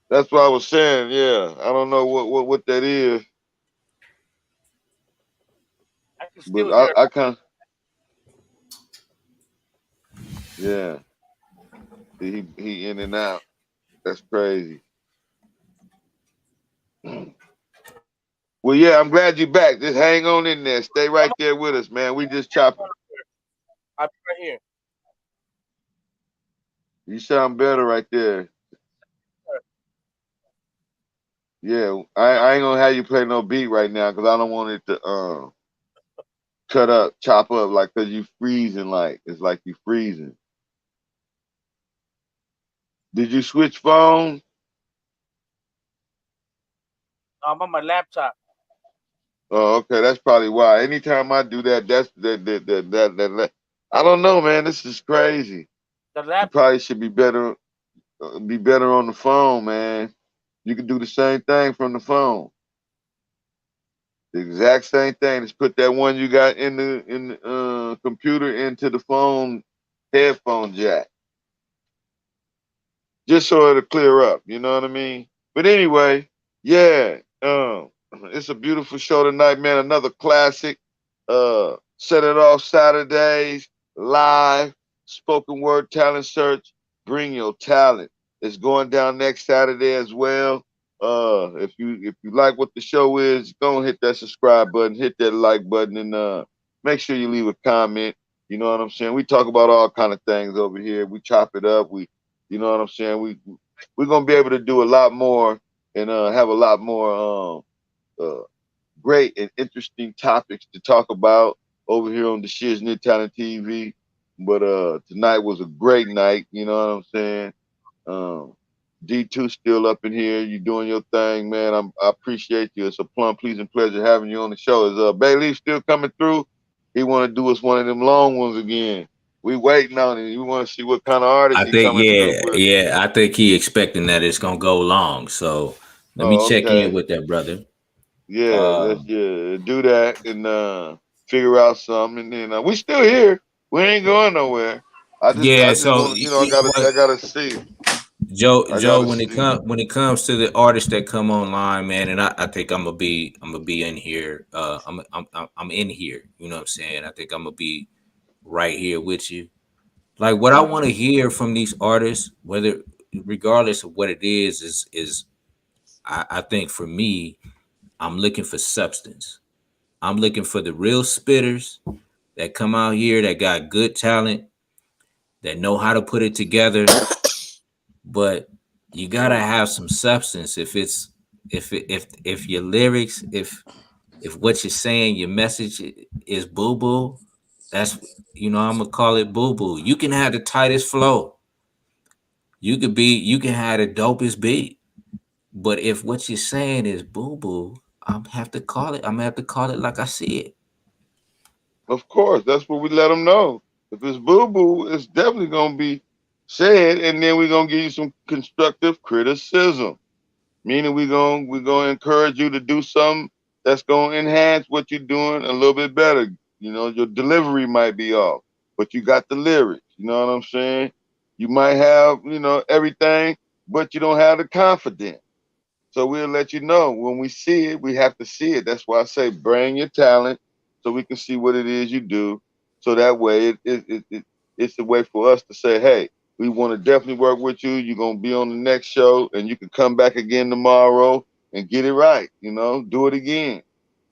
That's what I was saying. Yeah. I don't know what that is, I can but still hear. I kind of yeah. See, he in and out. That's crazy. Well, yeah, I'm glad you're back. Just hang on in there. Stay I'm right there with us, man. We just chopping. I'll be right here. You sound better right there. Yeah, I ain't gonna have you play no beat right now because I don't want it to cut up, chop up like cause you freezing like it's like you freezing. Did you switch phones? I'm on my laptop. Oh, okay, that's probably why. Anytime I do that, that's that. I don't know, man. This is crazy. The You laptop. probably should be better. be better on the phone, man. You can do the same thing from the phone. The exact same thing. Just put that one you got in the computer into the phone headphone jack, just so it'll clear up. You know what I mean? But anyway, yeah, it's a beautiful show tonight, man. Another classic. Set it off Saturdays live spoken word talent search. Bring your talent. It's going down next Saturday as well. If you like what the show is, go and hit that subscribe button, hit that like button, and make sure you leave a comment. You know what I'm saying? We talk about all kind of things over here. We chop it up. You know what I'm saying? We're gonna be able to do a lot more and have a lot more uh, great and interesting topics to talk about over here on the Shiz-Nit Talent TV. But tonight was a great night. You know what I'm saying? Um, D2 still up in here. You doing your thing, man. I appreciate you. It's a plum pleasing pleasure having you on the show. Is Bailey still coming through? He want to do us one of them long ones again. We waiting on it. We want to see what kind of artist I he think coming through yeah, with. yeah. I think he expecting that it's gonna go long. So let me Oh, check in okay. with that brother. Yeah, let's Um, do that and figure out something. And then we still here. We ain't going nowhere. I yeah. just So want to, you know what, I gotta see. I Joe, gotta see. when it comes to the artists that come online, man, and I think I'm gonna be in here. I'm in here. You know what I'm saying? I think I'm gonna be right here with you. Like what I want Hmm. to hear from these artists, whether regardless of what it is I think for me, I'm looking for substance. I'm looking for the real spitters that come out here that got good talent, that know how to put it together, but you gotta have some substance. If it's if your lyrics, if what you're saying, your message is boo boo, that's I'm gonna call it boo boo. You can have the tightest flow, you can have the dopest beat, but if what you're saying is boo boo, I'm gonna have to call it like I see it. Of course, that's what we let them know. If it's boo boo, it's definitely gonna be said, and then we're gonna give you some constructive criticism. Meaning we gonna encourage you to do something that's gonna enhance what you're doing a little bit better. You know, your delivery might be off, but you got the lyrics. You know what I'm saying? You might have, everything, but you don't have the confidence. So we'll let you know when we see it. We have to see it. That's why I say bring your talent so we can see what it is you do. So that way it's a way for us to say, hey, we want to definitely work with you. You're gonna be on the next show, and you can come back again tomorrow and get it right. Do it again.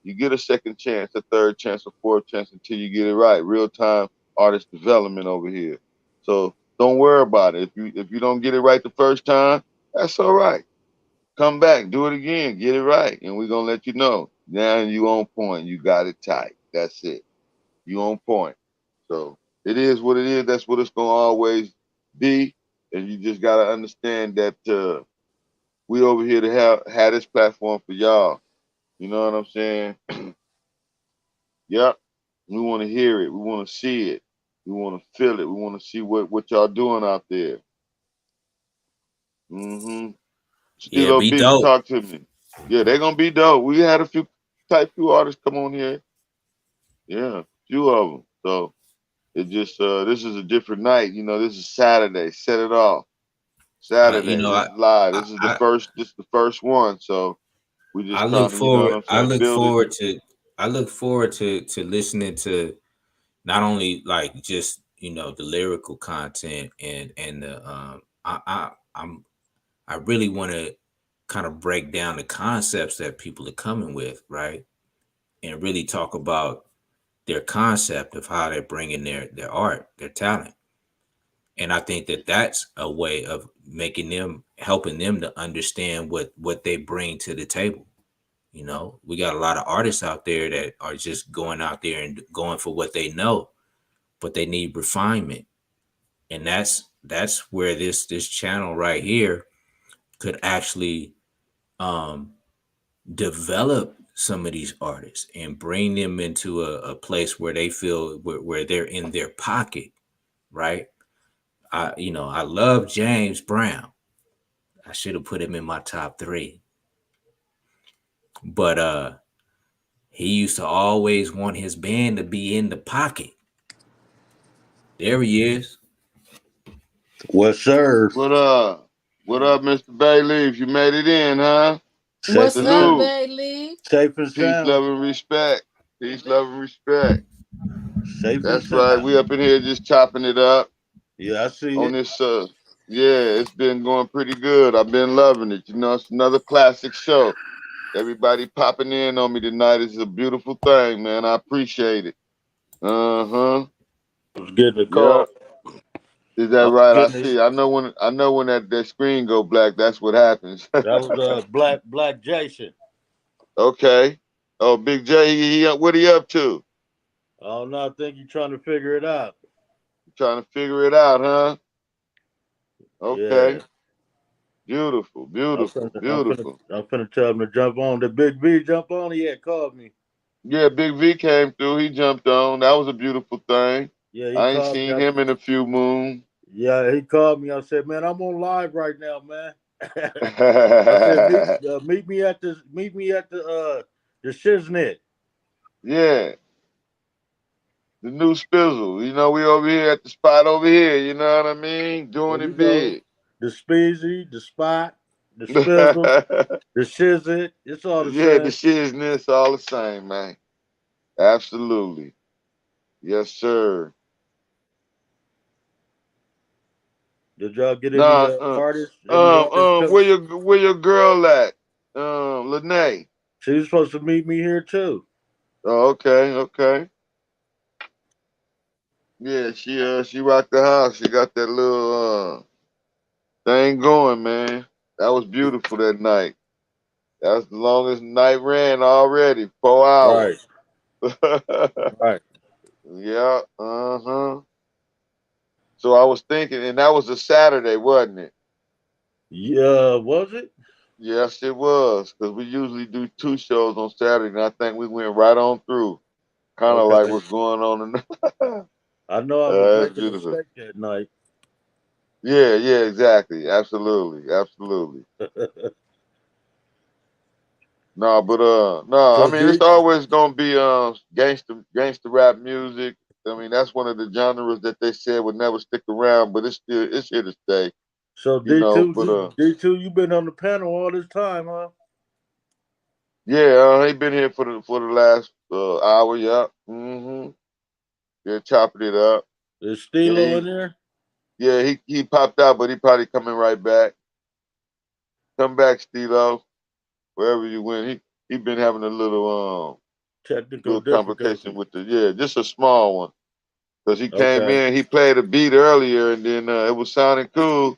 You get a second chance, a third chance, a fourth chance until you get it right. Real time artist development over here. So don't worry about it. If you don't get it right the first time, that's all right. Come back, do it again, get it right, and we're gonna let you know. Now you on point. You got it tight. That's it. You on point. So it is what it is. That's what it's gonna always be. And you just gotta understand that we over here to have this platform for y'all. You know what I'm saying? Yep. We want to hear it. We want to see it. We want to feel it. We want to see what y'all doing out there. Mm-hmm. Yeah, Stilo be Beats, dope. talk to me. Yeah, they're gonna be dope. We had a few artists come on here. Yeah, few of them. So it just this is a different night. This is Saturday. Set it off. You Saturday. know, This is live. I, This is the I first. This is the first one. So we I just look trying to, you know what forward. I'm saying, build it. I look forward to listening to not only like just the lyrical content and the I really want to kind of break down the concepts that people are coming with, right? And really talk about their concept of how they're bringing their art, their talent. And I think that that's a way of helping them to understand what they bring to the table. We got a lot of artists out there that are just going out there and going for what they know, but they need refinement. And that's where this channel right here could actually um develop some of these artists and bring them into a place where they feel where they're in their pocket, right? I love James Brown. I should have put him in my top 3. But he used to always want his band to be in the pocket. There he is. Well, sir. What up? What up, Mr. Bayleaf? You made it in, huh? Safe What's and up, sound. Salute. Bailey? Safe and Peace, sound. love, and respect. Peace, love, and respect. Safe and That's right. sound. We up in here just chopping it up Yeah, I see on it. this. Yeah, it's been going pretty good. I've been loving it. You know, it's another classic show. Everybody popping in on me tonight is a beautiful thing, man. I appreciate it. Uh-huh. I was getting a Yep. call. Is I that was right? I getting it. see. I know when that screen go black, that's what happens. That was Black Jason. Okay. Oh, Big J, what he up to? I don't know. I think you're trying to figure it out. Trying to figure it out, huh? Yeah. Okay. Beautiful, beautiful, beautiful. I'm finna tell him to jump on. The Big V jump on. He had called me. Yeah, Big V came through. He jumped on. That was a beautiful thing. Yeah, he I ain't called me. seen him in a few moons. Yeah, he called me. I said, man, I'm on live right now, man. I said, meet me at the Shiz-Nit. Yeah, the new Spizzle. You know, we over here at the spot over here. You know what I mean? Well, Doing you it know, big. the Speezy, the Spot, the Spizzle, the Shiz-It. It's all the Yeah, the same. shizness all the same, man. Absolutely. Yes, sir. Did y'all get any Nah, artists? Any artists come? where your girl at? Lene. She was supposed to meet me here too. Oh, okay, okay. Yeah, she rocked the house. She got that little thing going, man. That was beautiful that night. That was the longest night ran already. 4 hours. Right, right. Yeah, uh-huh. So I was thinking, and that was a Saturday, wasn't it? Yeah, was it? Yes, it was. Because we usually do 2 shows on Saturday, and I think we went right on through. Kind of like Okay. what's going on. I know I was That's making a beautiful. steak that night. Yeah, yeah, exactly. Absolutely, absolutely. No, but no, I So, mean it's D, always gonna be gangster rap music. I mean that's one of the genres that they said would never stick around, but it's here to stay, so you know. But D2, you've been on the panel all this time, huh? yeah, he been here for the last hour. Yeah, yeah, chopping it up. Is Yeah, Stilo in there? he popped out, but he probably coming right back. Come back, Stilo, wherever you went. He been having a Technical little complication difficulties. with just a small one. Because he came Okay. in, he played a beat earlier, and then it was sounding cool.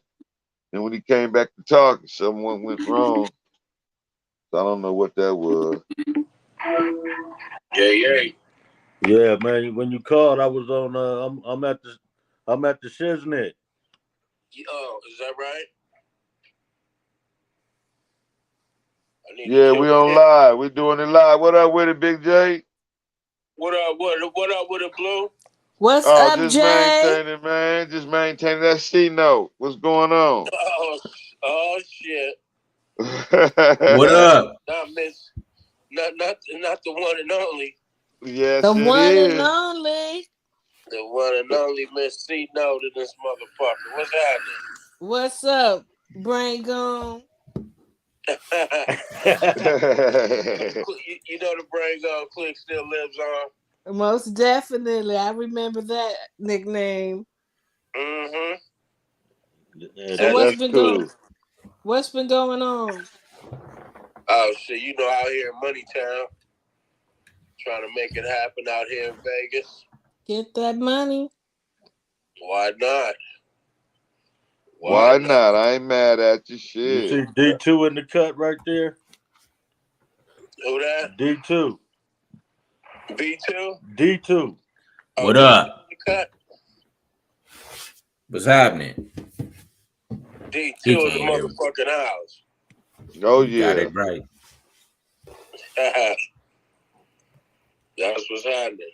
And when he came back to talk, something went wrong. So I don't know what that was. Yeah, yeah. Yeah, man. When you called, I was on. I'm at the Shiznit. Oh, is that right? I need to Yeah, we tune on in. live. We doing it live. What up with it, Big J? What up? What up with it, Blue? What's Oh, up, just Jay? maintaining, man. Just maintaining that C note. What's going on? Oh shit! What up? Not miss, not the one and only, The Yes, it one and is. only. the one and only Miss C. No to this motherfucker. What's What's up, Brain Gone? happening? You know the Brain Gone Click still lives on. Most definitely. I remember that nickname. Mm-hmm. Yeah, So Yeah, what's that's been going cool. what's been going on? Oh shit! You know out here in Money Town, trying to make it happen out here in Vegas. Get that money. Why not? Why Why not? not? I ain't mad at you. you Shit. see D2 in the cut right there. Who that? D2, V2? D2. Oh, What D2 up? cut. What's happening? D2 He in the can't hear me. motherfucking house. Oh You got yeah. it right. That's what's happening.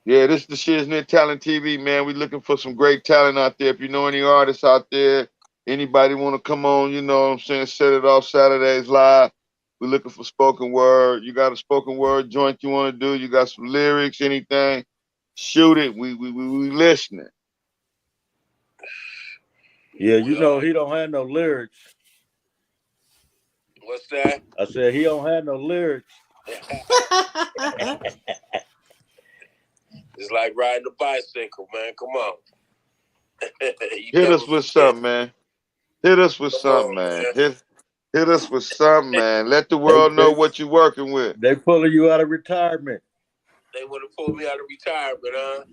Yeah, this is the Shiznit Talent TV, man. We looking for some great talent out there. If you know any artists out there, Anybody want to come on, you know what I'm saying, set it off Saturdays live. We're looking for spoken word. You got a spoken word joint you want to do? You got some lyrics, anything? Shoot it. We listening. Yeah, you know he don't have no lyrics. What's that? I said he don't have no lyrics. It's like riding a bicycle, man. Come on. Hit us with something, man. Hit us with something, man. Hit us with something, man. Let the world know what you're working with. They pulling you out of retirement. They want to pull me out of retirement, huh?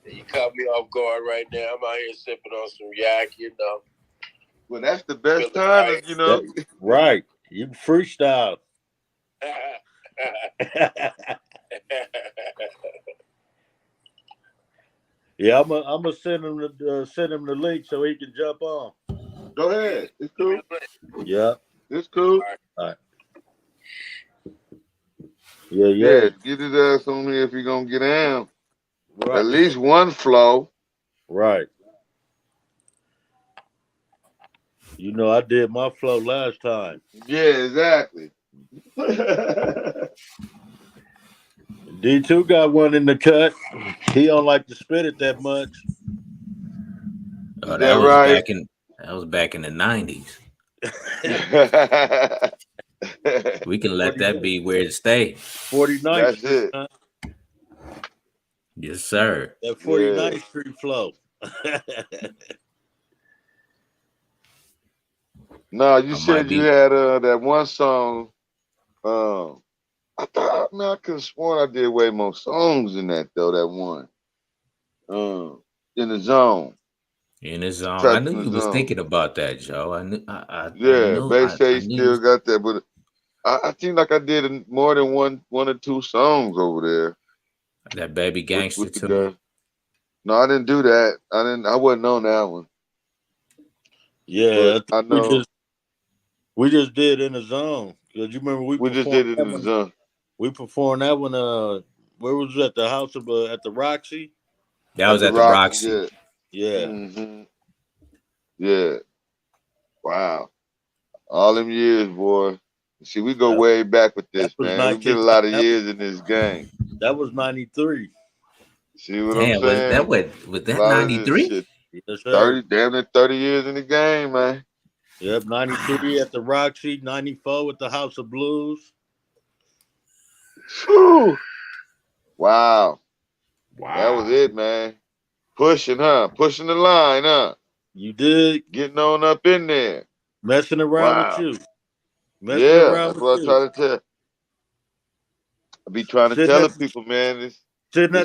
You caught me off guard right now. I'm out here sipping on some yak, you know. Well, that's the best time, you know. Right. You freestyle. Yeah, I'm gonna send him the link so he can jump on. Go ahead. It's cool. Yeah. It's cool. All right. Yeah. Get his ass on here if you're gonna get down. Right. At least one flow. Right. You know, I did my flow last time. Yeah, exactly. D2 got one in the cut. He don't like to spit it that much. Oh, that was right? That was back in the 90s. We can let that be where it stay. 49th Street. It. Yes, sir. That 49th Street flow. No, you said you had that one song. I thought, man, I could have sworn I did way more songs than that though. That one. In the zone. In the zone. I knew you was thinking about that, Joe. I knew. Bass say he still got that, but I think like I did more than one or two songs over there. That Baby Gangster too. No, I didn't do that. I wasn't on that one. Yeah, I know. We just did In the Zone. Cause you remember we just did it in the zone. We performed that one. Where was it? At the house of at the Roxy. That was at the Roxy. Yeah. Mm-hmm. Yeah. Wow. All them years, boy. See, we go way back with this, man. We did a lot of years in this game. That was 93. See what I'm saying? Was that 93? Yes, sir. Damn near 30 years in the game, man. Yep, 93 at the Roxy, 94 at the House of Blues. Whew. Wow. That was it, man. Pushing the line, huh? You did. Getting on up in there. Messing around with you. That's what I try to tell. I be trying to tell the people, man, it's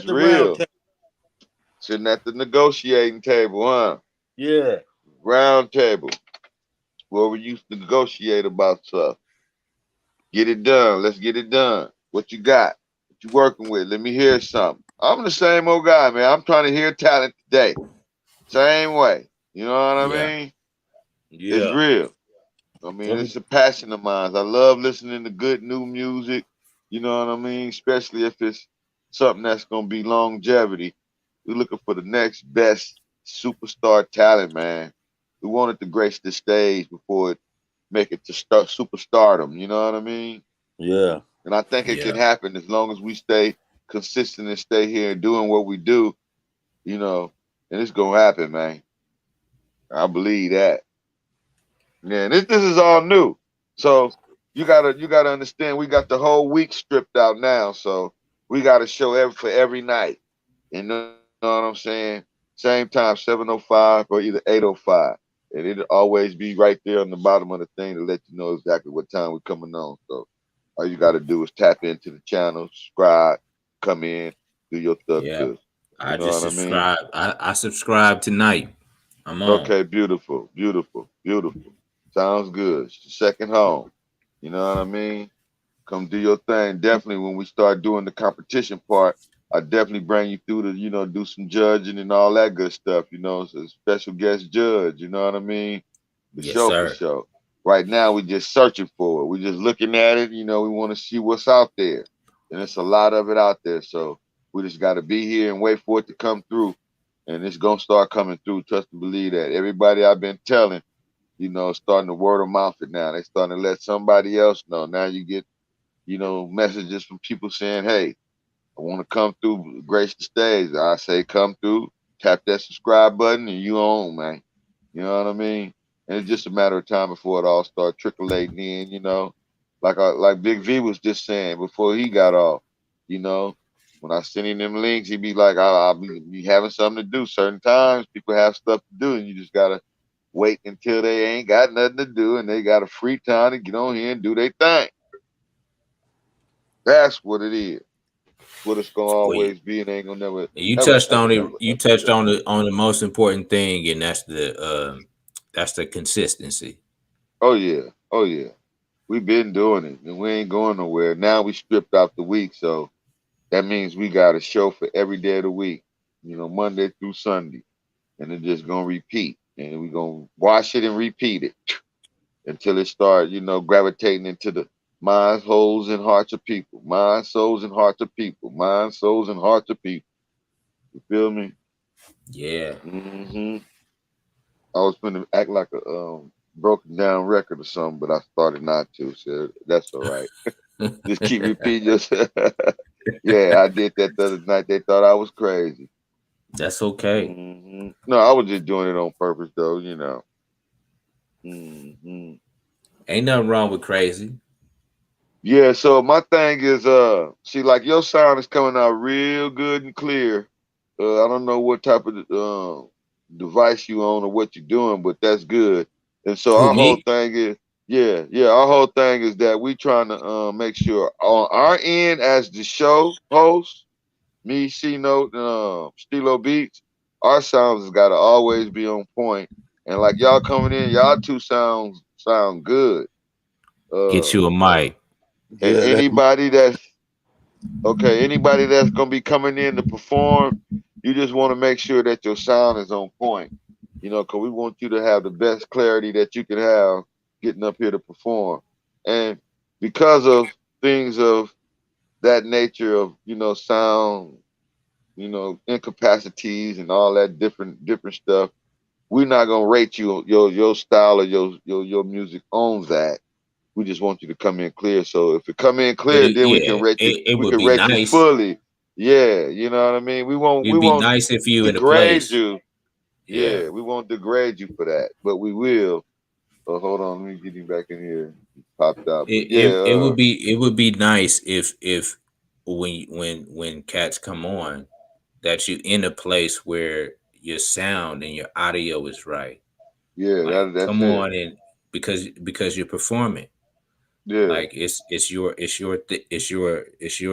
real. Sitting at the negotiating table, huh? Yeah. Round table. Where we used to negotiate about stuff. Get it done. Let's get it done. What you got? What you working with? Let me hear something. I'm the same old guy, man. I'm trying to hear talent today. Same way. You know what I mean? Yeah. It's real. I mean, it's a passion of mine. I love listening to good new music. You know what I mean? Especially if it's something that's going to be longevity. We're looking for the next best superstar talent, man. We want it to grace the stage before it make it to superstardom. You know what I mean? Yeah. And I think it can happen as long as we stay consistent and stay here and doing what we do, you know, and it's going to happen, man. I believe that. Yeah, this is all new. So you gotta understand we got the whole week stripped out now. So we got a show for every night. You know what I'm saying? Same time, 7:05 or either 8:05. And it'll always be right there on the bottom of the thing to let you know exactly what time we're coming on. So all you got to do is tap into the channel, subscribe, come in, do your stuff. Yeah, I just subscribe. I subscribe tonight. I'm on. Okay, beautiful. Sounds good. It's the second home. You know what I mean? Come do your thing. Definitely when we start doing the competition part, I definitely bring you through to, do some judging and all that good stuff, so a special guest judge, you know what I mean? For sure. Right now, we're just searching for it. We're just looking at it, we want to see what's out there. And it's a lot of it out there. So we just got to be here and wait for it to come through. And it's going to start coming through. Trust and believe that. Everybody I've been telling, starting to word of mouth it now. They starting to let somebody else know. Now you get, messages from people saying, hey, I want to come through, grace the stage. I say come through, tap that subscribe button, and you on, man. You know what I mean? And it's just a matter of time before it all start trickling in. Like Big V was just saying before he got off. You know, when I send him them links, he be like, I'll be having something to do. Certain times people have stuff to do, and you just gotta wait until they ain't got nothing to do and they got a free time to get on here and do their thing. That's what it is. What it's gonna Well, always be, and ain't gonna never, you ever, touched ever, on it. ever, You ever touched change. on the most important thing, and that's the consistency. Oh yeah, oh yeah. We've been doing it, and we ain't going nowhere. Now we stripped out the week, so that means we got a show for every day of the week. Monday through Sunday, and it's just gonna repeat, and we gonna watch it and repeat it until it start, gravitating into the minds, souls, and hearts of people. Minds, souls, and hearts of people. Minds, souls, and hearts of people. You feel me? Yeah. Hmm. I was gonna act like a broken down record or something, but I started not to. So that's all right. Just keep repeating yourself. Yeah, I did that the other night. They thought I was crazy. That's okay. No, I was just doing it on purpose, though. Hmm. Ain't nothing wrong with crazy. Yeah. So my thing is, see, like your sound is coming out real good and clear. I don't know what type of device you own or what you're doing, but that's good. And so Who, our whole me? thing is, yeah, yeah, our whole thing is that we trying to make sure on our end as the show host, me, C Note, Stilo Beats, our sounds has got to always be on point. And like y'all coming in, y'all two sound good. Get Uh, you a mic. and Yeah, that anybody that's gonna be coming in to perform, you just want to make sure that your sound is on point. Because we want you to have the best clarity that you can have getting up here to perform. And because of things of that nature of sound, incapacities and all that different stuff, we're not gonna rate your style or your music on that. We just want you to come in clear. So if it come in But clear, then we can rate you. it We would can be rate you nice. fully. Yeah, you know what I mean. We won't. We It'd be won't nice if you in a degrade place. you. Yeah. Yeah, we won't degrade you for that, but we will. So hold on, let me get him back in here. He popped out, but yeah, It would be nice if when cats come on that you in a place where your sound and your audio is right. yeah, Like that's come it. on and because you're performing. Yeah, Like it's your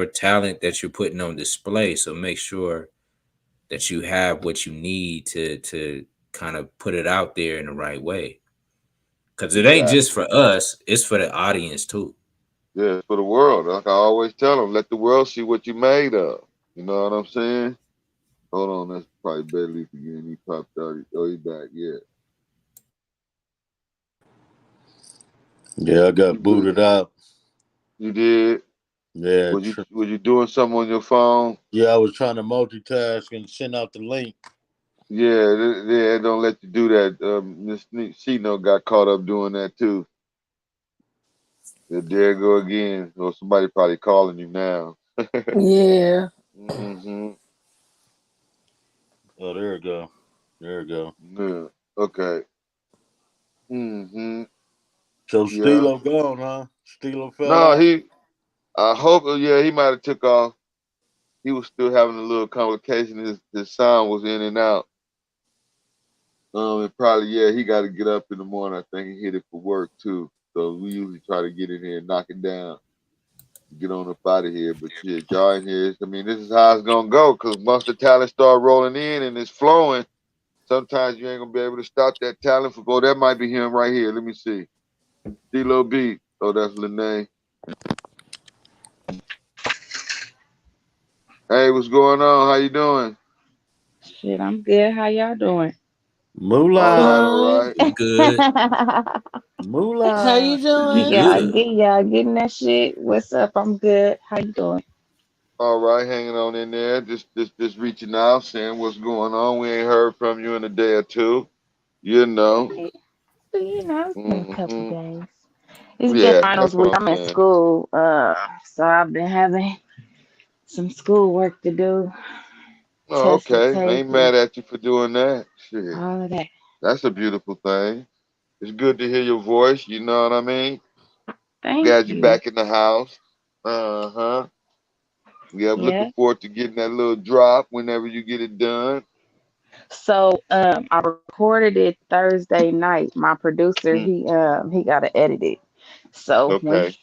talent that you're putting on display. So make sure that you have what you need to kind of put it out there in the right way. Cause it ain't just exactly. for us, it's for the audience too. Yeah, it's for the world. Like I always tell them, let the world see what you made of. You know what I'm saying? Hold on, that's probably Bedleaf again. He popped out. Oh, he back. Yeah, yeah, I you got good? booted out. You did? Yeah, Was you doing something on your phone? yeah, I was trying to multitask and send out the link. Yeah, they don't let you do that. Miss Chino got caught up doing that too. There you go again. Or somebody probably calling you now. Yeah. Hmm. Oh, there we go. There we go. Yeah. Okay. Hmm. So Yeah. Stilo gone, huh? Stilo fell No, out. I hope. Yeah, he might have took off. He was still having a little complication. His sound was in and out. And probably yeah, he got to get up in the morning. I think he hit it for work too. So we usually try to get in here and knock it down, get on up out of here. But yeah, y'all in here. I mean, this is how it's gonna go. Cause once the talent start rolling in and it's flowing, sometimes you ain't gonna be able to stop that talent for. Oh, that might be him right here. Let me see. D-Lo B. Oh, that's Lene. Hey, what's going on? How you doing? Shit, I'm good. How y'all doing? All Moolah. right, all Fine. right. We good. How you Moolah. We doing? good. Y'all getting that shit? What's up? I'm good. How you doing? All right, hanging on in there. Just reaching out, saying what's going on. We ain't heard from you in a day or two. You know. It's been a couple Mm-hmm. days. It's been Yeah, finals that's what week. I'm I'm in saying. school, so I've been having some school work to do, Oh, tests to okay. I take, ain't and mad at you for doing that. Shit. all of that. That's a beautiful thing. It's good to hear your voice, you know what I mean? Thank Glad you're you. back in the house. Uh-huh. Yeah, I'm looking Yeah. forward to getting that little drop whenever you get it done. So I recorded it Thursday night. My producer Mm, he got to edit it. So okay.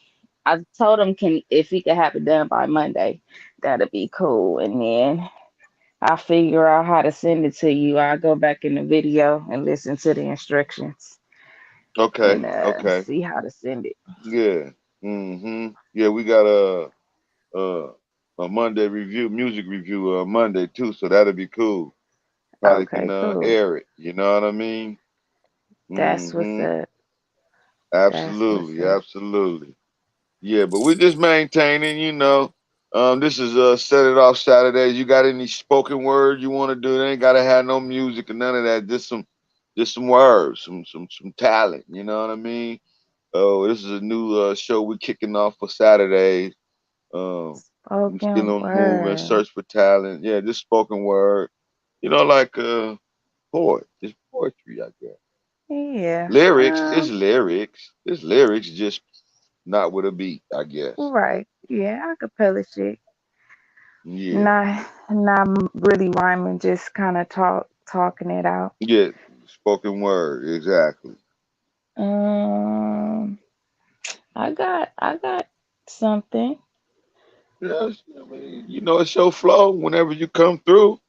I told him can if he could have it done by Monday, that'd be cool. And then I figure out how to send it to you. I go back in the video and listen to the instructions and Okay. Okay. see how to send it. Yeah. Mm-hmm. Yeah, we got a a Monday review, music review Monday too, so that'll be cool. Probably can Okay, cool. air it. You know what I mean? That's what's Mm-hmm. up. That's what's Absolutely, up. absolutely. Yeah, but we're just maintaining, you know. This is Set It Off Saturdays. You got any spoken word you want to do? They ain't gotta have no music or none of that. Just some words, some talent. You know what I mean? Oh, this is a new show we're kicking off for Saturdays. We still Spoken on the move and word. search for talent. Yeah, just spoken word. You know, like it's poetry, I guess. Yeah. Lyrics is lyrics. It's lyrics, just not with a beat, I guess. Right. Yeah, acapella shit. Yeah. Not really rhyming, just kind of talking it out. Yeah, spoken word, exactly. Um, I got something. Yes, I mean, you know, it's your flow. Whenever you come through,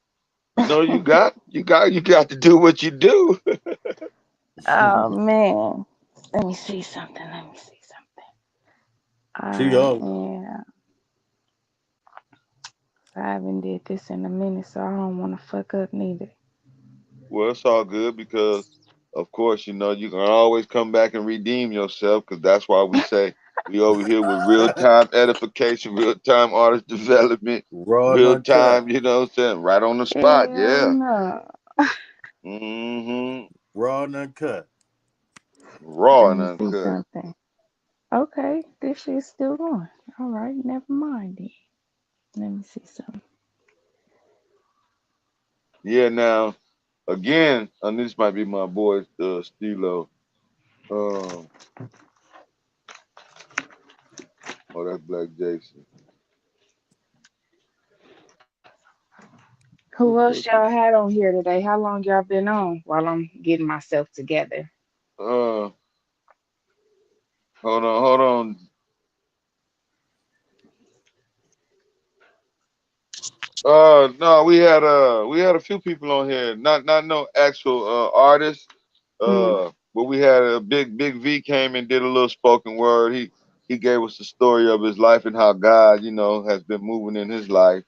you know, you got to do what you do. Oh man. Let me see something. Let me see something. She I always am. I haven't did this in a minute, so I don't want to fuck up neither. Well, it's all good because, of course, you know, you can always come back and redeem yourself because that's why we say we over here with real time edification, real time artist development, raw and real uncut. time, you know what I'm saying? Right on the spot. Hell Yeah. no. Mm-hmm. Raw and uncut. Raw Let and me see uncut. something. Okay, this shit's still going. All right, never mind then. Let me see something. Yeah, now, again, and this might be my boy, Stilo. Um, oh, that's Black Jason. Who else y'all had on here today? How long y'all been on while I'm getting myself together? Uh, hold on. No, we had a few people on here. Not no actual artists. Mm, But we had a big V came and did a little spoken word. He gave us the story of his life and how God, you know, has been moving in his life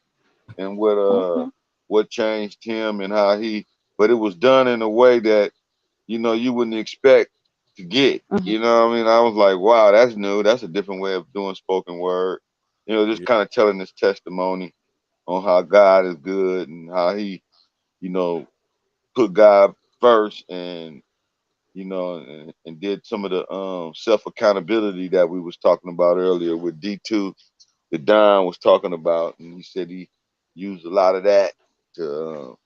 and okay. what changed him and how he. But it was done in a way that you know you wouldn't expect to get. Hmm. You know what I mean? I was like, wow, that's new. That's a different way of doing spoken word. You know, just Yeah. kind of telling his testimony on how God is good and how he, you know, put God first and you know, and did some of the self accountability that we was talking about earlier with D2 that Don was talking about, and he said he used a lot of that to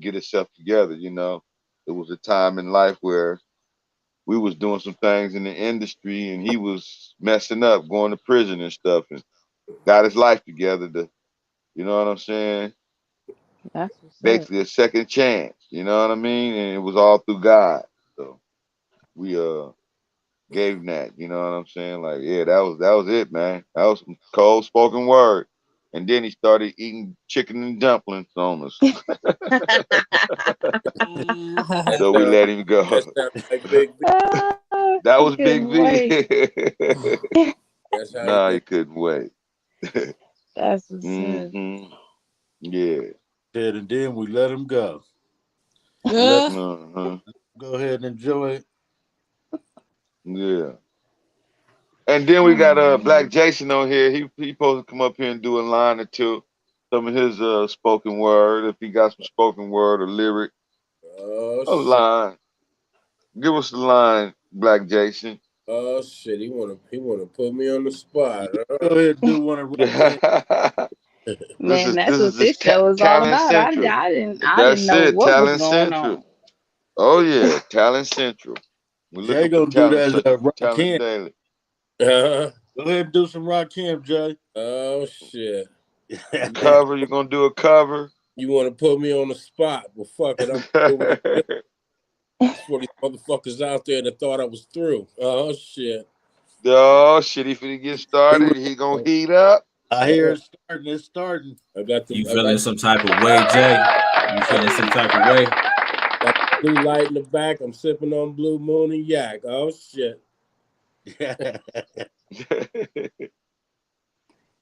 get himself together. You know, it was a time in life where we was doing some things in the industry, and he was messing up, going to prison and stuff, and got his life together. To you know what I'm saying? That's what's up. Basically, a second chance. You know what I mean? And it was all through God. So we gave him that. You know what I'm saying? Like, yeah, that was it, man. That was some cold spoken word. And then he started eating chicken and dumplings on us. That So we sounds let him that go. sounds like Big B. That He was Big couldn't V. wait. That sounds Nah, he like couldn't wait. That's what's up. hmm Yeah. Said, and then we let him go. Let Uh, Uh-huh. go ahead and enjoy it. Yeah. And then we got Oh Black man. Jason on here. He supposed to come up here and do a line or two. Some of his spoken word, if he got some spoken word or lyric, oh a shit. line. Give us the line, Black Jason. Oh shit, he wanna put me on the spot. Go ahead and do one of this Rakim. Man, this that's is what just this show is all Talent about. Central. I didn't That's know it, what was Talent going Central. on. Oh yeah, Talent Central. We're Jay looking for gonna do talent that searching for talent Rakim. daily. Uh-huh. Go ahead and do some Rakim, Jay. Oh shit. A cover, you're gonna do a cover. You wanna put me on the spot? Well, fuck it. I'm gonna do what I do. It's for these motherfuckers out there that thought I was through. Oh shit. Oh shit, he finna get started. He gonna heat up. I hear it starting. It's starting. I got the You I got feeling some type of way, Jay? You feeling some type of way? got the blue light in the back. I'm sipping on Blue Moon and Yak. Oh shit.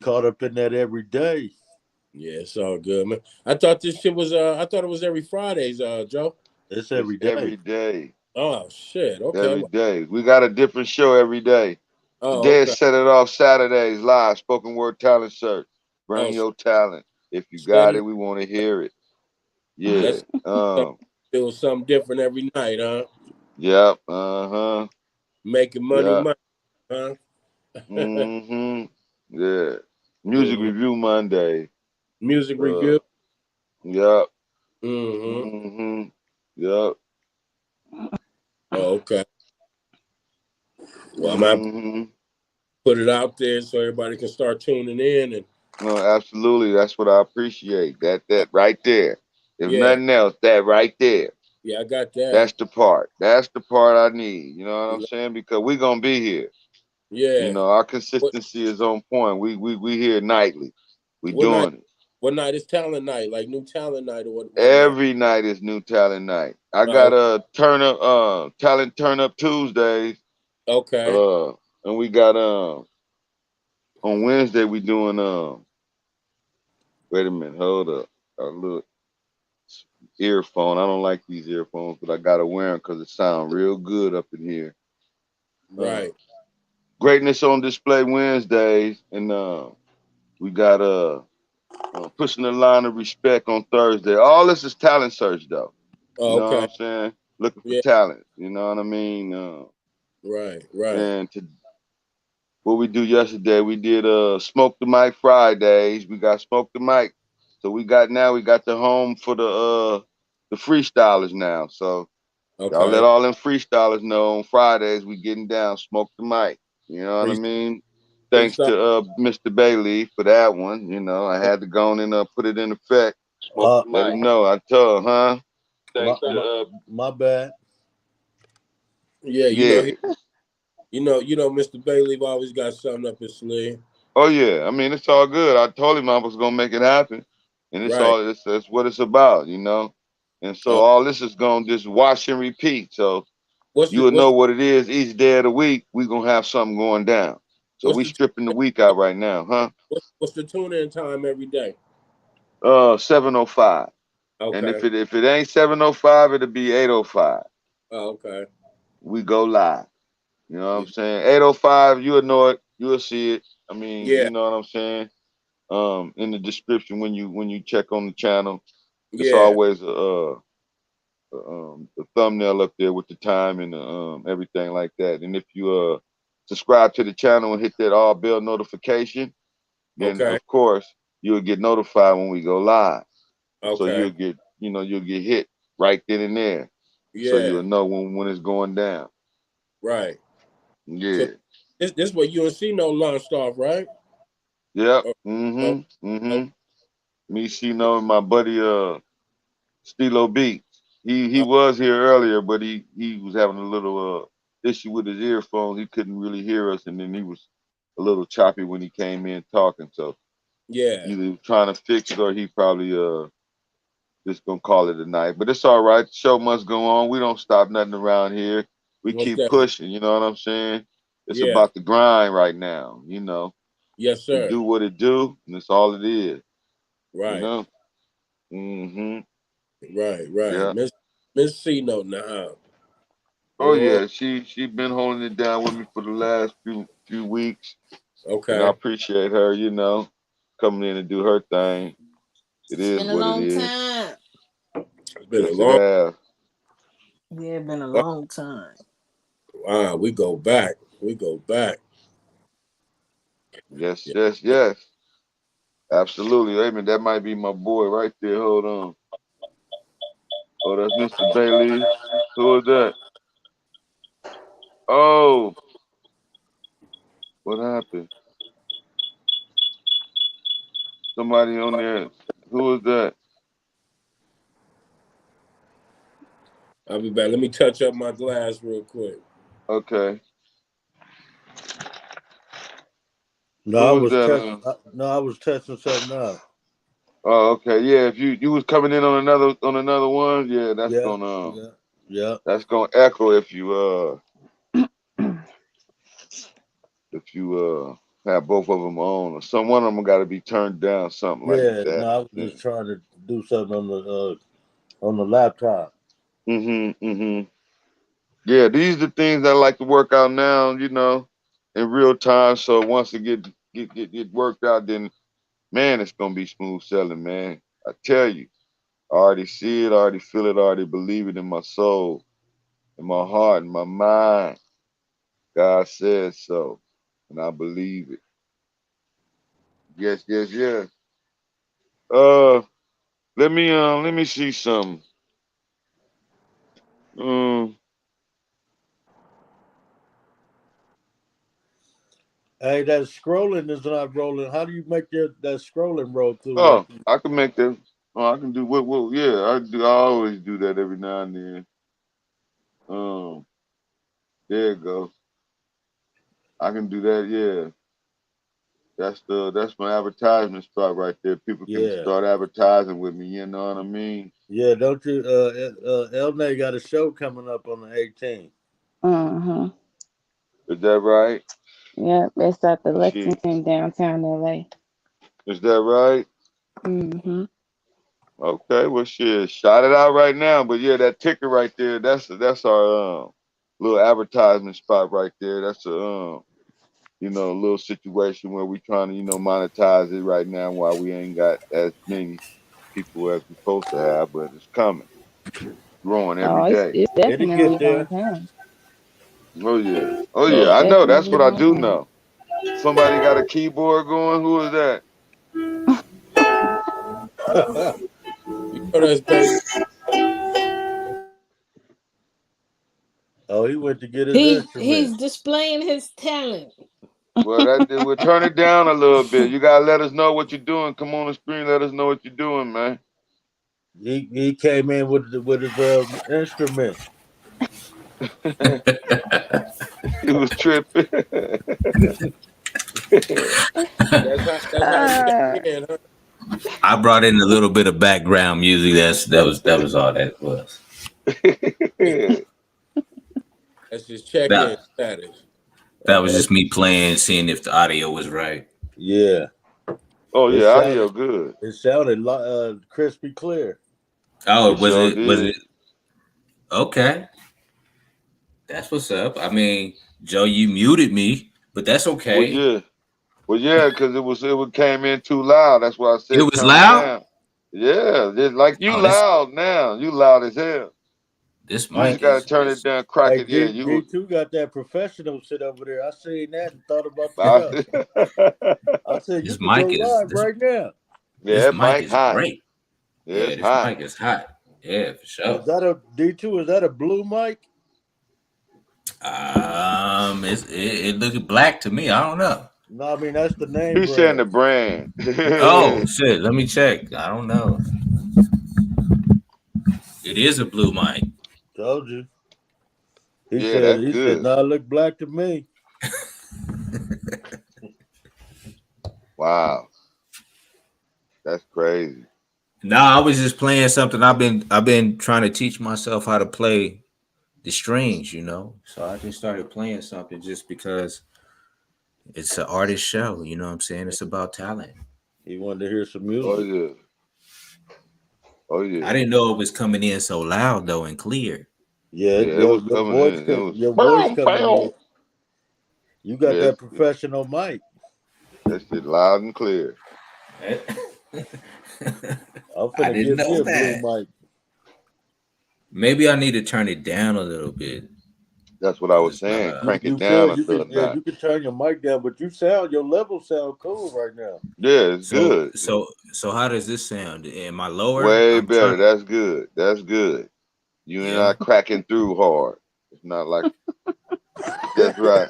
Caught up in that every day. Yeah, it's all good, man. I thought this shit was I thought it was every Fridays, Joe. It's It's every every day. day. Oh shit. Okay. Every day. We got a different show every day. Oh, Today is okay. Set It Off Saturdays live, spoken word talent search. Oh, Bring your talent. If you got it, Saturday. we want to hear it. Yeah. That's doing something different every night, huh? Yep. Uh-huh. Making money, Yep. money, huh? Mm-hmm. Yeah. Music Mhm. review Monday. Music Uh review. yep. Mm-hmm. Mm-hmm. Yep. Oh, okay. Well, I'm gonna Mm-hmm. put it out there so everybody can start tuning in and No, absolutely. That's what I appreciate. That right there. If yeah, nothing else, that right there. yeah, I got that. That's the part. That's the part I need. You know what I'm saying? Because we're gonna be here. You Yeah. know, our What consistency is on point. We here nightly. We what night? doing it. What night is talent night? Like new talent night or what night? Every night is new talent night. I got Oh, a turn up talent turn up Tuesdays. okay. Uh and we got on Wednesday we doing wait a minute, hold up. A little earphone. I don't like these earphones, but I gotta wear them because it sound real good up in here. Uh Right. Greatness on Display Wednesdays, and we got pushing the line of respect on Thursday. All this is talent search though. You Oh, know what okay. I'm saying? Looking for Yeah. talent. You know what I mean? Right. Right. And to what we do yesterday, we did Smoke the Mic Fridays. We got Smoke the Mic. So we got the home for the freestylers now. So y'all let Okay. all them freestylers know on Fridays we getting down, Smoke the Mic. You know what I Free mean? Thanks freestyle. to Mr. Bailey for that one. You know, I had to go on and put it in effect. Uh, Let him know. I told, huh? my, my, my bad. Yeah, Yeah. Mr. Bailey always got something up his sleeve. Oh yeah. I mean, it's all good. I told him I was gonna make it happen, and Right. that's what it's about, you know. And so Uh, all this is gonna just wash and repeat. So what's you the will what's know what it is each day of the week. We gonna have something going down. So what's we the stripping the week out right now, huh? what's the tune in time every day? 7:05. And Okay. if it ain't 7:05, it'll be 8:05. Oh, okay. We go live. You know what Yeah. I'm saying? 8:05, you'll know it. You'll see it. I mean, Yeah. you know what I'm saying? In the description when you check on the channel, it's Yeah. always a thumbnail up there with the time and everything like that. And if you subscribe to the channel and hit that all bell notification, then Okay. of course you'll get notified when we go live. And so Okay. you'll get hit right then and there. So Yeah. you'll know when it's going down. Right. So Yeah. this what UNC no launched off, right? Yep. Oh, oh, Mm-hmm. oh, Mm-hmm. Me, Shino, and my buddy Stilo Beats. He oh, was here earlier, but he was having a little issue with his earphones. He couldn't really hear us, and then he was a little choppy when he came in talking. So yeah. either he was trying to fix it or he probably just gonna call it a night. But it's all right. The show must go on. We don't stop nothing around here. We Most keep definitely. pushing. You know what I'm saying? It's Yeah. about the grind right now. You know, Yes, it sir. do what it do, and it's all it is. You Right. know. Mm-hmm. Right. Right. Yeah. Miss C note now. Oh Oh, yeah, she been holding it down with me for the last few weeks, and I okay. appreciate her. You know, coming in and do her thing. It It's is been a what it long is. time. It's been a Yes, it long. has. Yeah, it's been a long time. Wow, we go back. We go back. Yes, yes, yes. Absolutely. Wait a minute, that might be my boy right there. Hold on. Oh, that's Mr. Bailey. Who is that? Oh, what happened? Somebody on there. Who is that? I'll be back. Let me touch up my glass real quick. Okay. No, I Who is was that? I was testing something out. Oh, okay. Yeah, if you was coming in on another one, yeah, Yeah, yeah, yeah, that's gonna echo if you have both of them on, or some one of them got to be turned down, something like yeah. that. No, I was just trying to do something on the laptop. Mm-hmm. Yeah, these are the things I like to work out now, in real time. So once it get worked out, then man, it's gonna be smooth selling, man. I tell you, I already see it, I already feel it, I already believe it in my soul, in my heart, in my mind. God said so, and I believe it. Yes, yes, yes. Uh, let me see something. Um, Hey, that scrolling is not rolling. How do you make that scrolling roll through? Like, oh, I can make that. Oh, I can do what? Yeah, I do. I always do that every now and then. Um, there you go. I can do that. Yeah, that's my advertisement spot right there. People can yeah, start advertising with me. You know what I mean? yeah. Don't you? Elnay got a show coming up on the 18th. Mm-hmm. Is that right? Yep, it's at the Well, shit. Lexington, downtown LA. Is that right? Mm-hmm. Okay. Well, shit. Shout it out right now. But yeah, that ticker right there. That's our little advertisement spot right there. That's a little situation where we trying to monetize it right now while we ain't got as many people as we supposed to have, but it's coming, growing every Oh, it's day. it's It'll get definitely gonna there. come. Oh yeah, oh yeah. It's I know. That's definitely what I gonna do come. know. Somebody got a keyboard going. Who is that? You know that's baby. Oh, he went to get his He's instrument. displaying his talent. Well, we'll turn it down a little bit. You gotta let us know what you're doing. Come on the screen. Let us know what you're doing, man. He came in with his instrument. He was tripping. That's how you got in, huh? I brought in a little bit of background music. That was all that was. That's his check-in That status. that was Okay. just me playing, seeing if the audio was right. Yeah. Oh It yeah, sounded audio good. it sounded crispy clear. Oh, It was sure it? Was did. it? Okay, that's what's up. I mean, Joe, you muted me, but that's Well, okay. yeah. Well, yeah, because it came in too loud. That's why I It said was turn it loud. down. Yeah, just like you Oh, this loud now. You loud as hell. this You I just mic gotta is turn it is down, crack Hey, it. Yeah, D2 got that professional shit over there. I seen that and thought about the I, show. I said you this could go mic is live this right now. yeah, this that mic mic is hot. great. Yeah, Yeah, it's this hot. mic is hot. Yeah, for Is sure. that a D2? Is that a blue mic? It looked black to me. I don't know. No, I mean that's the name He's saying brand. the brand. Oh shit, let me check. I don't know. It is a blue mic. Told you. Yeah, that's He said, good. no, it look black to me. Wow, that's crazy. No, I was just playing something. I've been trying to teach myself how to play the strings, So I just started playing something just because it's an artist show, you know what I'm saying? It's about talent. He wanted to hear some Oh music. yeah. Oh I yeah. didn't know it was coming in so loud though and clear. Yeah, Yeah, it was coming in. It was your voice bam, coming bam. in. You got Yeah, that professional mic. that shit loud and clear. I'm I finna didn't get me know a blue that. mic. Maybe I need to turn it down a little bit That's what I was because saying. Crank it You down could, a you could, third yeah, notch. you could turn your mic down, but your level sound cool right now. Yeah, it's so good. so how does this sound? Am I lower? Way I'm better. trying. That's good. That's good. You're Yeah. not cracking through hard. It's not like that's right.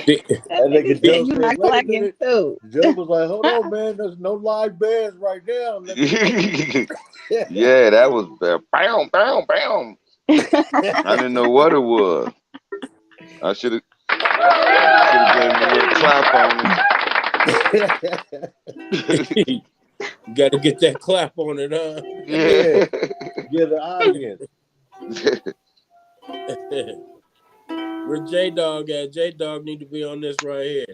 Did, That That nigga nigga said Joe you said, not "Wait a clacking minute." too. Joe was like, "Hold on, man. There's no live bands right now. Let me know." Yeah, that was bam, bam, bam. I didn't know what it was. I should have gave him a little clap on you got to get that clap on it, huh? Yeah, it. yeah, the audience. Where J Dog at? J Dog need to be on this right here.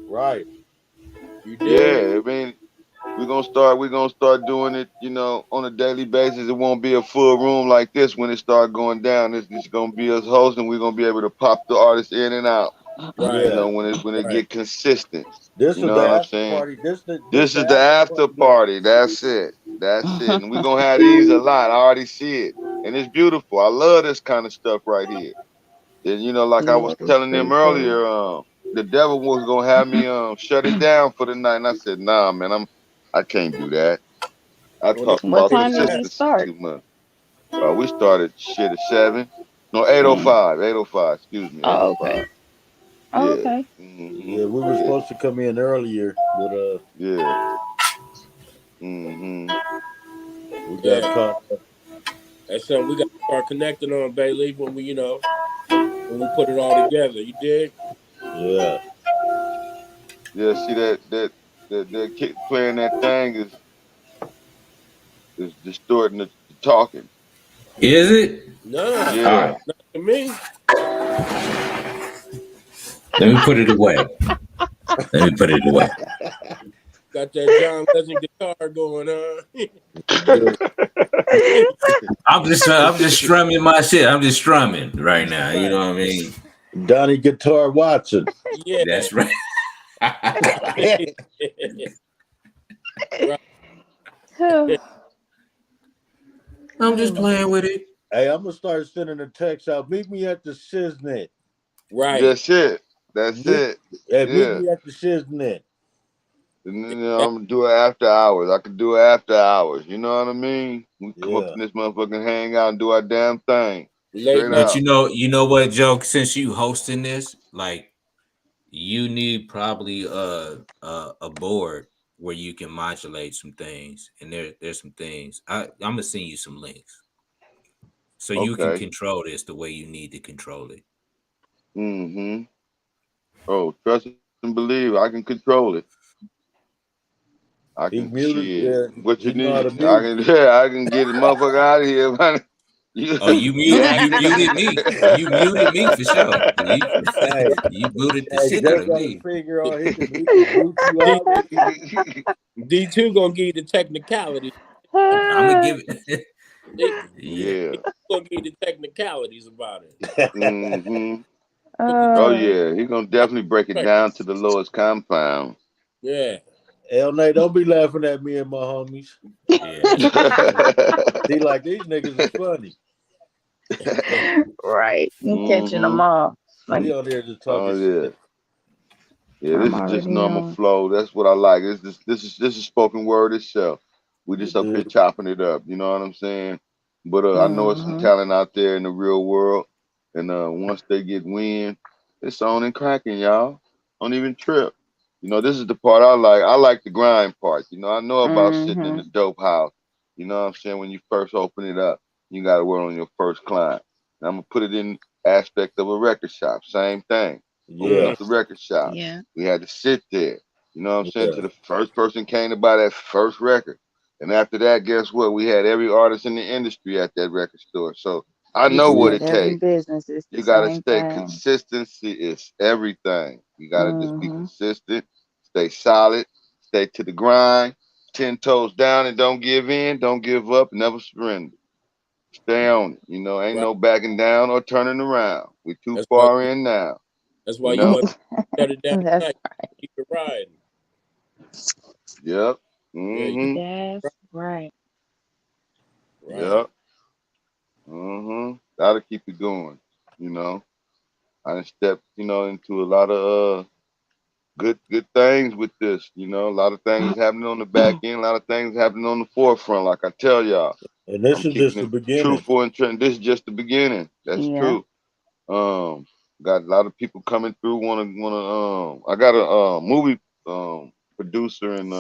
Right. You dig? Yeah, I mean, we're gonna start doing it, on a daily basis. It won't be a full room like this when it start going down. It's gonna be us hosting. We're gonna be able to pop the artists in and out. Right, Yeah. When it right. get consistent. This You is know the what I'm after saying? party. This This the is the after after party day. party. That's it. That's it. And we're gonna have these a lot. I already see it. And it's beautiful. I love this kind of stuff right here. And like I Yeah, was it's telling them pretty cool. earlier, the devil was gonna have me shut it down for the night. And I said, nah, man, I can't do that. I Well, they talk What about say time does that. it consistency start? too much. We started shit at 7. No, Mm. 8:05. 8:05, excuse me, Oh, 8:05. okay. Oh, Yeah. okay. Yeah, we were Yeah. supposed to come in earlier, but Yeah. hmm we got Yeah, caught. that's something we got to start connecting on, Bailey, when when we put it all together. You dig? Yeah. Yeah, see that kid playing that thing is distorting the talking. Is it? Nah, All Yeah. right. not to me. Let me put it away. Let me put it away. Got that John Legend guitar going, huh? Yeah. I'm just strumming my shit. I'm just strumming right now. You know Right. what I mean? Donnie Guitar Watson. Yeah. That's right. Right. I'm just Oh, playing with it. Hey, I'm gonna start sending a text out. Meet me at the Shiznit. Right. That's it. That's Meet, it. meet Yeah. me at the Shiznit. And then I'm gonna do it after hours. I can do it after hours. You know what I mean? We come up Yeah. in this motherfucking hang out and do our damn thing. Late Straight night. But out. you know what, Joe? Since you hosting this, like you need probably a board where you can modulate some things, and there's some things. I'm gonna send you some links so you can Okay. control this the way you need to control it. Mm-hmm. Oh, trust and believe. I can control it. I He can muted. shit. Yeah, What you he know how need? to I mute. can yeah, I can get the motherfucker out of here, man. You, Oh, you yeah, muted I you can muted me. You muted me for sure. You Hey, you booted the hey, shit out Joe of got to me. figure out he can boot you D out. D2 gonna give you the technicalities. I'm gonna give it. D2 Yeah. yeah. gonna give you the technicalities about it. Mm-hmm. Put the Oh uh, yeah. He gonna definitely break it right. down to the lowest compound. Yeah. Hell, Nate, don't be laughing at me and my homies. Yeah. See, like these niggas is funny. right. You catching them hmm all. We Like on there just Oh talking yeah. shit. Yeah, I'm this is just already normal knowing. flow. That's what I like. This is spoken word itself. We You just up here did. chopping it up. You know what I'm saying? But I know it's some Hmm. talent out there in the real world, and once they get wind, it's on and cracking, y'all. Don't even trip. This is the part I like. I like the grind part. I know about sitting in Hmm. the dope house. You know what I'm saying? When you first open it up, you got to work on your first client. And I'm gonna put it in aspect of a record shop. Same thing. Open Yeah, up the record shop. Yeah. We had to sit there. You know what I'm saying? yeah. Till the first person came to buy that first record. And after that, guess what? We had every artist in the industry at that record store. So I You know what did. it Yep. Every takes. business is the You gotta same stay thing. consistency is everything. You gotta just be Hmm. consistent, stay solid, stay to the grind, 10 toes down and don't give in, don't give up, never surrender. Stay on it. Ain't Right. no backing down or turning around. We too That's why far in now. that's You why you know? must shut it down That's tonight. Keep it riding. Yep. Yeah, you Mm-hmm. That's right. right. Yep. Mm-hmm. Gotta keep it going. You know, I done stepped, into a lot of good things with this. A lot of things happening on the back end, a lot of things happening on the forefront. Like I tell y'all, And this I'm is just keeping the it beginning. truthful and trend. This is just the beginning. That's Yeah. true. Got a lot of people coming through. I got a movie producer and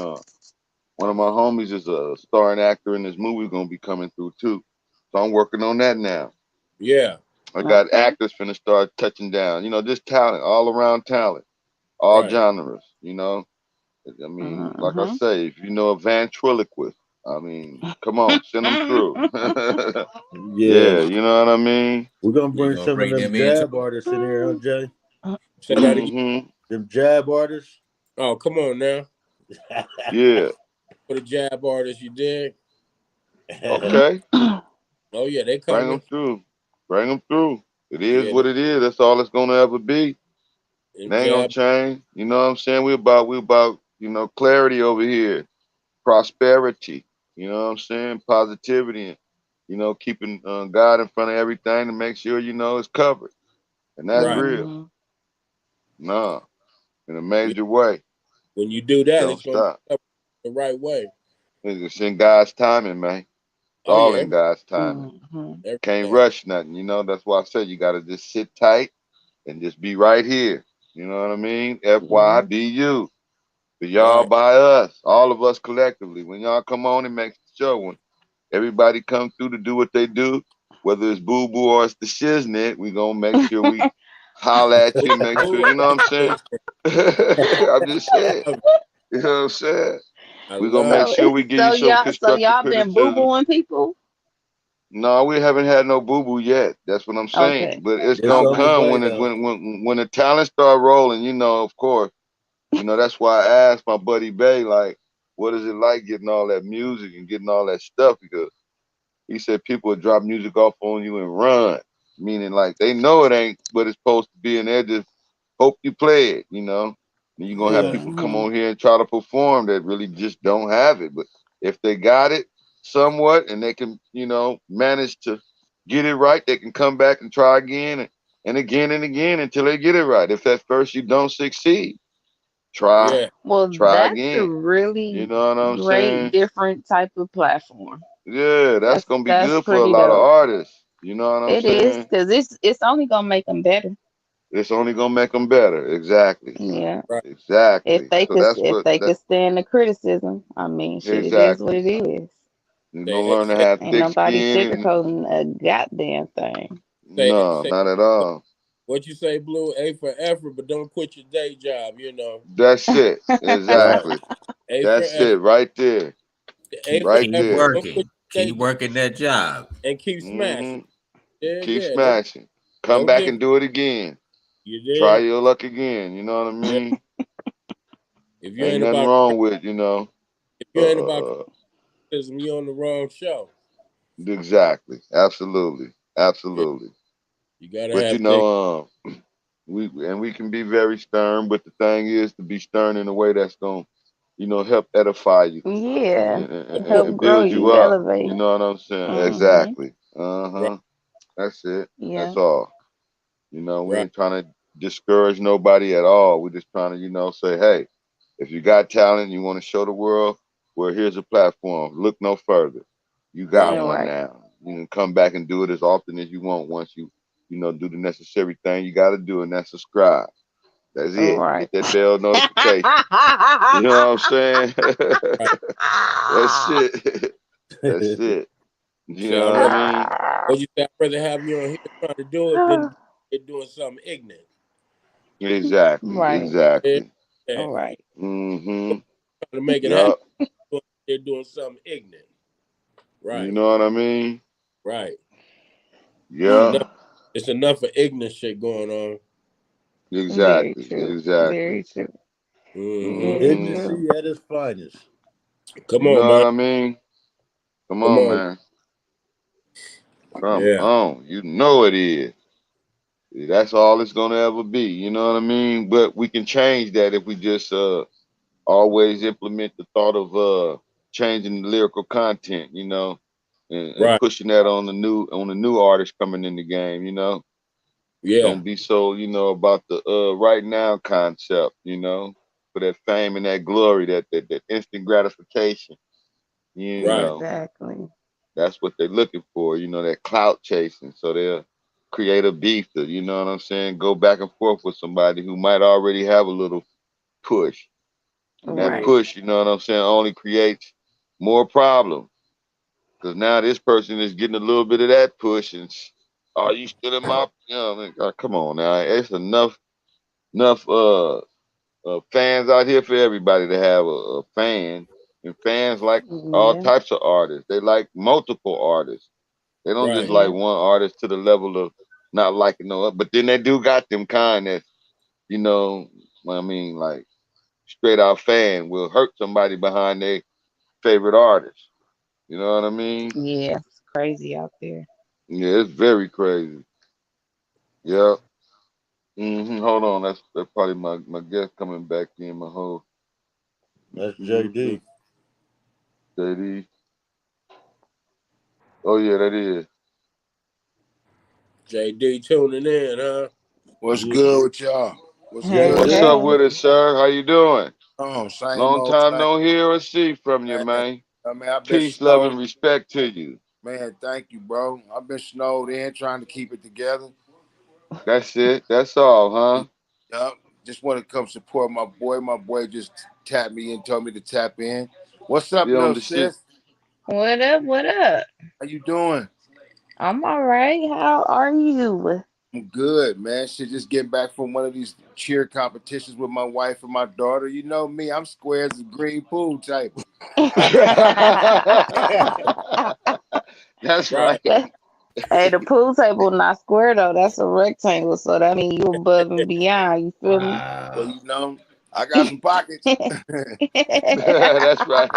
one of my homies is a starring actor in this movie gonna be coming through too. So I'm working on that now. Yeah, I got Okay. actors finna start touching down. Just talent, all around talent, all right. genres. I mean, like I Mm-hmm. say, if you know a ventriloquist, I mean, come on, send them through. Yeah, Yeah, you know what I mean. we're gonna You bring gonna some of bring them them in jab too? artists in here, huh, Jay? Say that again. Mm-hmm. Them jab artists. Oh, come on now. Yeah. For the jab artists, you dig? Okay. Oh yeah, they Bring them coming. through. Bring them through. It is Yeah, what it is. That's all it's gonna ever be. It and ain't gonna jab. change. You know what I'm saying? We about clarity over here, prosperity. You know what I'm saying? Positivity, and keeping God in front of everything to make sure it's covered, and that's Right. real. Mm-hmm. Nah, in a Yeah. major way. When you do It that, don't it's gonna be stop. covered the right way. It's in God's timing, man. It's Oh all yeah, in God's timing. Mm-hmm. Can't everything. rush nothing. That's why I said you gotta just sit tight and just be right here. You know what I mean? Yeah. FYBU. For y'all Right. by us, all of us collectively. When y'all come on and make the show, when everybody come through to do what they do, whether it's boo boo or it's the shiznit, we gonna make sure we holler at you and make sure, Ooh, you know what I'm that's saying? different. I'm just I saying. love it. You know what I'm saying? I We gonna love make it. So sure we give you some so constructive y'all been boo criticism. booing people? No, we haven't had no boo boo yet. That's what I'm saying. Okay. But it's It's gonna on the Okay. come way when though. when the talent start rolling. Of course. That's why I asked my buddy Bay, like, what is it like getting all that music and getting all that stuff? Because he said people would drop music off on you and run, meaning like they know it ain't what it's supposed to be, and they just hope you play it. And you're gonna have Yeah. people come Mm-hmm. on here and try to perform that really just don't have it. But if they got it somewhat and they can, manage to get it right, they can come back and try again and again until they get it right. If at first you don't succeed, try, Yeah. Well, try that's a again. You really know what I'm great saying? different type of platform. Yeah, that's gonna be That's good for a pretty lot of dope. artists. You know what I'm It is saying? because it's only gonna make them better. It's only gonna make them better. Exactly. Yeah. Right. If Exactly. they So could that's if what they that could stand the criticism, I mean, shit, it is what exactly. it is. You're gonna Say learn to say have Ain't thick nobody skin and sugarcoating a goddamn thing. no, say not at all. what you say, Blue. A for effort, but don't quit your day job. You know. That's it. Right. Exactly. A for That's effort. it right there. A Keep for Right keep effort. there. Don't quit working. your day Keep job working that job. and keep Hmm. smashing. Yeah, Keep yeah. smashing. Come Don't back give and up. do it again. You Try dig? your luck again. You know what I Yeah. mean? If you Ain't ain't nothing about wrong with. if you ain't about Uh criticism, you on the wrong show. exactly. Absolutely. Yeah. Absolutely. You gotta But have thick. we can be very stern, but the thing is to be stern in a way that's gonna, help edify you and, Yeah. and, and, and Help and grow build you you, up. elevate. You know what I'm saying? Mm-hmm. Exactly. Right. Uh-huh. That's it. Yeah. That's all. We Right. ain't trying to discourage nobody at all. We're just trying to, say, hey, if you got talent and you want to show the world, well, here's a platform. Look no further. You got Right. All one right. now. You can come back and do it as often as you want once you, do the necessary thing you got to do, and that's subscribe. That's All it. right. Hit that bell notification. You know what I'm saying? Right. That's it. That's it. You Shit, know I'd what I rather mean? what you say. I'd rather have you on here trying to do it than it doing something ignorant. Exactly. Right. Yeah. Exactly. Yeah. All right. Mm-hmm. Trying to make it happen. Yup. They're doing something ignorant. You Right. know what I mean? Right. It's Yeah. enough. It's enough of ignorant shit going on. Very Exactly. true. Exactly. Very true. Hmm. Very Mm-hmm. true. Ignorance at its finest. Come You on, know man. what I mean? Come Come on, on. man. Come Yeah. on. You know it is. That's all it's gonna ever be. You know what I mean? But we can change that if we just always implement the thought of changing the lyrical content, and Right. pushing that on the new artists coming in the game, Yeah. Don't be so, about the right now concept, for that fame and that glory, that instant gratification, you Right. know. Exactly. That's what they're looking for, that clout chasing. So they'll create a beef to, you know what I'm saying, go back and forth with somebody who might already have a little push. And that Mm-hmm. Right. push, you know what I'm saying, only creates more problems. Because now this person is getting a little bit of that push and are you still in my come on now. It's enough fans out here for everybody to have a fan. And fans like all Yeah. types of artists. They like multiple artists. They don't just Right. like Yeah. one artist to the level of not liking no other. But then they do got them kind that, you know, I mean, like straight out fan will hurt somebody behind their favorite artist. You know what I mean? Yeah. It's crazy out there. Yeah, it's very crazy. Yeah. Hold on, that's probably my guest coming back in. My whole That's J-DEE. J-DEE. Oh yeah, that is. J-DEE tuning in, huh? What's Yeah. good with y'all? What's Hey, good? What's up hey. with it, sir? How you doing? Oh, same Long old time thing, no hear or see from you, man. man. I mean, I've been Peace, love, snowed. and respect to you. Man, thank you, bro. I've been snowed in trying to keep it together. That's it. That's all, huh? Yup. Just want to come support my boy. My boy just tapped me and told me to tap in. What's up, You on little the shit? sis? What up? What up? How you doing? I'm all right. How are you? I'm good, man. Shit, just getting back from one of these cheer competitions with my wife and my daughter. You know me, I'm square as a green pool type. That's Right. right. Hey, the pool table not square though. That's a rectangle, so that means you above and beyond. You feel me? Well, Wow. you know, I got some pockets. That's right.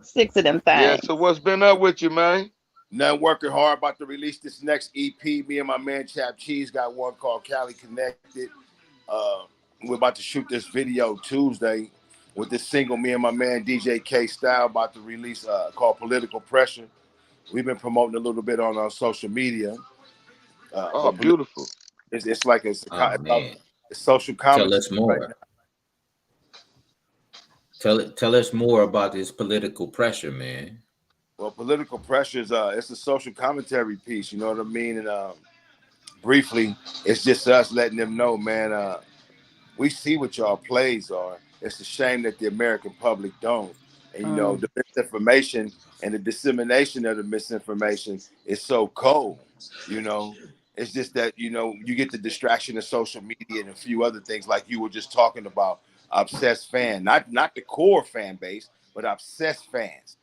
Six of them Yeah. So things. what's been up with you, man? Nothing, working hard, about to release this next EP. Me and my man Chap Cheese got one called Cali Connected. Uh, we're about to shoot this video Tuesday with this single. Me and my man DJ K Style about to release called Political Pressure. We've been promoting a little bit on our social media, Oh, but beautiful. it's like Oh man. it's social Tell commentary us right more. now. Tell us more about this political pressure, man. Well, Political Pressure is it's a social commentary piece. You know what I mean? And briefly, it's just us letting them know, man. We see what y'all plays are. It's a shame that the American public don't. And Mm, the misinformation and the dissemination of the misinformation is so cold. You know, it's just that you get the distraction of social media and a few other things like you were just talking about. Obsessed fan, not the core fan base, but obsessed fans.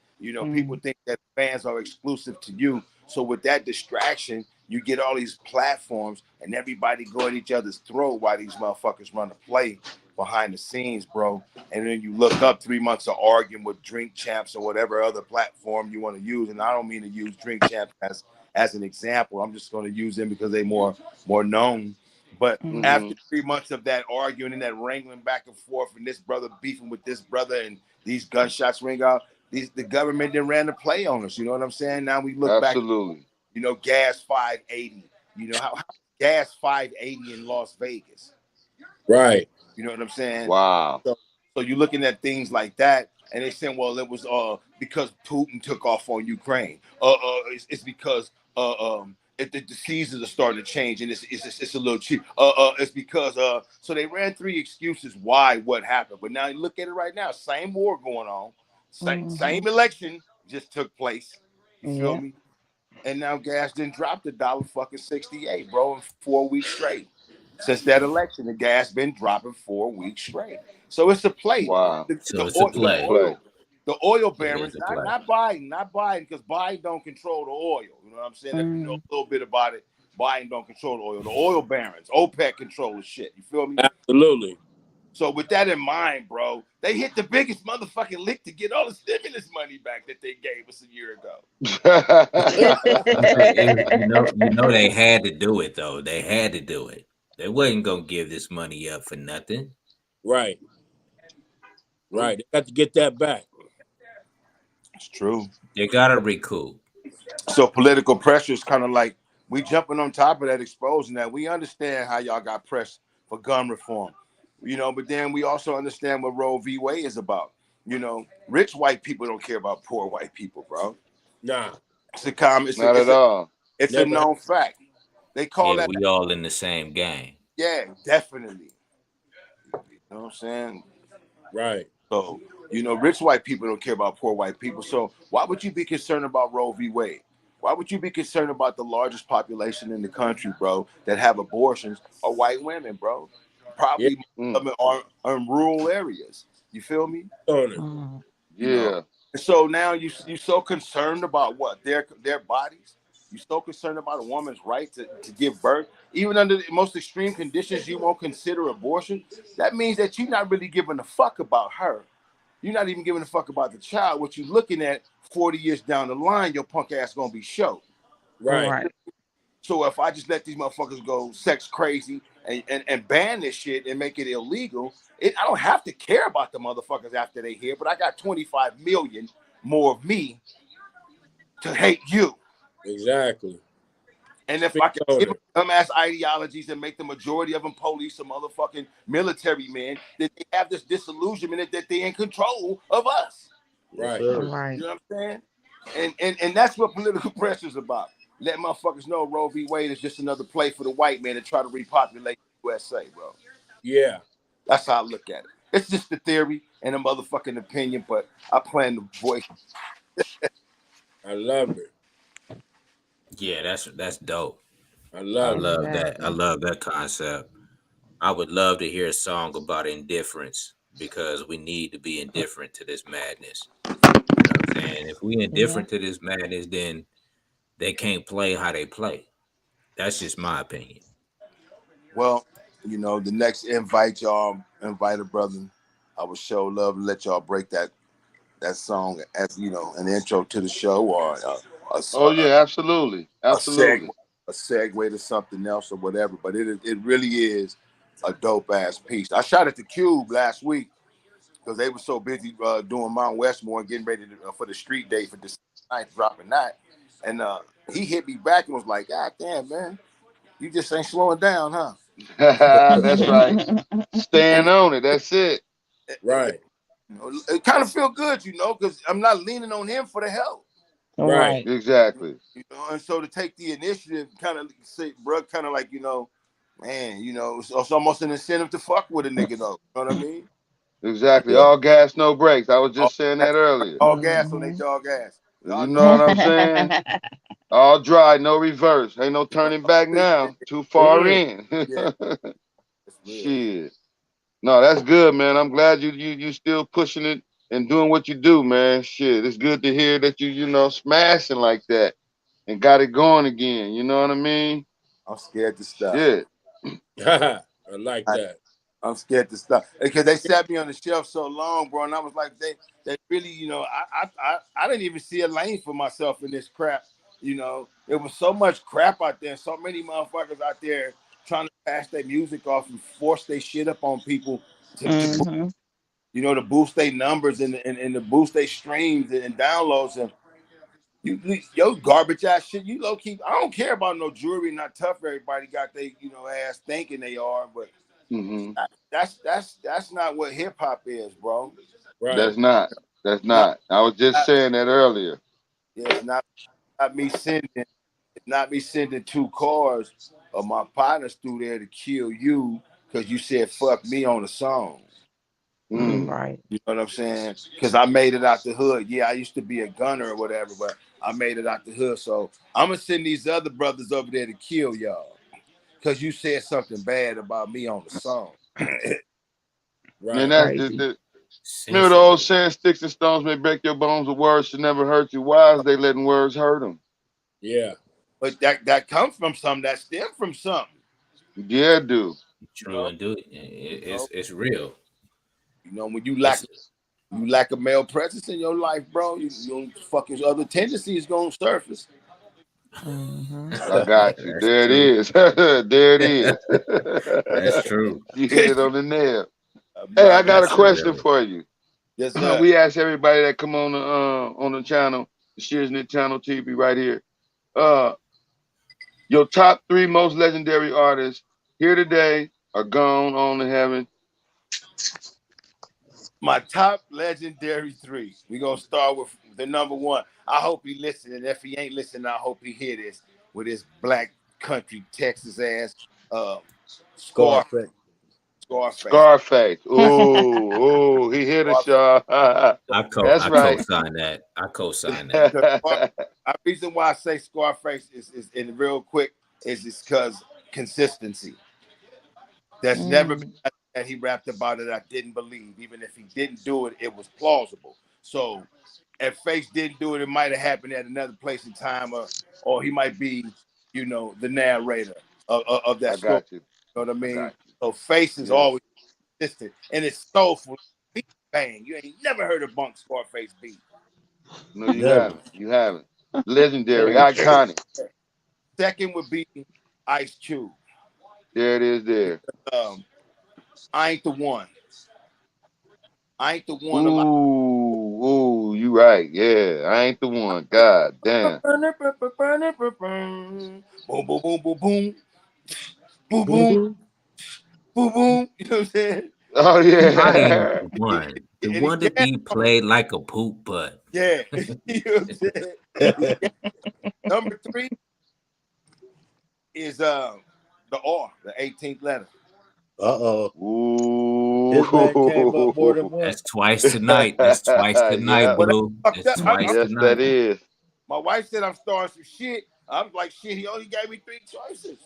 People mm, think that fans are exclusive to you. So with that distraction, you get all these platforms and everybody go at each other's throat while these motherfuckers run a play behind the scenes, bro. And then you look up 3 months of arguing with Drink Champs or whatever other platform you want to use. And I don't mean to use Drink Champs as an example. I'm just going to use them because they're more known. But mm, Hmm. after 3 months of that arguing and that wrangling back and forth, and this brother beefing with this brother, and these gunshots ring out, the government then ran the play on us. You know what I'm saying? Now we look back, Absolutely. gas 580. How gas 580 in Las Vegas. Right. You know what I'm saying? Wow. So you're looking at things like that, and they saying, well, it was because Putin took off on Ukraine. It's because the seasons are starting to change, and it's a little cheap. It's because so they ran three excuses why what happened, but now you look at it right now, same war going on, mm-hmm. same election just took place. You feel Yeah. me? And now gas didn't drop the dollar fucking 68, bro, in 4 weeks straight. Since that election, the gas been dropping 4 weeks straight. So it's a play. Wow. The, So the, it's a oil, the It's a play. play. oil, the oil It barons, is a play. not Biden, because Biden don't control the oil. You know what I'm saying? If you know Mm, a little bit about it, Biden don't control the oil. The oil barons, OPEC control the shit. You feel me? Absolutely. So with that in mind, bro, they hit the biggest motherfucking lick to get all the stimulus money back that they gave us a year ago. You know they had to do it though. They had to do it. They wasn't gonna give this money up for nothing. Right. Right. They got to get that back. It's true. They gotta recoup. So political pressure is kind of like we jumping on top of that, exposing that. We understand how y'all got pressed for gun reform, but then we also understand what Roe v. Wade is about. Rich white people don't care about poor white people, bro. Nah. It's a common. Not at all. It's a Never. known fact. They call Yeah, that. we all in the same game. Yeah, definitely. You know what I'm saying? Right. So, rich white people don't care about poor white people. So why would you be concerned about Roe v. Wade? Why would you be concerned about the largest population in the country, bro, that have abortions are white women, bro? Probably are in rural areas. You feel me? Yeah. So now you so concerned about what? Their bodies? You so concerned about a woman's right to give birth? Even under the most extreme conditions, you won't consider abortion? That means that you're not really giving a fuck about her. You're not even giving a fuck about the child. What you're looking at 40 years down the line, your punk ass gonna be show. Right. So if I just let these motherfuckers go sex crazy and ban this shit and make it illegal, I don't have to care about the motherfuckers after they hear, but I got 25 million more of me to hate you. Exactly. And if I can give them dumbass ideologies and make the majority of them police or motherfucking military men, that they have this disillusionment that they're in control of us. Right. You know what I'm saying? And that's what political pressure is about. Let motherfuckers know Roe v. Wade is just another play for the white man to try to repopulate the USA, bro. Yeah. That's how I look at it. It's just a theory and a motherfucking opinion, but I plan to voice. I love it. Yeah, that's dope. I love that. I love that concept. I would love to hear a song about indifference because we need to be indifferent to this madness. You know what I'm saying? If we indifferent to this madness, then they can't play how they play. That's just my opinion. Well, the next invite y'all, invite a brother. I would show love and let y'all break that song as an intro to the show or absolutely. a segue to something else or whatever. But it really is a dope ass piece. I shot at the Cube last week because they were so busy doing Mount Westmore and getting ready for the street day for December 9th, dropping that. And he hit me back and was like, "God damn, man, you just ain't slowing down, huh?" That's right. Stand on it. That's it. Right. It kind of feel good, because I'm not leaning on him for the help. Right. Exactly. And so to take the initiative, kind of say, bro, kind of like, man, it's almost an incentive to fuck with a nigga, though. You know what I mean? Exactly. All gas, no brakes. I was just saying that earlier. All gas on they dog ass. You know what I'm saying? All dry, no reverse. Ain't no turning back now. Too far in. Shit. No, that's good, man. I'm glad you still pushing it and doing what you do, man. Shit, it's good to hear that you smashing like that and got it going again. You know what I mean? I'm scared to stop. Shit. I like that. I'm scared to stop because they sat me on the shelf so long, bro, and I was like, they really, I didn't even see a lane for myself in this crap. There was so much crap out there, so many motherfuckers out there trying to pass their music off and force their shit up on people to boost their numbers and to boost their streams and downloads. And your garbage ass shit, you low key. I don't care about no jewelry, not tough. Everybody got they ass thinking they are, but that's not what hip hop is, bro. Right. That's not. I was just saying that earlier. Yeah, it's not me sending 2 cars of my partners through there to kill you because you said fuck me on the song. Right. You know what I'm saying? Because I made it out the hood. Yeah, I used to be a gunner or whatever, but I made it out the hood. So I'm gonna send these other brothers over there to kill y'all because you said something bad about me on the song. Right. And that's remember the old saying, sticks and stones may break your bones, but words should never hurt you. Why is they letting words hurt them? Yeah. But that comes from something, that stem from something. Yeah, dude. True and do it. It's real. When you lack a male presence in your life, bro, your fucking other tendencies gonna surface. I got you. There it is. There it is. That's true. You hit it on the nail. Hey, I got a That's a question really for you. Yes, sir. We ask everybody that come on the channel, the Shiz-Nit channel TV right here. Uh, your top 3 most legendary artists here today are gone on to heaven. My top legendary 3. We're gonna start with the number 1. I hope he listening. If he ain't listening, I hope he hear this with his black country Texas ass Scarface. Scarface. Scarface. Ooh, he hit us, y'all. That's I right. co-sign that. I co-sign that. The reason why I say Scarface is in real quick is because consistency. There's never been nothing that he rapped about it I didn't believe. Even if he didn't do it, it was plausible. So if Face didn't do it, it might have happened at another place and time, or he might be, the narrator of that I story. got you. You know what I I mean? got So Face is you. Yeah. always consistent, and it's soulful. Beat bang. You ain't never heard a bunk Scarface beat. No, you Never. haven't. You haven't. Legendary, iconic. Second would be Ice Cube. There it is there. I ain't the one. I ain't the one. Ooh, you right. Yeah, I ain't the one. God damn. Boom, boom, boom, boom, boom, boom, Boom, boom, boom. boom, boom. You know what I'm saying? Oh I ain't yeah. the one. The And he one to gas be on it. played like a poop butt. Yeah. You know what I'm saying? He gas. Number 3 is the R, the 18th letter. His name came up more than Ooh. once. That's twice tonight. That's twice tonight, Yeah. Well, that's Blue. fucked That's up. twice Yes, that tonight. is. My wife said I'm starting some shit. I'm like, shit, he only gave me 3 choices.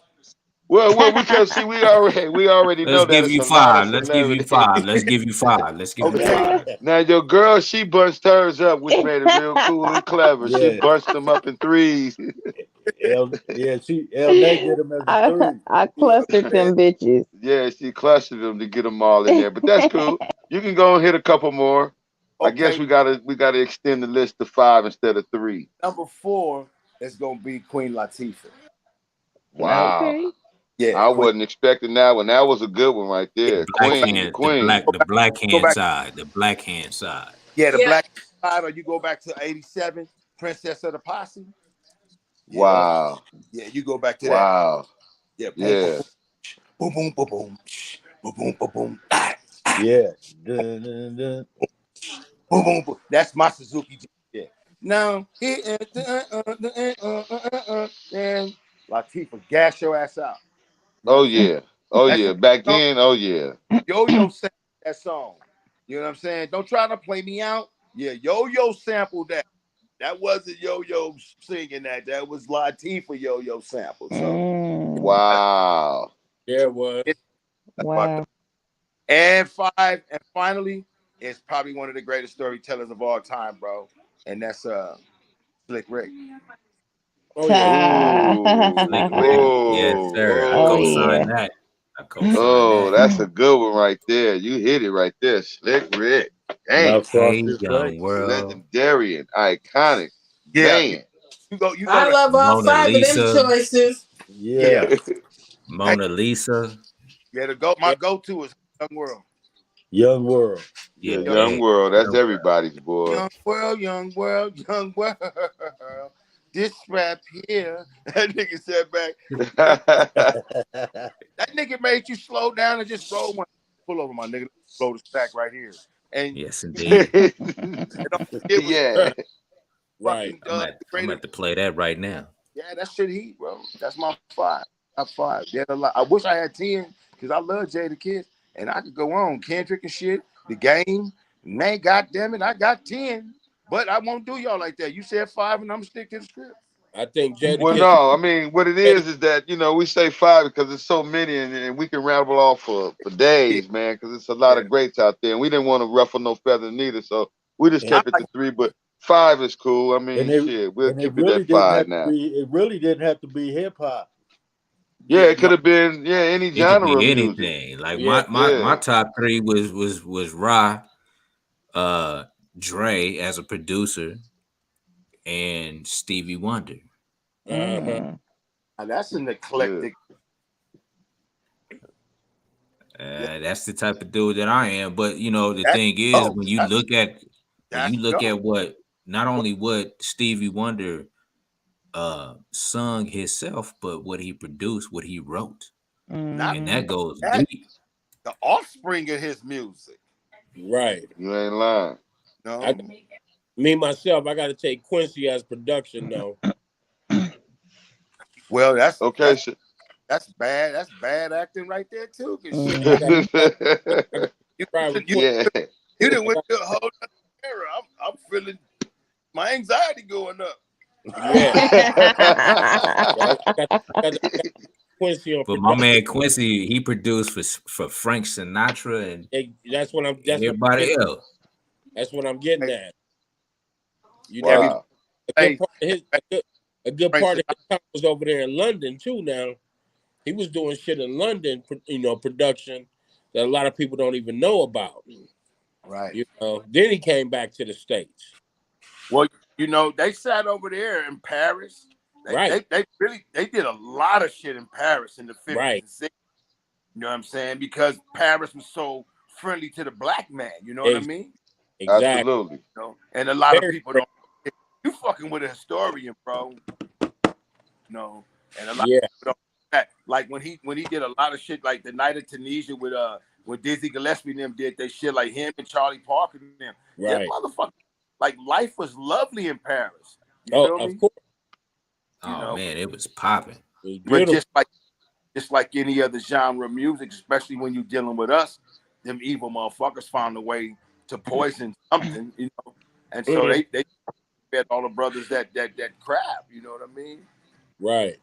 Well, because see, we already know Let's that give it's you a lot of 5. Let's give you celebrity. 5. Let's give you 5. Let's give you Okay. 5. Now your girl, she bunched hers up, which made it real cool and clever. She Yeah. bunched them up in 3s. L Nate did him as a I 3. I You know what clustered I'm saying? them bitches. Yeah, she clustered them to get them all in there. But that's cool. You can go and hit a couple more. I guess Okay. we gotta extend the list to 5 instead of 3. Number 4 is gonna be Queen Latifah. Wow. Okay. Yeah, I Queen. wasn't expecting that one. That was a good one right there. Go back, Queen, the queen. go The back, black go hand back. side. The black hand side. Yeah, the Yeah. Black Side, or you go back to 87, Princess of the Posse. Yeah, Wow. yeah, you go back to that. Wow. Yeah, boom, boom, Yeah. boom, boom, boom, boom, boom, boom, boom, boom, ah, Yeah. Dun, dun, dun. boom, boom, boom. That's my Suzuki. Yeah. Now, and Latifah, gas your ass out. You know Oh what I'm saying? yeah. Oh That's yeah. your Back song. then, oh yeah. Yo-Yo sang that song. You know what I'm saying? Don't try to play me out. Yeah, Yo-Yo sampled that. That wasn't Yo-Yo singing that. That was Latifah Yo-Yo sample. So Wow. Yeah, it was. that's about that. Wow. And 5, and finally, it's probably one of the greatest storytellers of all time, bro. And that's Slick Rick. Oh yeah. Ooh. Slick Rick. Yes, Oh. sir. I Oh Oh. co-sign yeah. that. I co-sign Oh, that. that's a good one right there. You hit it right there. Slick Rick. Damn. Now Hey, Frosty young Flakes. world. Legendary and iconic. Yeah, Man. you I gonna love all Mona 5 of them Lisa. choices. yeah. Yeah. Hey, Mona Lisa. yeah. My go-to is Young World. Young World. Yeah, Yeah, Young, Young yeah. World. That's Young world. everybody's boy. young world, young world, young world. This rap here. That nigga said back. That, that nigga made you slow down and just roll one. Pull over, my nigga. Blow the stack right here. And Yes, you indeed. know, it was Yeah. Right. fucking I'm great. about to play that right now. Yeah, that shit heat, bro. That's my 5. Top 5. Yeah, I wish I had 10 because I love Jay the Kid. And I could go on. Kendrick and shit. The Game. Man, goddamn it, I got 10. But I won't do y'all like that. You said 5 and I'm gonna stick to the script. I think Jay the Well, Kid. no, I mean, what it is that, we say 5 because it's so many and we can ramble off for Yeah, days, man, because it's a lot yeah. of greats out there. And we didn't want to ruffle no feathers neither. So we just And, I kept it like to 3, but 5 is cool. I mean, and it shit, we'll and it keep it really at didn't 5 have to now. be hip hop. Yeah, yeah, it could no, have been, any It could genre of be music. anything. Like Yeah. my Yeah. top 3 was Ra, Dre as a producer, and Stevie Wonder. Uh huh. that's an Yeah. eclectic. That's the type of dude that I am. But you know, the That, thing is, oh, when you look at that's dope. what not only what Stevie Wonder sung himself, but what he produced, what he wrote, Not and Mm-hmm. that goes that, deep. the offspring of his music. Right. You ain't lying. I No, me myself, I got to take Quincy as production though. well, Okay, so that's bad. That's bad acting right there too. Cause shit, I got, Mm-hmm. I got you try you with you, Quincy. yeah. you done went to a whole other era. I'm feeling my anxiety going up. Yeah, yeah. I got Quincy on But my production. man Quincy, he produced for Frank Sinatra and That's what I'm. everybody else. That's what I'm getting Hey, at. You know, every Wow. a good hey, part of his a good Frank part of Sinatra, his time was over there in London too. Now he was doing shit in London, you know, production that a lot of people don't even know about. right? You know, then he came back to the States. Well, they sat over there in Paris. They Right, they they really they did a lot of shit in Paris in the 50s right, and 60s. You know what I'm saying? Because Paris was so friendly to the black man. You know what I Ex- mean? exactly. Absolutely. And a lot of Very people friendly. don't. You fucking with a historian, bro. And a lot Yeah, of people don't know that. Like when he did a lot of shit, like the Night of Tunisia with Dizzy Gillespie and them did they shit, like him and Charlie Parker and them. Them right. motherfuckers, like life was lovely in Paris. You Oh, feel of me? course, You Oh know, man, it was popping. it was but beautiful. just like any other genre of music, especially when you're dealing with us, them evil motherfuckers found a way to poison something. And so Mhm. they fed all the brothers that crap, you know what I mean? Right.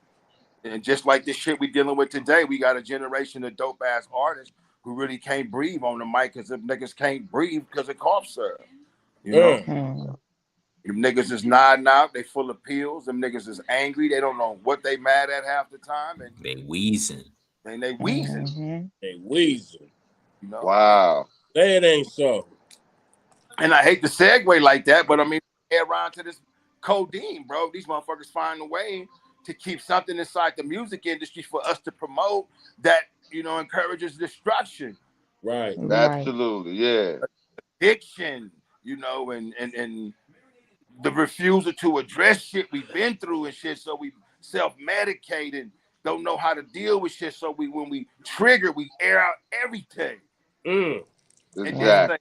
And just like this shit we dealing with today, we got a generation of dope ass artists who really can't breathe on the mic because them niggas can't breathe because of cough syrup. You know, Mm. Mm-hmm. them niggas is nodding out, they full of pills. Them niggas is angry, they don't know what they mad at half the time, and They wheezing. they wheezing. They wheezing. You know, Wow. Say it ain't so. and I hate to segue like that, but I mean, head around to this codeine, bro. These motherfuckers find a way to keep something inside the music industry for us to promote that encourages destruction, Right. Right. Absolutely. Yeah. addiction, and the refusal to address shit we've been through and shit. So we self-medicate and don't know how to deal with shit. So when we trigger, we air out everything Mm. and then Right. say,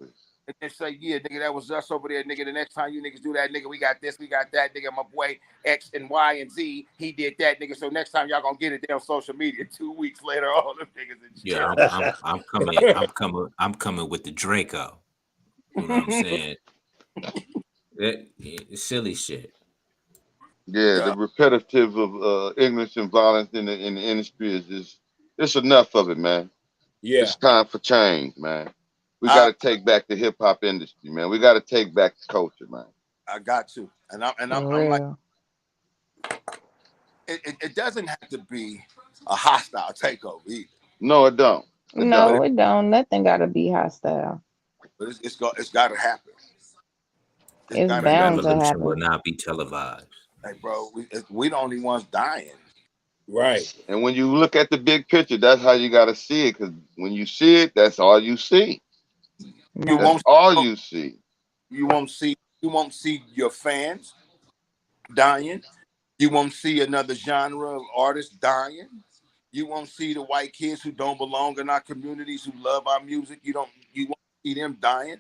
Exactly. yeah, nigga, that was us over there, nigga. The next time you niggas do that, nigga, we got this, we got that, nigga. My boy X and Y and Z, he did that, nigga. So next time y'all gonna get it there on social media. 2 weeks later, all them niggas in Yeah, jail. I'm coming with the Draco. You know what I'm saying? It's silly shit. Yeah, the Yeah, repetitive of ignorance and violence in the industry is just it's enough of it, man. Yeah. It's time for change, man. We got I to take back the hip hop industry, man. We got to take back the culture, man. I got to, and For I'm like, real. it doesn't have to be a hostile takeover either. No, it don't. It But don't. No, it don't. Nothing gotta be hostile. it's got to happen. It's It's got The to happen. bound to revolution will happen. not be televised. Hey, bro, we the only ones dying. Right. And when you look at the big picture, that's how you got to see it. Because when you see it, that's all you see. You Right. That's won't all you see. you won't see you won't see your fans dying. You won't see another genre of artists dying. You won't see the white kids who don't belong in our communities who love our music. You won't see them dying.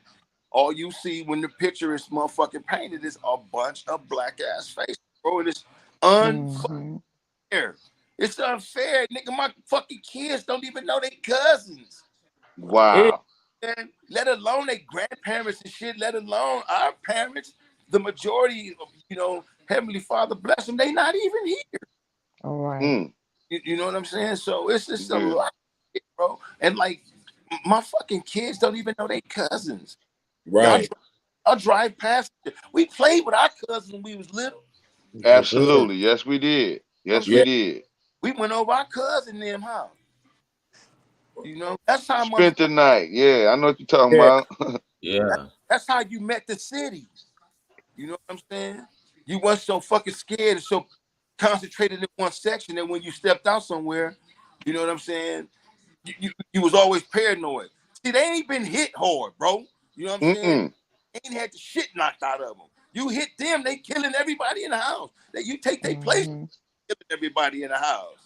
All you see when the picture is motherfucking painted is a bunch of black ass faces, bro. And it's unfair. Mm-hmm. It's unfair, nigga. My fucking kids don't even know their cousins. Mm. Wow. And let alone their grandparents and shit, let alone our parents, the majority of, Heavenly Father bless them, they not even here. All right. Mm, You know what I'm saying? So it's just a yeah. lot, bro. And like my fucking kids don't even know their cousins. Y'all, Right. I'll drive past. We played with our cousins when we was little. Absolutely. Yes, we did. I'm Yes, we saying Yeah. did. we went over our cousin in them house. That's how Spent the motherfucker. night. Yeah, I know what you're talking Yeah. about. That, Yeah. that's how you met the cities. You know what I'm saying? You weren't so fucking scared and so concentrated in one section that when you stepped out somewhere, you know what I'm saying? you was always paranoid. See, they ain't been hit hard, bro. You know what I'm saying? They ain't had the shit knocked out of them. You hit them, they killing everybody in the house. You take their place, killing everybody in the house.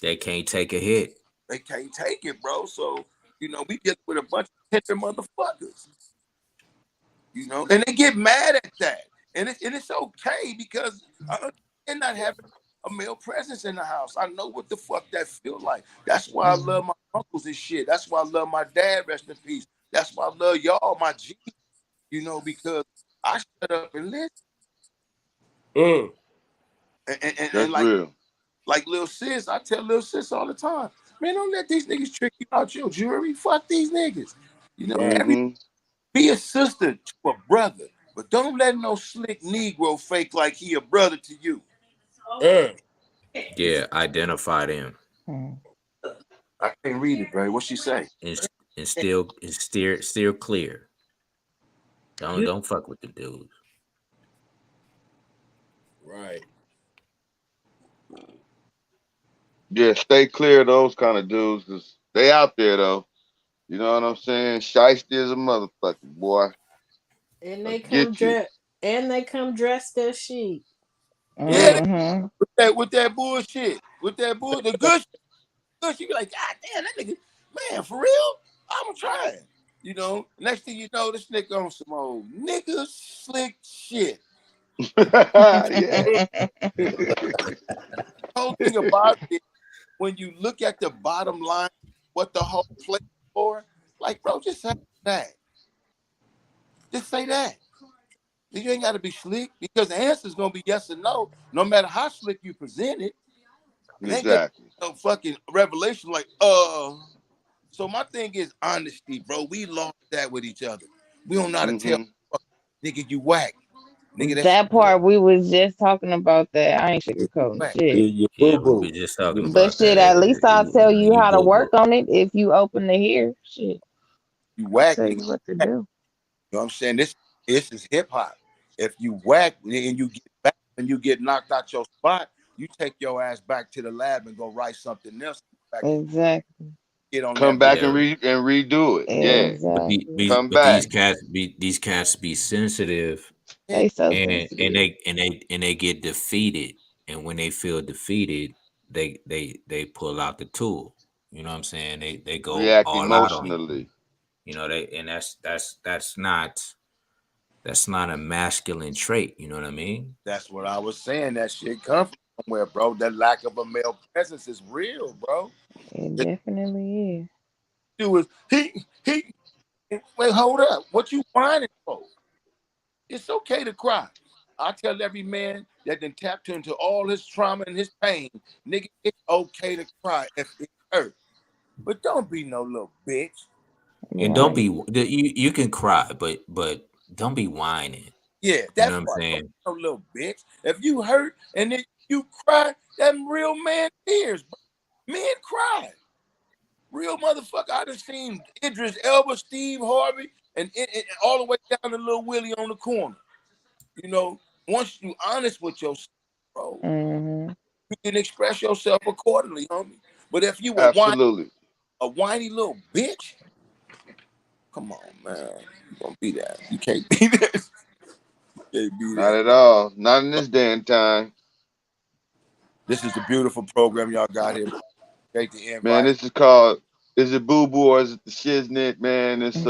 They can't take a hit. They can't take it, bro. So, we get with a bunch of tender motherfuckers. And they get mad at that. And it's okay because they're not having a male presence in the house. I know what the fuck that feel like. That's why I love my uncles and shit. That's why I love my dad, rest in peace. That's why I love y'all, my G. Because I shut up and listen. And like, real. Like Lil Sis, I tell Lil Sis all the time, man, don't let these niggas trick you out your jewelry. Fuck these niggas. Be a sister to a brother, but don't let no slick Negro fake like he a brother to you. Yeah, identify them. I can't read it, bro. What she say? And steer clear. Don't fuck with the dudes. Right. Yeah, stay clear of those kind of dudes because they out there though. You know what I'm saying? Shiesty is a motherfucker, boy. And they come dressed as sheep. Yeah, with that bullshit, the good shit, you be like, God damn, that nigga, man, for real? I'm trying. Next thing you know, this nigga on some old nigga slick shit. Yeah. The whole thing about it, when you look at the bottom line, what the whole play for, like, bro, just say that. Just say that. You ain't got to be slick because the answer is gonna be yes or no, no matter how slick you present it. It ain't gonna be no fucking revelation like, So my thing is honesty, bro. We lost that with each other. We don't know how to tell nigga you whack. Nigga, That part we was just talking about that. I ain't sugarcoating shit. Yeah, we were just talking But about shit, that. at least I'll tell you how to boo-boo. work on it if you open to hear. Shit. You whack, Tell nigga. you what to do. You know what I'm saying? This is hip hop. If you whack and you get back and you get knocked out your spot, you take your ass back to the lab and go write something else. Exactly. Get on Come that back and redo it. Yeah. Exactly. Come But back. these cats be sensitive, They so and sensitive. they get defeated, and when they feel defeated, they pull out the tool. You know what I'm saying? They go React all out on you. emotionally. That's not a masculine trait. You know what I mean? That's what I was saying. That shit come from somewhere, bro. That lack of a male presence is real, bro. It definitely is. He wait, hold up. What you whining for? It's okay to cry. I tell every man that then tapped into all his trauma and his pain, nigga, it's okay to cry if it hurt. But don't be no little bitch. And don't be you can cry, but don't be whining. Yeah, You know that's what I'm why. saying? No little bitch. If you hurt and then you cry, that real man tears. Men cry. Real motherfucker. I done seen Idris Elba, Steve Harvey, and all the way down to Lil Willie on the corner. Once you honest with yourself, bro, you can express yourself accordingly, homie. But if you a whiny little bitch, come on, man. You gonna be that. You can't be that. You can't be Not that. at all. Not in this day and time. This is a beautiful program y'all got here. Take the invite. Man, this is called Is It Boo Boo or Is It Da Shiz-Nit, man? It's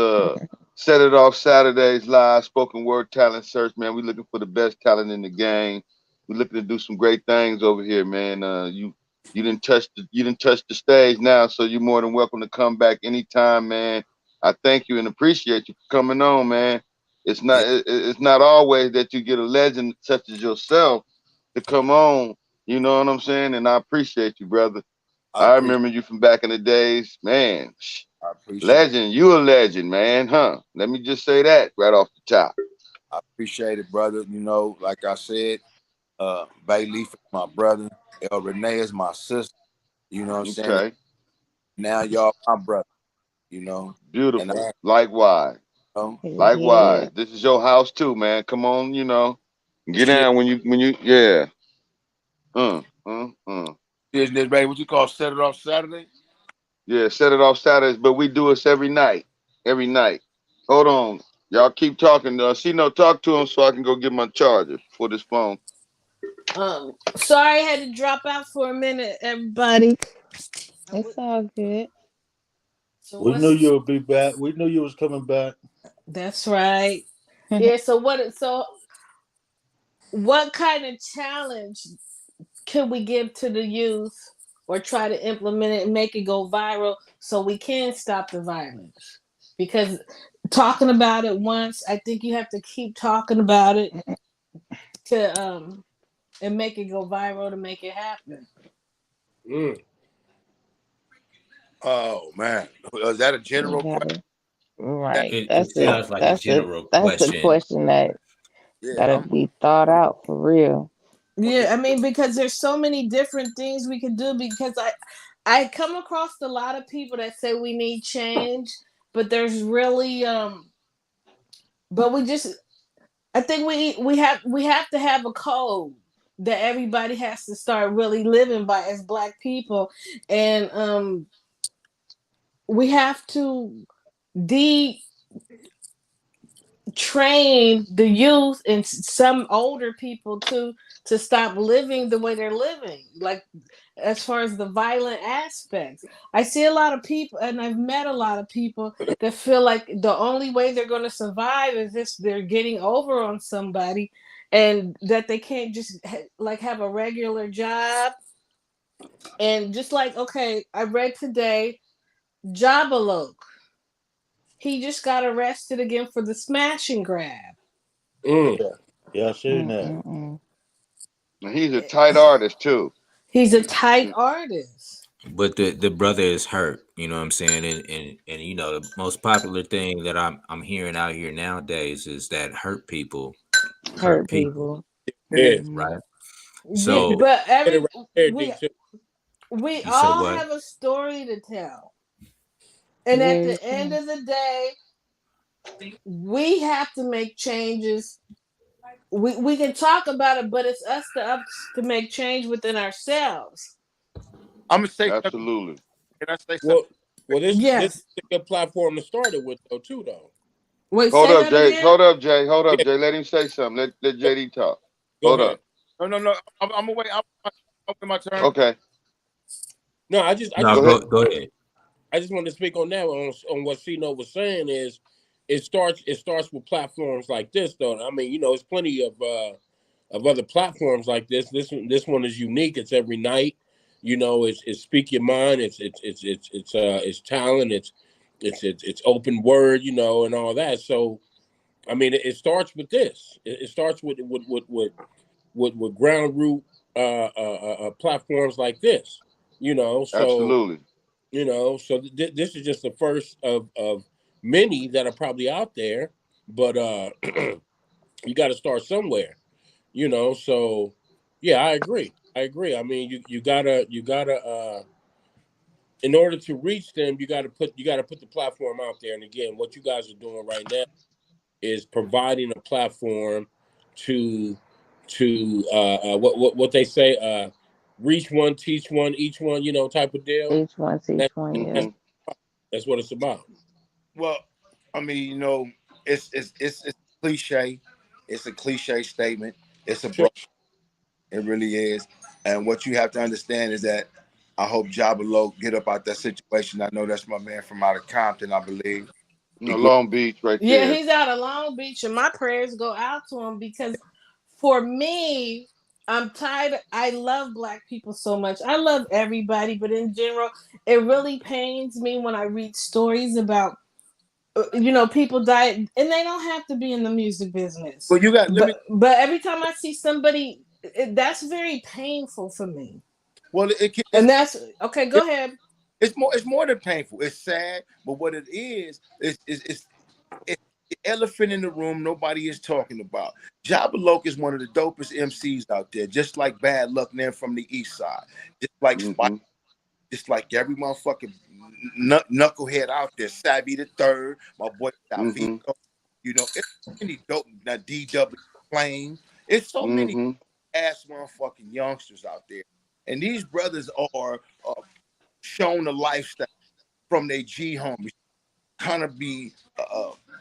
Set It Off Saturdays live spoken word talent search, man. We looking for the best talent in the game. We're looking to do some great things over here, man. You didn't touch the stage now, so you're more than welcome to come back anytime, man. I thank you and appreciate you for coming on, man. It's not always that you get a legend such as yourself to come on. You know what I'm saying? And I appreciate you, brother. I remember you from back in the days, man. I appreciate legend, you a legend, man, huh? Let me just say that right off the top. I appreciate it, brother. Like I said, Bailey is my brother. El Renee is my sister. You know what I'm saying? Now y'all my brother. Beautiful. And likewise. Likewise. Yeah. This is your house too, man. Come on, get down when you yeah. Isn't it, baby? What you call Set It Off Saturday? Yeah, set it off Saturdays, but we do this every night. Every night. Hold on. Y'all keep talking. Talk to him so I can go get my charger for this phone. Sorry I had to drop out for a minute, everybody. It's all good. So We knew what's you would be back. We knew you was coming back. that's right. Yeah, what kind of challenge can we give to the youth or try to implement it and make it go viral so we can stop the violence? Because talking about it once, I think you have to keep talking about it to and make it go viral to make it happen. Mm. Oh man, is that a You general question? gotta right. It sounds like a general That's the question. question that Yeah, gotta be thought out for real. Yeah, I mean, because there's so many different things we can do. Because I come across a lot of people that say we need change, but there's really but we just I think we have to have a code that everybody has to start really living by as Black people, and we have to de train the youth and some older people to stop living the way they're living, like as far as the violent aspects. I see a lot of people, and I've met a lot of people that feel like the only way they're going to survive is if they're getting over on somebody, and that they can't just like have a regular job. And just like, okay, I read today, Jabaloke, he just got arrested again for the smash and grab. Mm. Yeah, yeah, I seen that. Mm-mm-mm. And he's a tight artist too. He's a tight artist. But the brother is hurt, you know what I'm saying? And the most popular thing that I'm hearing out here nowadays is that hurt Hurt people, people. Yeah. Hmm. right? Yeah, So but Get it right there, we D too. we you say all what? have a story to tell, and at Very the end true. of the day, we have to make changes. We can talk about it, but it's us to make change within ourselves. I'm gonna say something. Absolutely. Can I say Well, something? this Yes. is a good platform to start it with, though, too, though. Wait, Hold say up, that Jay. again. Hold up, Jay. Hold up, Yeah, Jay. Let him say something. Let go, JD talk. go Hold up. ahead. No, no, no. I'm gonna wait. I'm my turn. Okay. No, I No, just Go want ahead. go ahead. I just wanted to speak on that on what C-No was saying is it starts with platforms like this, though. I mean, there's plenty of other platforms like this. This one is unique. It's every night. It's speak your mind. It's talent. It's open word. And all that. So I mean, it starts with this. It starts with ground root platforms like this. So Absolutely. this is just the first of many that are probably out there, but you got to start somewhere. So yeah, I agree. I mean, you gotta in order to reach them, you gotta put the platform out there. And again, what you guys are doing right now is providing a platform to what they say, reach one, teach one, each one, type of deal. Each one, That, each one, yeah. that's Mm-hmm. that's what it's about. Well, I mean, it's cliche. It's a cliche statement. It's a Sure. bro. It really is. And what you have to understand is that I hope Jabba get up out that situation. I know that's my man from out of Compton, I believe. He good. Long Beach, right Yeah, there. he's out of Long Beach, and my prayers go out to him because for me, I'm tired. I love Black people so much. I love everybody, but in general, it really pains me when I read stories about people die, and they don't have to be in the music business. Well, you got let me. But every time I see somebody, that's very painful for me. Well, And that's okay. Go ahead. it's more than painful. It's sad, but what it is the elephant in the room nobody is talking about. Jabba is one of the dopest MCs out there, just like Bad Luck there from the East Side, just like Spike, Mm-hmm. just like every motherfucking knucklehead out there. Savvy the Third, my boy Mm-hmm. Salvito. It's so many dope now. DW Flame. It's so many Mm-hmm. ass motherfucking youngsters out there, and these brothers are shown a lifestyle. from their G homies kind of be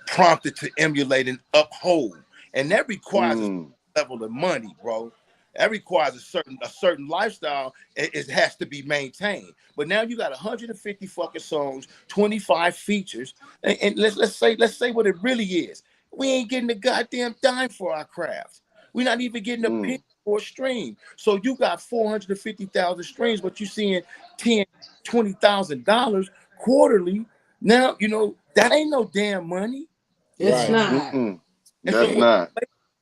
prompted to emulate and uphold, and that requires a level of money, bro. That requires a certain lifestyle. It has to be maintained. But now you got 150 fucking songs, 25 features, and let's say what it really is. We ain't getting a goddamn dime for our craft. We're not even getting a penny for a stream. So you got 450,000 streams, but you seeing $10,000, $20,000 quarterly. Now you know that ain't no damn money. It's Right. not. And That's so not.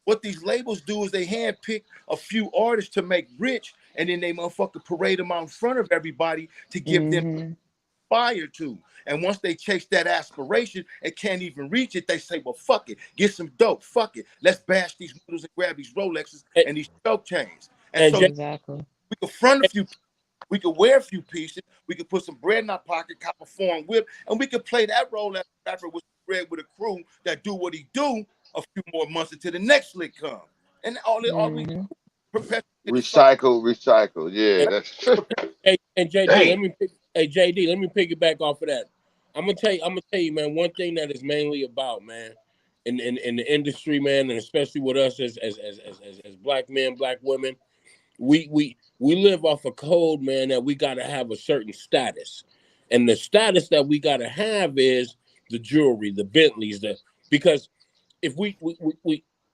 what these labels do is they handpick a few artists to make rich, and then they motherfucker parade them out in front of everybody to give them fire to. And once they chase that aspiration and can't even reach it, they say, well, fuck it. Get some dope. Fuck it. Let's bash these noodles and grab these Rolexes and these choke chains. And And so Exactly. we could front a few, we could wear a few pieces, we could put some bread in our pocket, cop a foreign whip, and we could play that role as a rapper with bread with a crew that do what he do a few more months until the next lick come. And all we perpetuate the cycle. Recycle. Yeah, and, that's and JD, dang. JD, let me piggyback off of that. I'm gonna tell you, man, one thing that is mainly about, man, in the industry, man, and especially with us as black men, black women, we live off a code, man, that we gotta have a certain status. And the status that we gotta have is the jewelry, the Bentleys, because if we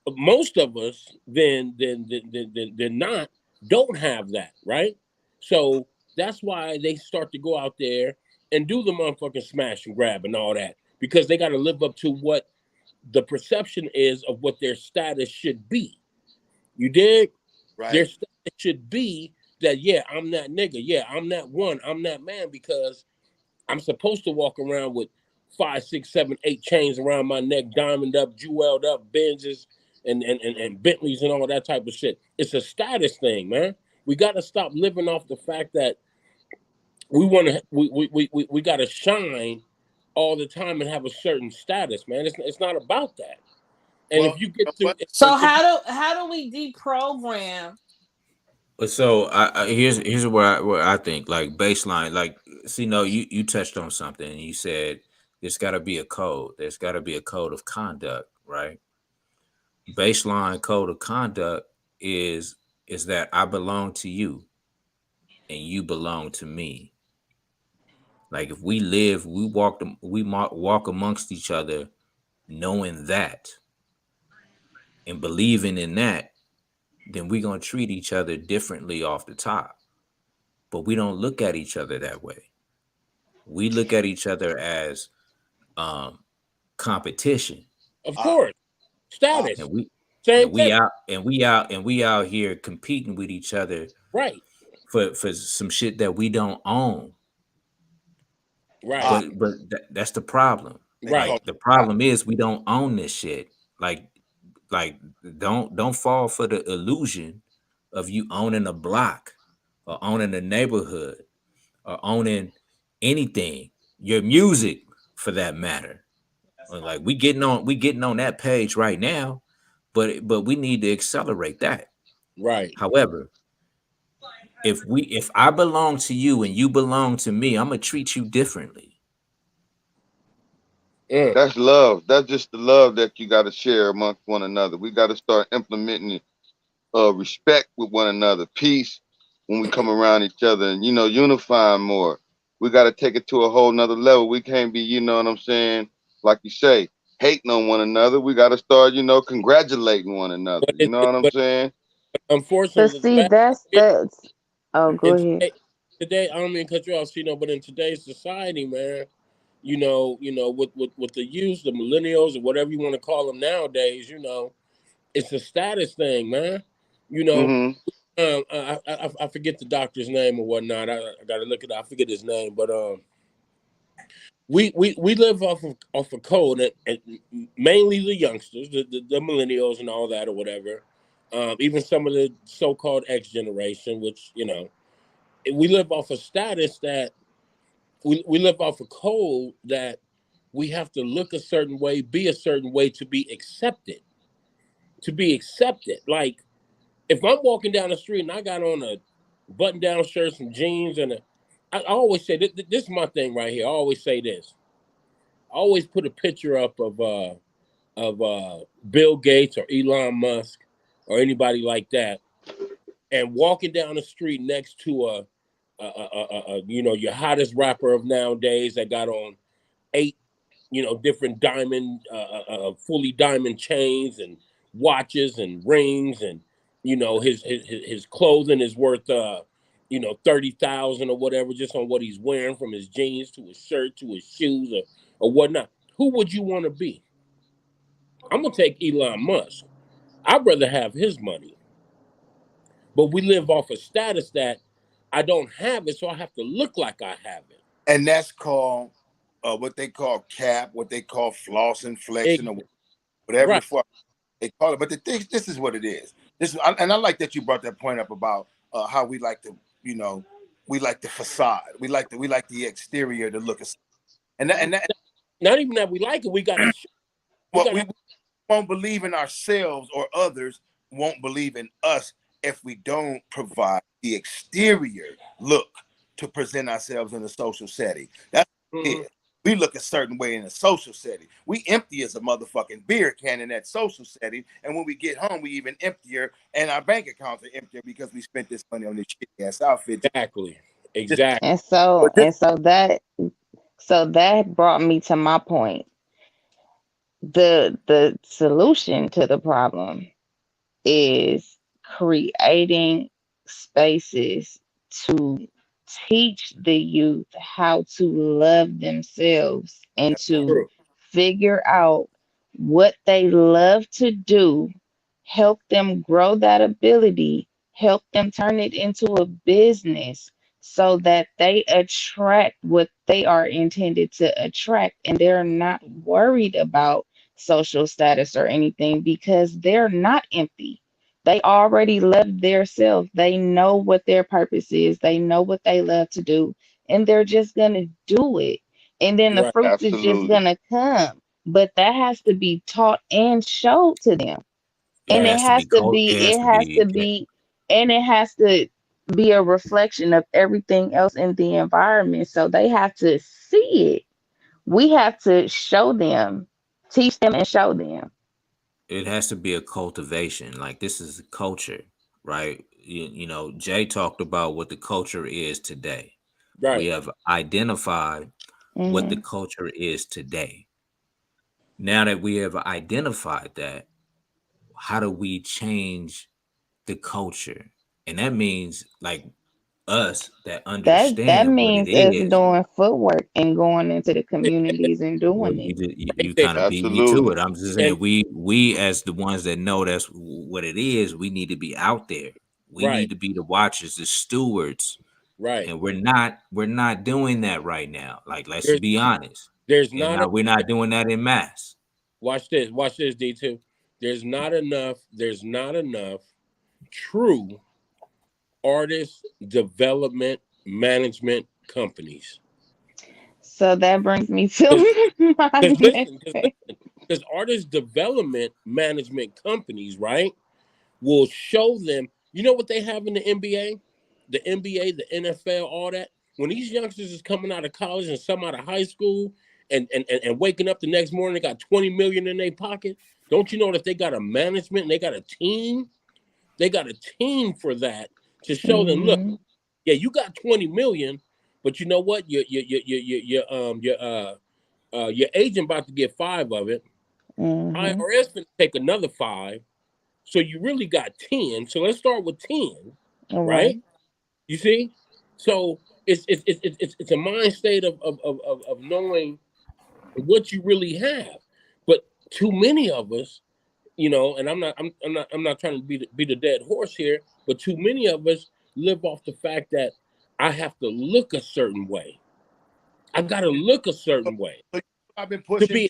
most of us then not don't have that, right? So that's why they start to go out there and do the motherfucking smash and grab and all that, because they got to live up to what the perception is of what their status should be. You dig? Their Right. status should be that, yeah, I'm that nigga, yeah, I'm that one, I'm that man, because I'm supposed to walk around with 5, 6, 7, 8 chains around my neck, diamond up, jeweled up, Benzes and Bentleys and all that type of shit. It's a status thing, man. We got to stop living off the fact that we got to shine all the time and have a certain status, man. It's not about that. And Well, if you get to, So if, how do we deprogram? But so here's where I think like baseline, like see, no, you touched on something and you said there's got to be a code. There's got to be a code of conduct, right? Baseline code of conduct is that I belong to you and you belong to me. Like if we live, walk amongst each other, knowing that and believing in that, then we're gonna treat each other differently off the top. But we don't look at each other that way. We look at each other as competition, of course, status, and we same thing, we out here competing with each other right, for some shit that we don't own. right, But that's the problem. right, Like the problem is we don't own this shit. Like don't fall for the illusion of you owning a block or owning a neighborhood or owning anything, your music for that matter. Like we getting on that page right now, but we need to accelerate that. right. However, if I belong to you and you belong to me, I'm gonna treat you differently. That's love. That's just the love that you got to share amongst one another. We got to start implementing respect with one another, peace when we come around each other, and unifying more. We got to take it to a whole nother level. We can't be, you know what I'm saying, like you say, hating on one another. We got to start, congratulating one another. But You know what I'm saying? But unfortunately, the see, bad that's. Oh, go in ahead. today, I don't mean to cut you off, but in today's society, man, with the youth, the millennials, or whatever you want to call them nowadays, it's a status thing, man. You know, Mm-hmm. I forget the doctor's name or whatnot. I got to look it up. I forget his name, but we live off of code, and mainly the youngsters, the millennials, and all that or whatever. Even some of the so-called X generation, which we live off a status that we live off a code that we have to look a certain way, be a certain way to be accepted. To be accepted, like if I'm walking down the street and I got on a button-down shirt, some jeans, and I always say this is my thing right here. I always say this. I always put a picture up of Bill Gates or Elon Musk or anybody like that, and walking down the street next to your hottest rapper of nowadays that got on 8 different diamond fully diamond chains and watches and rings, and his clothing is worth 30,000 or whatever just on what he's wearing, from his jeans to his shirt to his shoes or whatnot. Who would you want to be? I'm gonna take Elon Musk. I'd rather have his money. But we live off a status that I don't have it, so I have to look like I have it. And that's called what they call cap, what they call flossing, flexing, or whatever Right. the fuck they call it. But this is what it is. And I like that you brought that point up about how we like to, we like the facade, we like the exterior to look. And that not even that we like it, we got to. We won't believe in ourselves, or others won't believe in us if we don't provide the exterior look to present ourselves in a social setting. That's it. We look a certain way in a social setting. We empty as a motherfucking beer can in that social setting, and when we get home, we even emptier, and our bank accounts are emptier because we spent this money on this shitty ass outfit. Exactly. And so that brought me to my point. The solution to the problem is creating spaces to teach the youth how to love themselves and to figure out what they love to do, help them grow that ability, help them turn it into a business so that they attract what they are intended to attract, and they're not worried about social status or anything because they're not empty. They already love their self. They know what their purpose is. They know what they love to do, and they're just gonna do it. And then the fruits is just gonna come. But that has to be taught and showed to them. And it has to be a reflection of everything else in the environment. So they have to see it. We have to show them, teach them and show them. It has to be a cultivation. Like, this is a culture, right? Jay talked about what the culture is today. Right. We have identified what the culture is today. Now that we have identified that, how do we change the culture? And that means, like, us that understand That what it means us is. doing footwork and going into the communities and Well, doing it. you kind of beat me to it. I'm just saying, And- we as the ones that know that's what it is, we need to be out there. We need to be the watchers, the stewards. Right. And we're not doing that right now. Like, let's be honest. We're not doing that in mass. Watch this, D2. There's not enough true artist development management companies. So that brings me to because artist development management companies, right, will show them, you know what they have in the NBA, the NFL, all that. When these youngsters is coming out of college and some out of high school and waking up the next morning, they got 20 million in their pocket. Don't you know that they got a management and they got a team? They got a team for that to show them, look, yeah, you got 20 million, but you know what? Your agent about to get 5 of it. IRS going to take another 5. So you really got 10. So let's start with 10, right? You see? So it's a mind state of knowing what you really have. But too many of us, and I'm not trying to be the dead horse here, but too many of us live off the fact that I have to look a certain way. I got to look a certain way. I've been pushing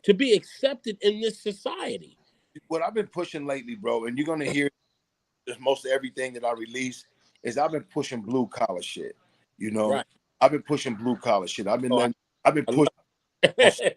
to be accepted in this society. What I've been pushing lately, bro, and you're gonna hear just most of everything that I release is I've been pushing blue collar shit. Right. I've been pushing blue collar shit. I've been pushing.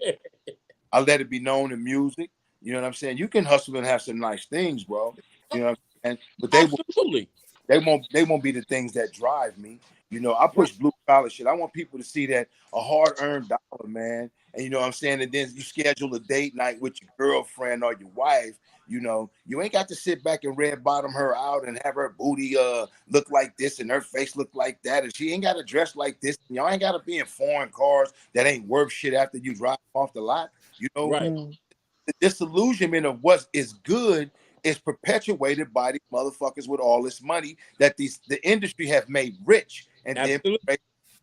I let it be known in music. You know what I'm saying? You can hustle and have some nice things, bro. You know what I'm saying? But absolutely. They won't be the things that drive me. I push blue collar shit. I want people to see that a hard earned dollar, man. And you know what I'm saying? And then you schedule a date night with your girlfriend or your wife. You ain't got to sit back and red bottom her out and have her booty look like this and her face look like that. And she ain't got to dress like this. Y'all ain't got to be in foreign cars that ain't worth shit after you drive off the lot. Right. The disillusionment of what is good is perpetuated by these motherfuckers with all this money that the industry have made rich and then Absolutely.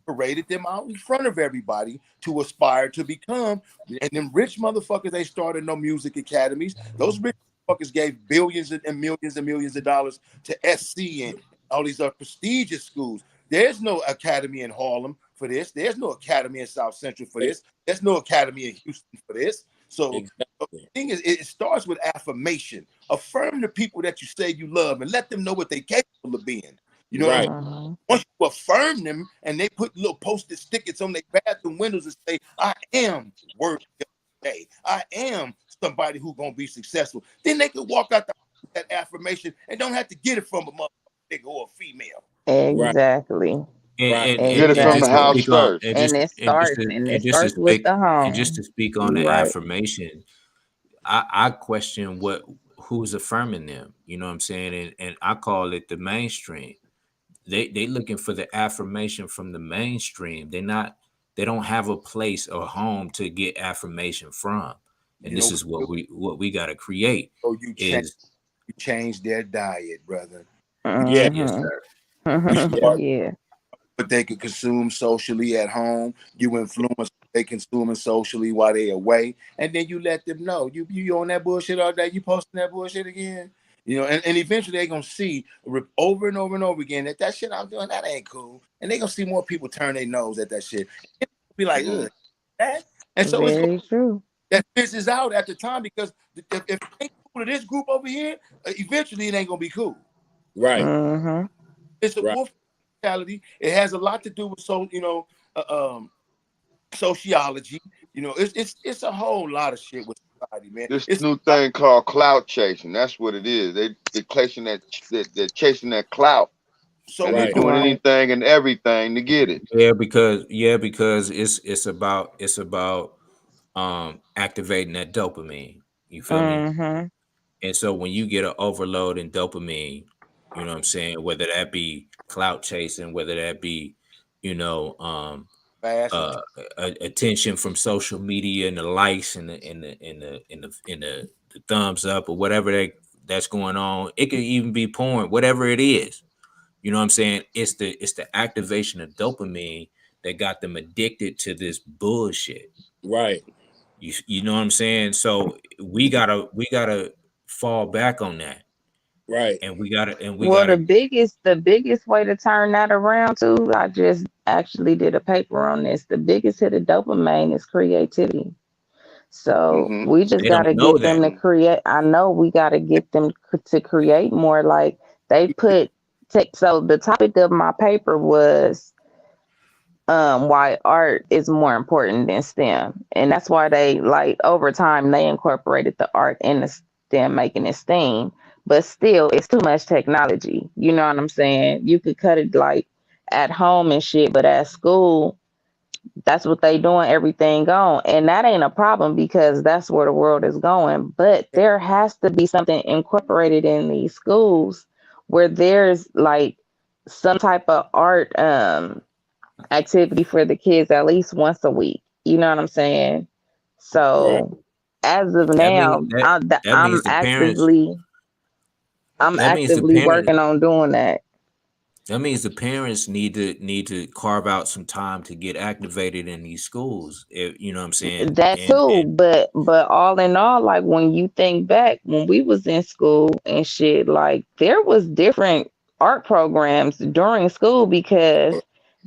paraded them out in front of everybody to aspire to become. And them rich motherfuckers, they started no music academies. Those rich motherfuckers gave billions and millions of dollars to SC and all these prestigious schools. There's no academy in Harlem for this. There's no academy in South Central for this. There's no academy in Houston for this. So the thing is, it starts with affirmation. Affirm the people that you say you love and let them know what they're capable of being. You know what I'm saying? Once you affirm them and they put little posted stickers on their bathroom windows and say, I am worthy of the day. I am somebody who's going to be successful. Then they can walk out that affirmation and don't have to get it from a motherfucker or a female. Exactly. Get it from the house first. And it starts with the and just home. to speak on the Right. affirmation, I question who's affirming them. You know what I'm saying? And I call it the mainstream. They looking for the affirmation from the mainstream. They don't have a place or home to get affirmation from. And this is what we got to create. So you change their diet, brother. Yes, sir. Yeah. What they could consume socially at home. You influence what they consuming socially while they away, and then you let them know you on that bullshit all day. You posting that bullshit again. And eventually they're gonna see over and over and over again that shit I'm doing, that ain't cool, and they're gonna see more people turn their nose at that shit. Be like, ugh, that, and so it's Very true. That fizzes out at the time because if it ain't cool to this group over here, eventually it ain't gonna be cool. Right. It's a wolf mentality. It has a lot to do with sociology. It's a whole lot of shit with society, man. This It's new thing called clout chasing. That's what it is. They're chasing they're chasing that clout, and they're doing anything and everything to get it. Yeah, because it's about activating that dopamine. You feel me? And so when you get an overload in dopamine, you know what I'm saying, whether that be clout chasing, whether that be, attention from social media and the likes and the thumbs up or whatever that's going on. It could even be porn, whatever it is. You know what I'm saying? It's the activation of dopamine that got them addicted to this bullshit. Right. You know what I'm saying? So we gotta fall back on that. Right. And we gotta the biggest way to turn that around too, I just actually did a paper on this. The biggest hit of dopamine is creativity. So we just they got to don't know get them to that. create. I know we got to get them to create more. Like they so the topic of my paper was why art is more important than STEM. And that's why they over time they incorporated the art in the STEM, making it STEAM. But still it's too much technology. You know what I'm saying? You could cut it at home and shit, but at school that's what they doing, everything gone. And that ain't a problem because that's where the world is going. But there has to be something incorporated in these schools where there's some type of art activity for the kids at least once a week. You know what I'm saying? So as of now, That means the parents. I'm That means the actively parents. working on doing that. That means the parents need to carve out some time to get activated in these schools. You know what I'm saying? That too, but all in all, when you think back when we was in school and shit, there was different art programs during school because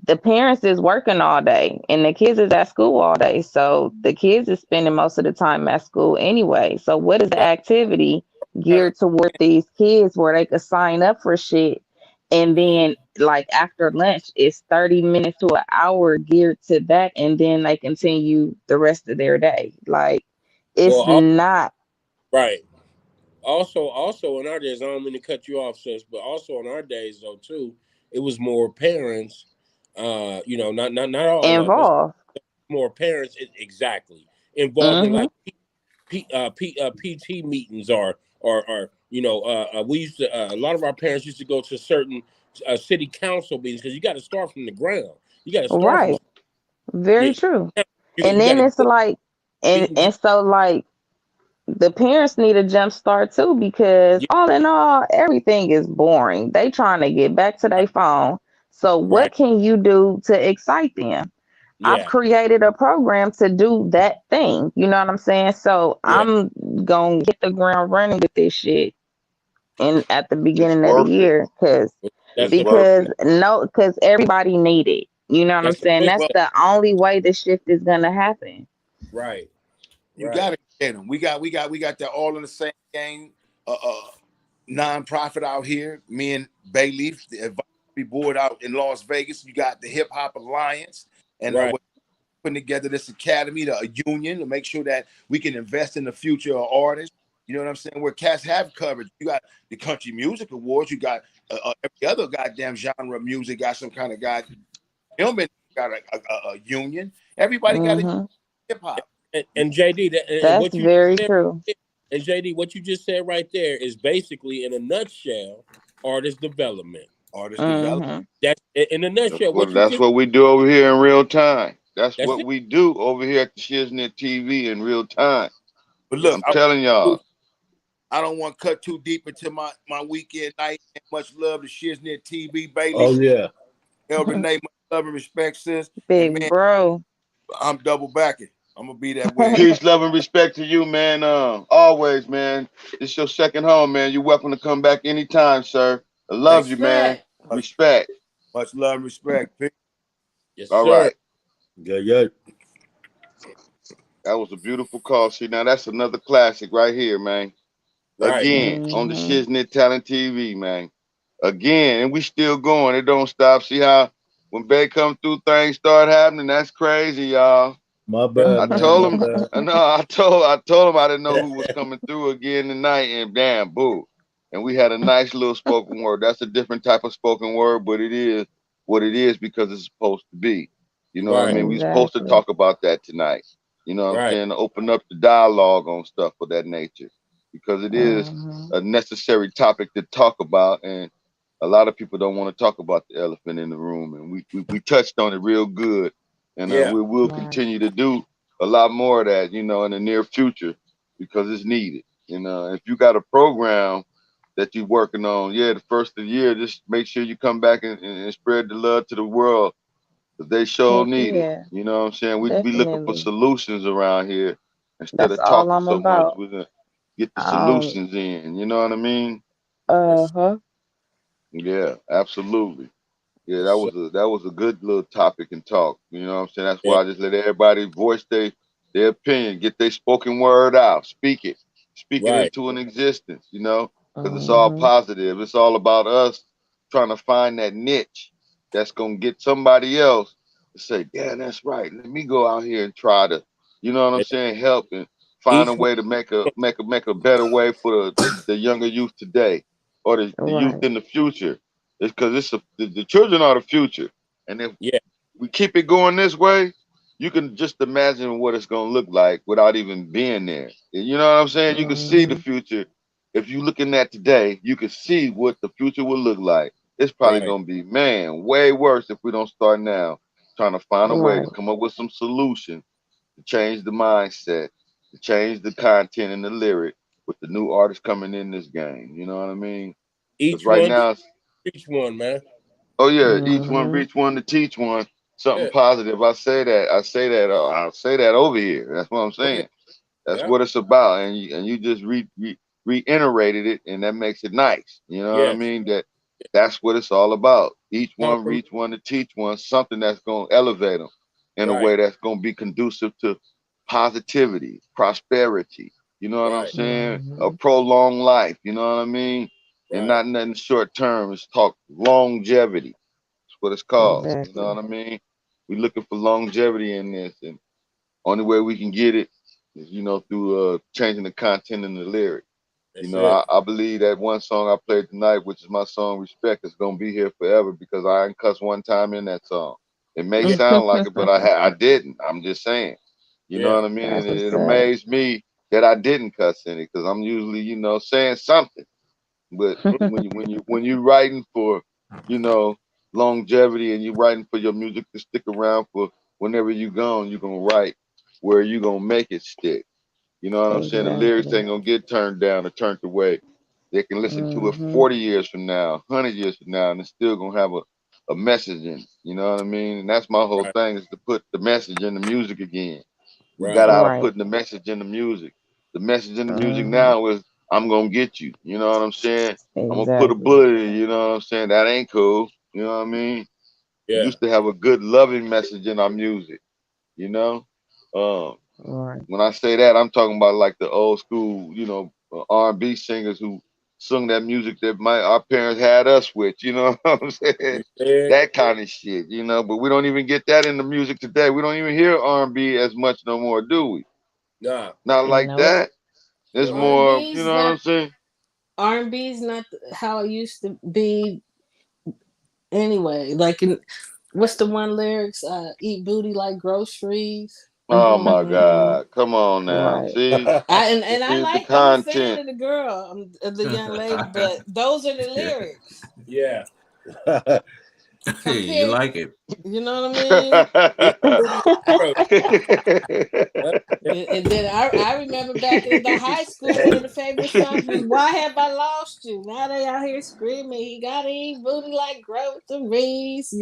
the parents is working all day and the kids is at school all day. So the kids is spending most of the time at school anyway. So what is the activity geared toward these kids where they could sign up for shit? And then after lunch, it's 30 minutes to an hour geared to that. And then they continue the rest of their day. It's Well, not right. Also in our days, I don't mean to cut you off, sis, but also in our days though too, it was more parents. Not all of us, Involved. more parents exactly involved in Mm-hmm. like PT meetings or we used to a lot of our parents used to go to certain city council meetings because you got to start from the ground. You got to start from Right. Very yeah. true. And You got then to it's build like, and meetings. and so like the parents need a jump start too, because Yeah, all in all, everything is boring. They trying to get back to their phone. So right. what can you do to excite them? I've Yeah, created a program to do that thing. You know what I'm saying? So yeah. I'm gonna hit the ground running with this shit in at the It's beginning of the worth it. year, because It's That's right. worth because it. no, because everybody need it. You know what I'm That's the saying? thing. That's Well, the only way the shift is gonna happen. Right, you right, gotta get them. We got that all in the same game. Nonprofit out here. Me and Bayleaf, the advisory board out in Las Vegas. You got the Hip Hop Alliance, and right. we're putting together this academy, a union, to make sure that we can invest in the future of artists. You know what I'm saying? Where cats have coverage. You got the Country Music Awards. You got every other goddamn genre of music got some kind of guy. Film got a union. Everybody got a Hmm. hip hop. And JD, and That's what you just very said, true. and JD, what you just said right there is basically, in a nutshell, artist development. Artist development. Hmm. That's in a nutshell. What you That's just what we do over here in real time. That's that's what it. we do over here at the Shiznit TV in real time. But Yes, look, I'm I, telling y'all. I don't want to cut too deep into my weekend night. And much love to Shiznit TV, Oh Bailey, yeah. El Renee, much love and respect, sis. And Big man, bro. I'm double backing. I'm gonna be that way. Peace, love, and respect to you, man. Always, man. It's your second home, man. You're welcome to come back anytime, sir. I love you, man. Respect. Much, Respect. much love and respect. Peace. yes, All sir. right. Yeah, yeah. That was a beautiful call. See, now that's another classic right here, man. Right. Again, on the Hmm. Shiznit Talent TV, man. Again, and we still going. It don't stop. See how when Bay come through, things start happening. That's crazy, y'all. My I bad, man. told My him, bad. no, I told him I didn't know who was coming through again tonight, and damn, boo. And we had a nice little spoken word. That's a different type of spoken word, but it is what it is because it's supposed to be. You know what I Right. mean? We supposed to Exactly. talk about that tonight. You know what I'm Right. saying? To open up the dialogue on stuff of that nature because it is Hmm. a necessary topic to talk about, and a lot of people don't want to talk about the elephant in the room, and we touched on it real good, and Yeah. we will Right. continue to do a lot more of that, you know, in the near future because it's needed. You know, if you got a program that you're working on, yeah, the first of the year, just make sure you come back and spread the love to the world because they sure Heck need it. yeah. You know what I'm saying? We looking for Definitely. solutions around here instead That's of all talking I'm so much. about. We're gonna get the Um. solutions in. You know what I mean? Yes. Uh-huh. Yeah, absolutely. Yeah, Yes, sir. that was a good little topic and talk. You know what I'm saying? That's Yeah. why I just let everybody voice their opinion, get their spoken word out, speak it Right. into an existence. You know, because it's all Hmm. positive. It's all about us trying to find that niche that's gonna get somebody else to say, "Yeah, that's right. Let me go out here and try to," you know what I'm And saying? Help and find a each one. way to make a better way for the younger youth today or the youth Right. in the future it's because the children are the future, and if Yeah. we keep it going this way, you can just imagine what it's gonna look like without even being there. You know what I'm saying? You can see the Hmm. future. If you're looking at today, you can see what the future will look like. It's probably Right. gonna be, man, way worse if we don't start now, trying to find a way to Right. come up with some solution to change the mindset, to change the content and the lyric with the new artists coming in this game. You know what I mean? Because Each right one. now Each one, man. oh yeah, each one Hmm. reach one to teach one. Something Yeah. positive. I say that. I say that. I'll say that over here. That's what I'm Oh yeah. saying. That's Yeah. what it's about. And you just reiterated it, and that makes it nice. You know what I Yes. mean? That's what it's all about. Each one Compliment. reach one to teach one. Something that's gonna elevate them in a Right. way that's gonna be conducive to positivity, prosperity. You know what I'm Right. saying? A Hmm. prolonged life. You know what I mean? And Right. not nothing short term. It's talk longevity what it's called. You know Exactly. what I mean? We looking for longevity in this, and only way we can get it is, through changing the content and the lyric. You That's know, it. I believe that one song I played tonight, which is my song "Respect," is gonna be here forever because I ain't cussed one time in that song. It may sound like it, but I didn't. I'm just saying. You know Yeah. what I mean? And That's what's it up. amazed me that I didn't cuss in it because I'm usually, saying something. But when you writing for, you know, longevity and you writing for your music to stick around for whenever you gone, you gonna write where you gonna make it stick. You know what I'm saying? The lyrics Exactly. ain't gonna get turned down or turned away. They can listen to it Mhm. 40 years from now, 100 years from now, and it's still gonna have a message in it. You know what I mean? And that's my whole Right. thing is to put the message in the music again. We got Right. out of Right. putting the message in the music. The message in the music Mhm. now is I'm gonna get you. You know what I'm saying? I'm gonna put a Exactly. bullet in you. You know what I'm saying? That ain't cool. You know what I mean? We Yeah. used to have a good loving message in our music. You know, um, Right. when I say that, I'm talking about like the old school, R&B singers who sung that music that our parents had us with. You know what I'm saying? You said, That kind of shit. But we don't even get that in the music today. We don't even hear R&B as much no more, do we? nah. Not like Nope. that. It's No. more, you R&B's know what not I'm saying? R&B's not how it used to be anyway. Like what's the one lyrics? Eat booty like groceries. Oh my Mm. God. Come on now. Right. See? I See the like. I'm a fan content. of the girl, of the young lady, but those are the lyrics. Yeah. You Compared, like it? you know what I mean? Eat booty like gross. Huh? And then I remember back in the high school, one of the favorite songs was "Why Have I Lost You?" Now they out here screaming, "He got to eat booty like groceries,"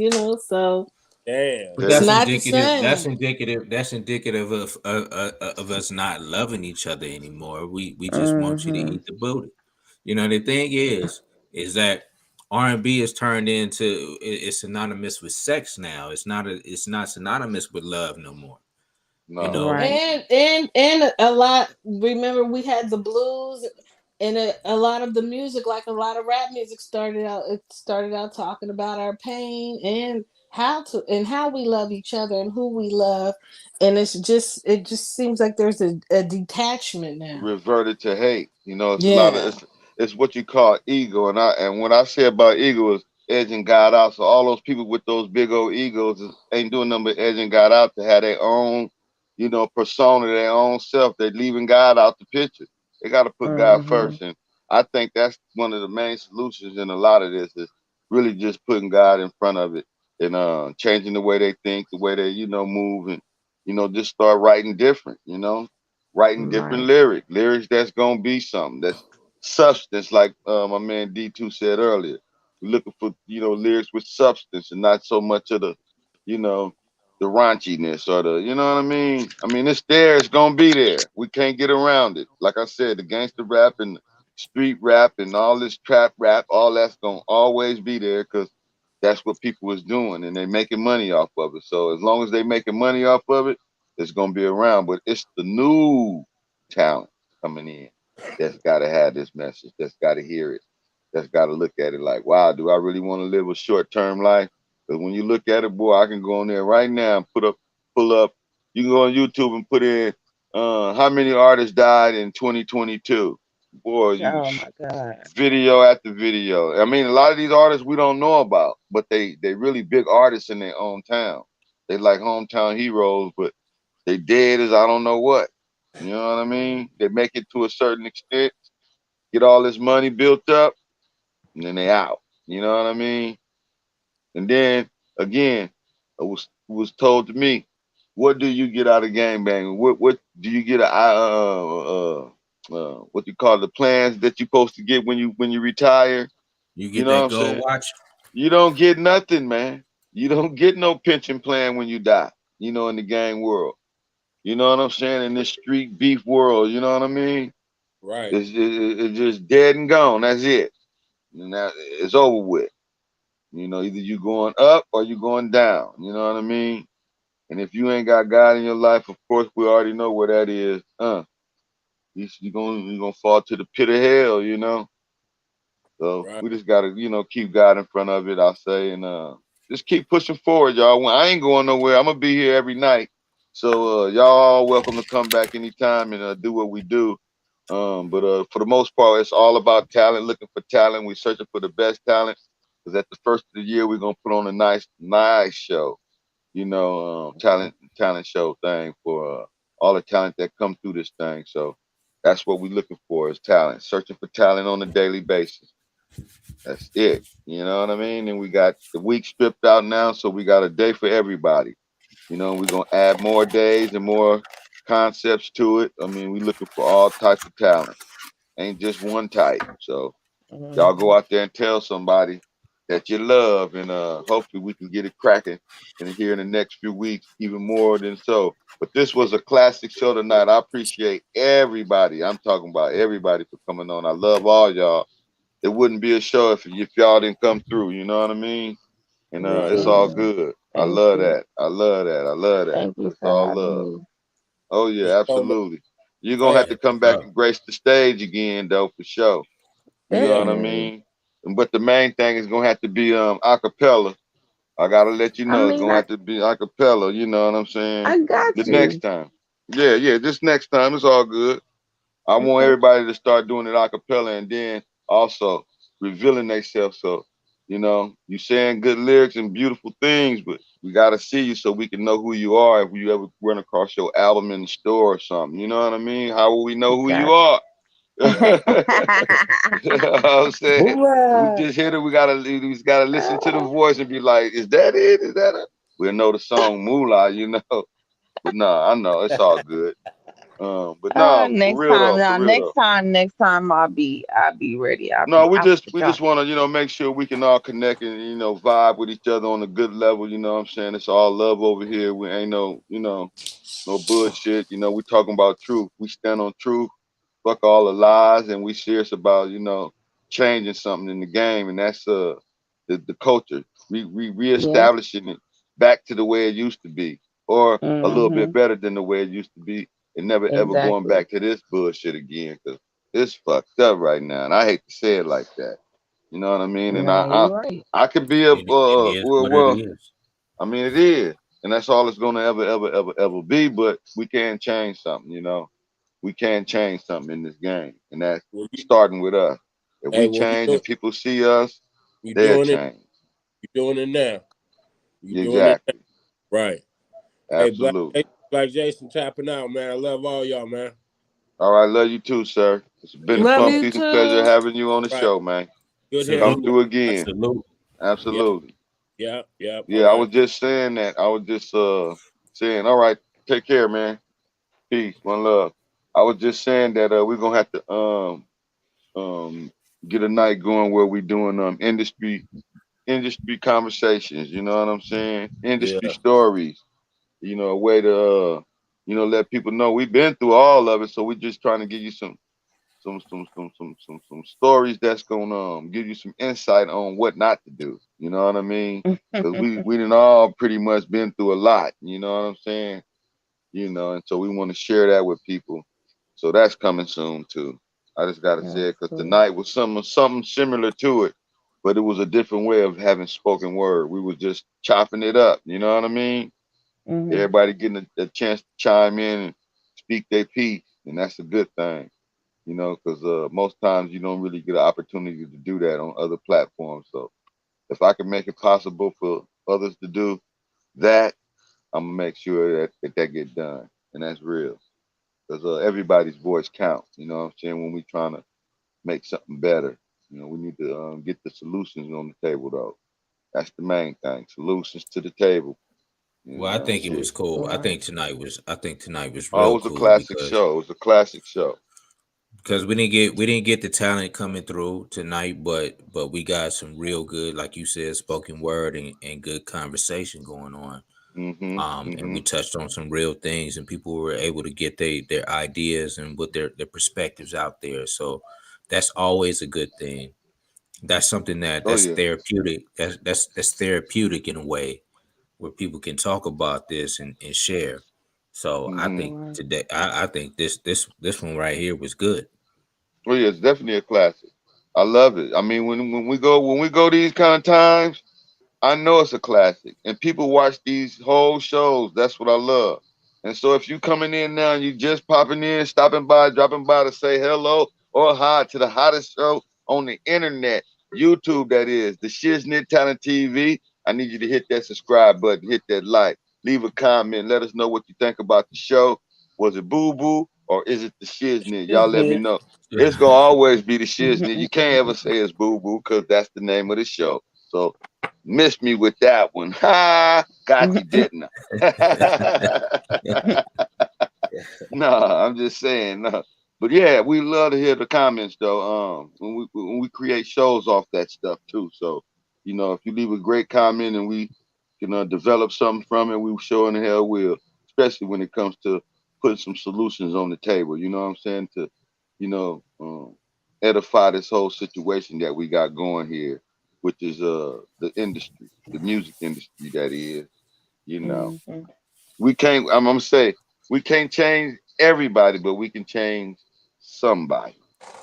So Damn. But it's Yeah. that's not the indicative. That's same. indicative. That's indicative of us not loving each other anymore. We just want you to Mhm. eat the booty. The thing is that R&B is turned into it's synonymous with sex now. It's not synonymous with love no more. You No. know, Right. And a lot. Remember, we had the blues, and a lot of the music, like a lot of rap music, started out. It started out talking about our pain and how we love each other and who we love, and it just seems like there's a detachment now. Reverted to hate. It's a lot of Yeah. it's what you call ego. And what I say about ego is edging God out. So all those people with those big old egos ain't doing nothing but edging God out to have their own, persona, their own self. They're leaving God out the picture. They got to put God Mhm. first. And I think that's one of the main solutions in a lot of this is really just putting God in front of it and changing the way they think, the way they, move and just start writing different. Writing different Right. lyrics that's gonna be something that's substance, like my man D2 said earlier. We're looking for lyrics with substance and not so much of the you know the raunchiness or the what I mean. I mean it's there, it's gonna be there. We can't get around it. Like I said, the gangster rap and street rap and all this trap rap, all that's gonna always be there because that's what people is doing and they making money off of it. So as long as they making money off of it, it's gonna be around. But it's the new talent coming in that's gotta have this message, that's gotta hear it, that's gotta look at it like, wow, do I really want to live a short term life? Because when you look at it, boy, I can go on there right now and pull up. You can go on YouTube and put in how many artists died in 2022. Boy, you Oh my God. video after video. I mean, a lot of these artists we don't know about, but they really big artists in their own town. They like hometown heroes, but they dead as I don't know what. You know what I mean? They make it to a certain extent, get all this money built up, and then they out. You know what I mean? And then again, it was told to me, what do you get out of gang banging? What do you get? What you call the plans that you're supposed to get when you retire? you You get know what that I'm gold saying? watch. You don't get nothing, man. You don't get no pension plan when you die. In the gang world. You know what I'm saying? In this street beef world, you know what I mean? Right. It's just dead and gone. That's it. And that it's over with. Either you going up or you going down. You know what I mean? And if you ain't got God in your life, of course we already know where that is. You're gonna fall to the pit of hell. So Right. we just gotta, keep God in front of it, I say, and just keep pushing forward, y'all. I ain't going nowhere. I'm gonna be here every night. So y'all all welcome to come back anytime and do what we do. But for the most part, it's all about talent, looking for talent. We're searching for the best talent. Because at the first of the year, we're gonna put on a nice show. Talent show thing for all the talent that come through this thing. So that's what we're looking for is talent. Searching for talent on a daily basis. That's it. You know what I mean? And we got the week stripped out now, so we got a day for everybody. We're gonna add more days and more concepts to it. I mean, we're looking for all types of talent. Ain't just one type. So y'all go out there and tell somebody that you love, and hopefully we can get it cracking in here in the next few weeks, even more than so. But this was a classic show tonight. I appreciate everybody. I'm talking about everybody for coming on. I love all y'all. It wouldn't be a show if y'all didn't come through. You know what I mean? And it's Right. all Yeah. good. I Thank love you. that. I love that. I love that. Thank you It's for all having love. me. Oh It's yeah, so much. absolutely. You're gonna have Hey, to come back Uh, and grace the stage again though, for sure. You know yeah. what I Definitely. mean? But the main thing is gonna have to be acapella. I gotta let you I know it's mean, gonna I have to be acapella, you know what I'm saying? I The got next you. time. Yeah, yeah, this next time it's all good. I want Okay. everybody to start doing it acapella and then also revealing themselves. So, you saying good lyrics and beautiful things, but we gotta see you so we can know who you are if we ever run across your album in the store or something. You know what I mean? How will we know who you Got are? you. You know what I'm saying? We Hoorah! just hit it. We gotta listen to the voice and be like, is that it? Is that it? We'll know the song Moolah, you know. But no, I know it's all good. But no, for Next real time, though, for now real next though. time, next time I'll be ready. I'll No, be we out just the we door. just want to make sure we can all connect and vibe with each other on a good level. You know what I'm saying? It's all love over here. We ain't no bullshit. We talking about truth. We stand on truth. Fuck all the lies, and we serious about changing something in the game, and that's the culture. We Yeah. reestablishing it back to the way it used to be, or a little bit Mhm. better than the way it used to be, and never ever going Exactly. back to this bullshit again. Cause it's fucked up right now, and I hate to say it like that. You know what I mean? And No, you're right. I could be a it is what it is. I mean, it is, and that's all it's gonna ever be. But we can change something, We can change something in this game, and that's Well, starting with us. If hey, we well, change and people see us, you they'll doing it. change. You doing it now. You doing it now. Exactly. Right. Hey, Absolutely. Black Jason tapping out, man. I love all y'all, man. All right, love you too, sir. It's been a Love fun Yeah. you piece of pleasure too. having you on the Right. show, man. Good hearing Come you. Salute. through again. Salute. Yeah. Absolutely. Yeah. Yeah. All Yeah, I right. was just saying that. I was just saying, all right, take care, man. Peace, one love. I was just saying that we're gonna have to um get a night going where we doing industry conversations, you know what I'm saying? Industry Yeah. stories, a way to let people know we've been through all of it. So we're just trying to give you some stories that's gonna give you some insight on what not to do. You know what I mean? Because we done all pretty much been through a lot. You know what I'm saying? And so we want to share that with people. So that's coming soon too. I just gotta say That's it because cool. tonight was something similar to it, but it was a different way of having spoken word. We was just chopping it up. You know what I mean? Mhm. Everybody getting a chance to chime in and speak their piece, and that's a good thing. Because most times you don't really get an opportunity to do that on other platforms. So if I can make it possible for others to do that, I'm gonna make sure that get done, and that's real. Because everybody's voice counts. You know what I'm saying? When we trying to make something better, we need to get the solutions on the table, though. That's the main thing. Solutions to the table. Well, I think it was Shit. cool. Right. I think tonight was Oh, it real was a cool classic because show. It was a classic show. we didn't get the talent coming through tonight, but we got some real good, like you said, spoken word and good conversation going on. Mm-hmm. And we Mm-hmm. touched on some real things, and people were able to get their ideas and put their perspectives out there. So that's always a good thing. That's something Oh that's yeah. therapeutic. That's therapeutic in a way where people can talk about this and share. So I Mm-hmm. think Right. today, I think this one right here was good. Oh yeah, it's definitely a classic. I love it. I mean, when we go these kind of times, I know it's a classic, and people watch these whole shows. That's what I love. And so if you coming in now and you just popping in, stopping by, dropping by to say hello or hi to the hottest show on the internet, YouTube that is, the Shiznit Talent TV, I need you to hit that subscribe button, hit that like, leave a comment, let us know what you think about the show. Was it Boo Boo or is it the Shiznit? Y'all let me Shiznit. know. It's gonna always be the Shiznit. You can't ever say it's Boo Boo because that's the name of the show. So miss me with that one. Ha! Got you, didn't I? No, I'm just saying. No. But yeah, we love to hear the comments though. When we create shows off that stuff too. So, if you leave a great comment and we can develop something from it, we sure in the hell will. Especially when it comes to putting some solutions on the table. You know what I'm saying? To, you know, edify this whole situation that we got going here, which is the industry, the music industry that is. You know Mhm. we can't. I'm gonna say we can't change everybody, but we can change somebody.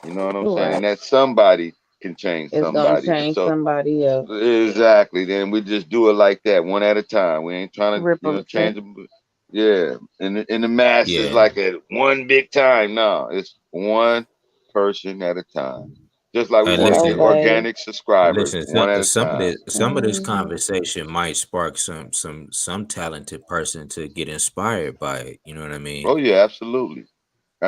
You know what I'm saying? And Right. that somebody can change It's gonna somebody. And change so somebody else. exactly, then we just do it like that, one at a time. We ain't trying to, Ripple change effect. them. Yeah, in the masses Yeah. like at one big time. No, it's one person at a time. Just like we Hey, want to get listen. Obey. organic subscribers, Listen. one at a time. Some of this Mhm. conversation might spark some talented person to get inspired by it. You know what I mean? Oh yeah, absolutely,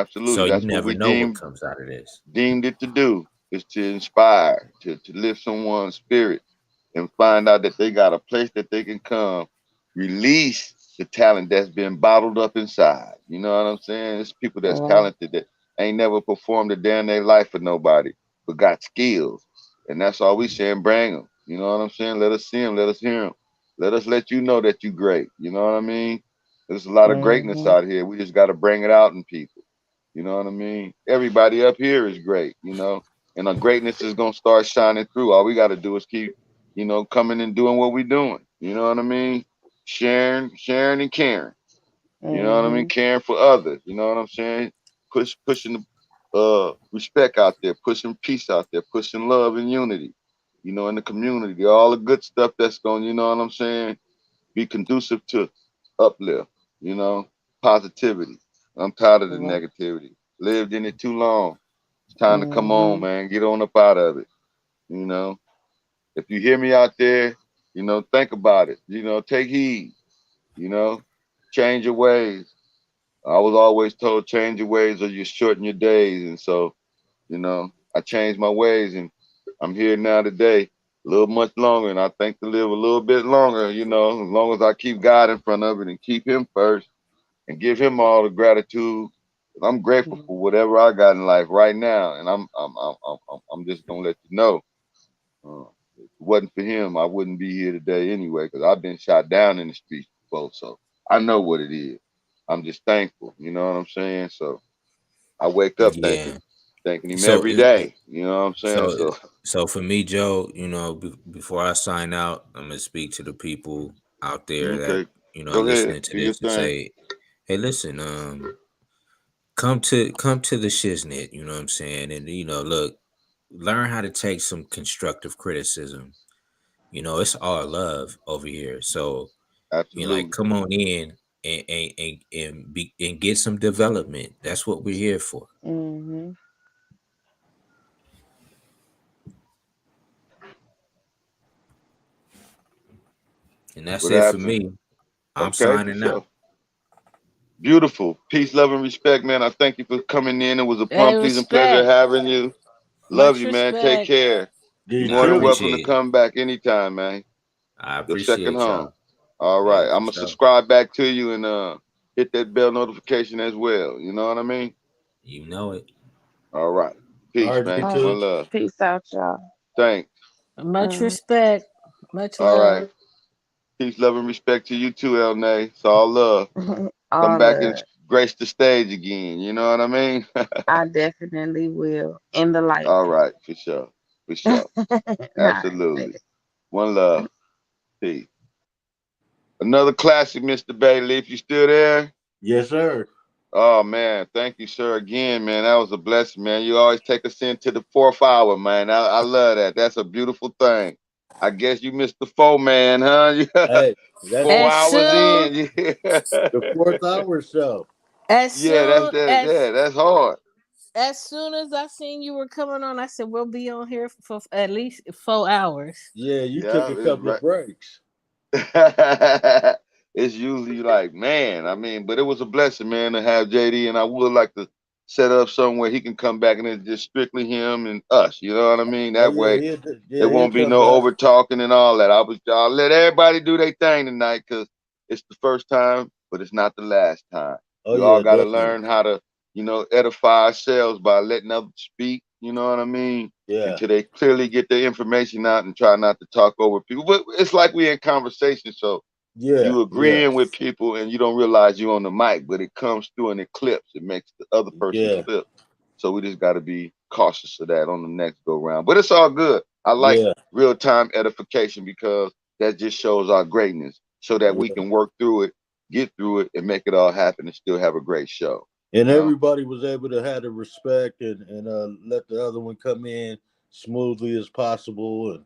So absolutely. you That's what never we know what deem comes out of this. deemed it to do is to inspire, to lift someone's spirit and find out that they got a place that they can come, release the talent that's been bottled up inside. You know what I'm saying? It's people that's Right. talented that ain't never performed a day in their life for nobody, but got skills. And that's all we saying, bring them. You know what I'm saying? Let us see them, let us hear them. Let us let you know that you great. You know what I mean? There's a lot of greatness Mhm. out here. We just got to bring it out in people. You know what I mean? Everybody up here is great, and our greatness is gonna start shining through. All we gotta do is keep, coming and doing what we're doing. You know what I mean? Sharing and caring. You know what I mean? Mhm. Caring for others. You know what I'm saying? Pushing the respect out there, pushing peace out there, pushing love and unity. In the community, all the good stuff that's going, you know what I'm saying, be conducive to uplift, you know, positivity. I'm tired of the Right. negativity. Lived in it too long. It's time to come on, Mhm. man. Get on up out of it. You know, if you hear me out there, think about it. Take heed. You know, change your ways. I was always told change your ways or you shorten your days. And so, I changed my ways and I'm here now today, a little much longer. And I think to live a little bit longer, as long as I keep God in front of it and keep Him first and give Him all the gratitude. I'm grateful for whatever I got in life right now. And I'm just going to let you know. If it wasn't for Him, I wouldn't be here today anyway, because I've been shot down in the streets before. So I know what it is. I'm just thankful. You know what I'm saying? So I wake up Yeah. thanking Him So every day. You know what I'm saying? so So so for me, Joe, before I sign out, I'm gonna speak to the people out there that okay, are go ahead, listening to do your this and thing. say, "Hey, listen, come to the shiznit." You know what I'm saying? And look, learn how to take some constructive criticism. It's all love over here. So like, Absolutely. come on in and get some development. That's what we're here for. Mhm. And that's What it for happened? me. I'm Okay, for signing out. sure. Beautiful. Peace, love, and respect, man. I thank you for coming in. It was a Hey, plum pleasing pleasure respect. having you. Love Much you, man. Take respect. care. You You're No, I more than too. welcome to appreciate it. come back anytime, man. I Your second appreciate home. y'all. All right. Yeah, I'm for gonna sure. subscribe back to you and hit that bell notification as well. You know what I mean? You know it. All right. All Peace, right, you man. All too. right. One love. Peace out, y'all. Thanks. Much Mhm. respect. Much All right. love. Peace, love, and respect to you too, El Nay. It's all love. Come All back and love. grace the stage again. You know what I mean? I definitely will. In the light. All right, for sure. For All sure. right. Absolutely. One love. Peace. Another classic, Mr. Bailey. If you still there. Yes, sir. Oh man, thank you, sir. Again, man, that was a blessing, man. You always take us into the fourth hour, man. I love that. That's a beautiful thing. I guess you missed the 4-man, huh? Hey, that's 4 hours Soon in. Yeah, the fourth hour show. as yeah, that's soon that. as Yeah, that's hard. as soon as I seen you were coming on, I said we'll be on here for at least 4 hours. Yeah, you took Yeah, a it's couple of right. breaks. It's usually like, man, I mean, but it was a blessing, man, to have JD, and I would like to set up somewhere he can come back and it's just strictly him and us. You know what I mean? Oh That yeah, way, yeah, there he'll won't be come no back. over talking and all that. I'll let everybody do their thing tonight because it's the first time, but it's not the last time. Oh We all yeah, got to definitely. learn how to, edify ourselves by letting others speak. You know what I mean? Yeah, Until they clearly get their information out and try not to talk over people. But it's like we in conversation, so yeah, you yeah, agreeing with people and you don't realize you on the mic, but it comes through and it clips. It makes the other person yeah, clip. So we just got to be cautious of that on the next go round. But it's all good. I like yeah, real time edification because that just shows our greatness so that we yeah. can work through it, get through it, and make it all happen and still have a great show. And You know? everybody was able to have the respect and let the other one come in smoothly as possible, and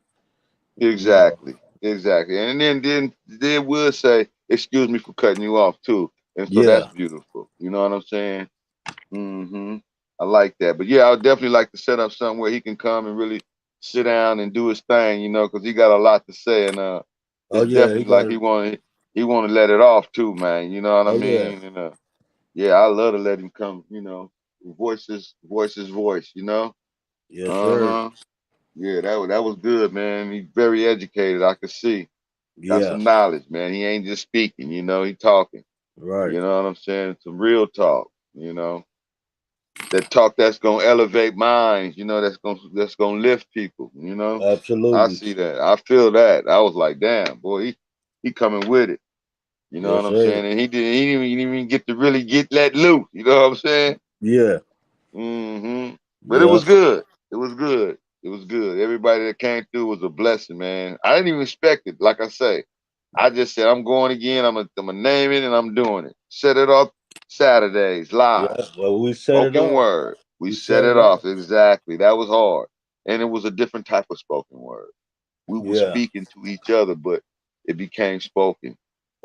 you know, Exactly. Exactly. And then we'll say, excuse me for cutting you off too. And so that's yeah, beautiful. You know what I'm saying? I like that. But yeah, I would definitely like to set up something where he can come and really sit down and do his thing, because he got a lot to say and oh it's yeah, he definitely like gonna, he want to let it off too, man. You know what I oh yeah, mean? And yeah, I love to let him come, voice his voice, you know? yes sir, Uh-huh. Yeah, that was good, man. He's very educated, I could see. Got yeah, some knowledge, man. He ain't just speaking, he talking. right, You know what I'm saying? Some real talk, that talk that's gonna elevate minds, that's gonna lift people. I absolutely, see that. I feel that. I was like, damn, boy, he coming with it. You know yes what I'm sir, saying? And he didn't even get to really get let loose. You know what I'm saying? yeah, But it yeah, was good. It was good. It was good. Everybody that came through was a blessing, man. I didn't even expect it. Like I say, I just said I'm going again. I'm gonna name it and I'm doing it. Set it off Saturdays live. yeah. Well, we set it Spoken off. word. We We set set it it off off. exactly. That was hard, and it was a different type of spoken word. We were Yeah. speaking to each other, but it became spoken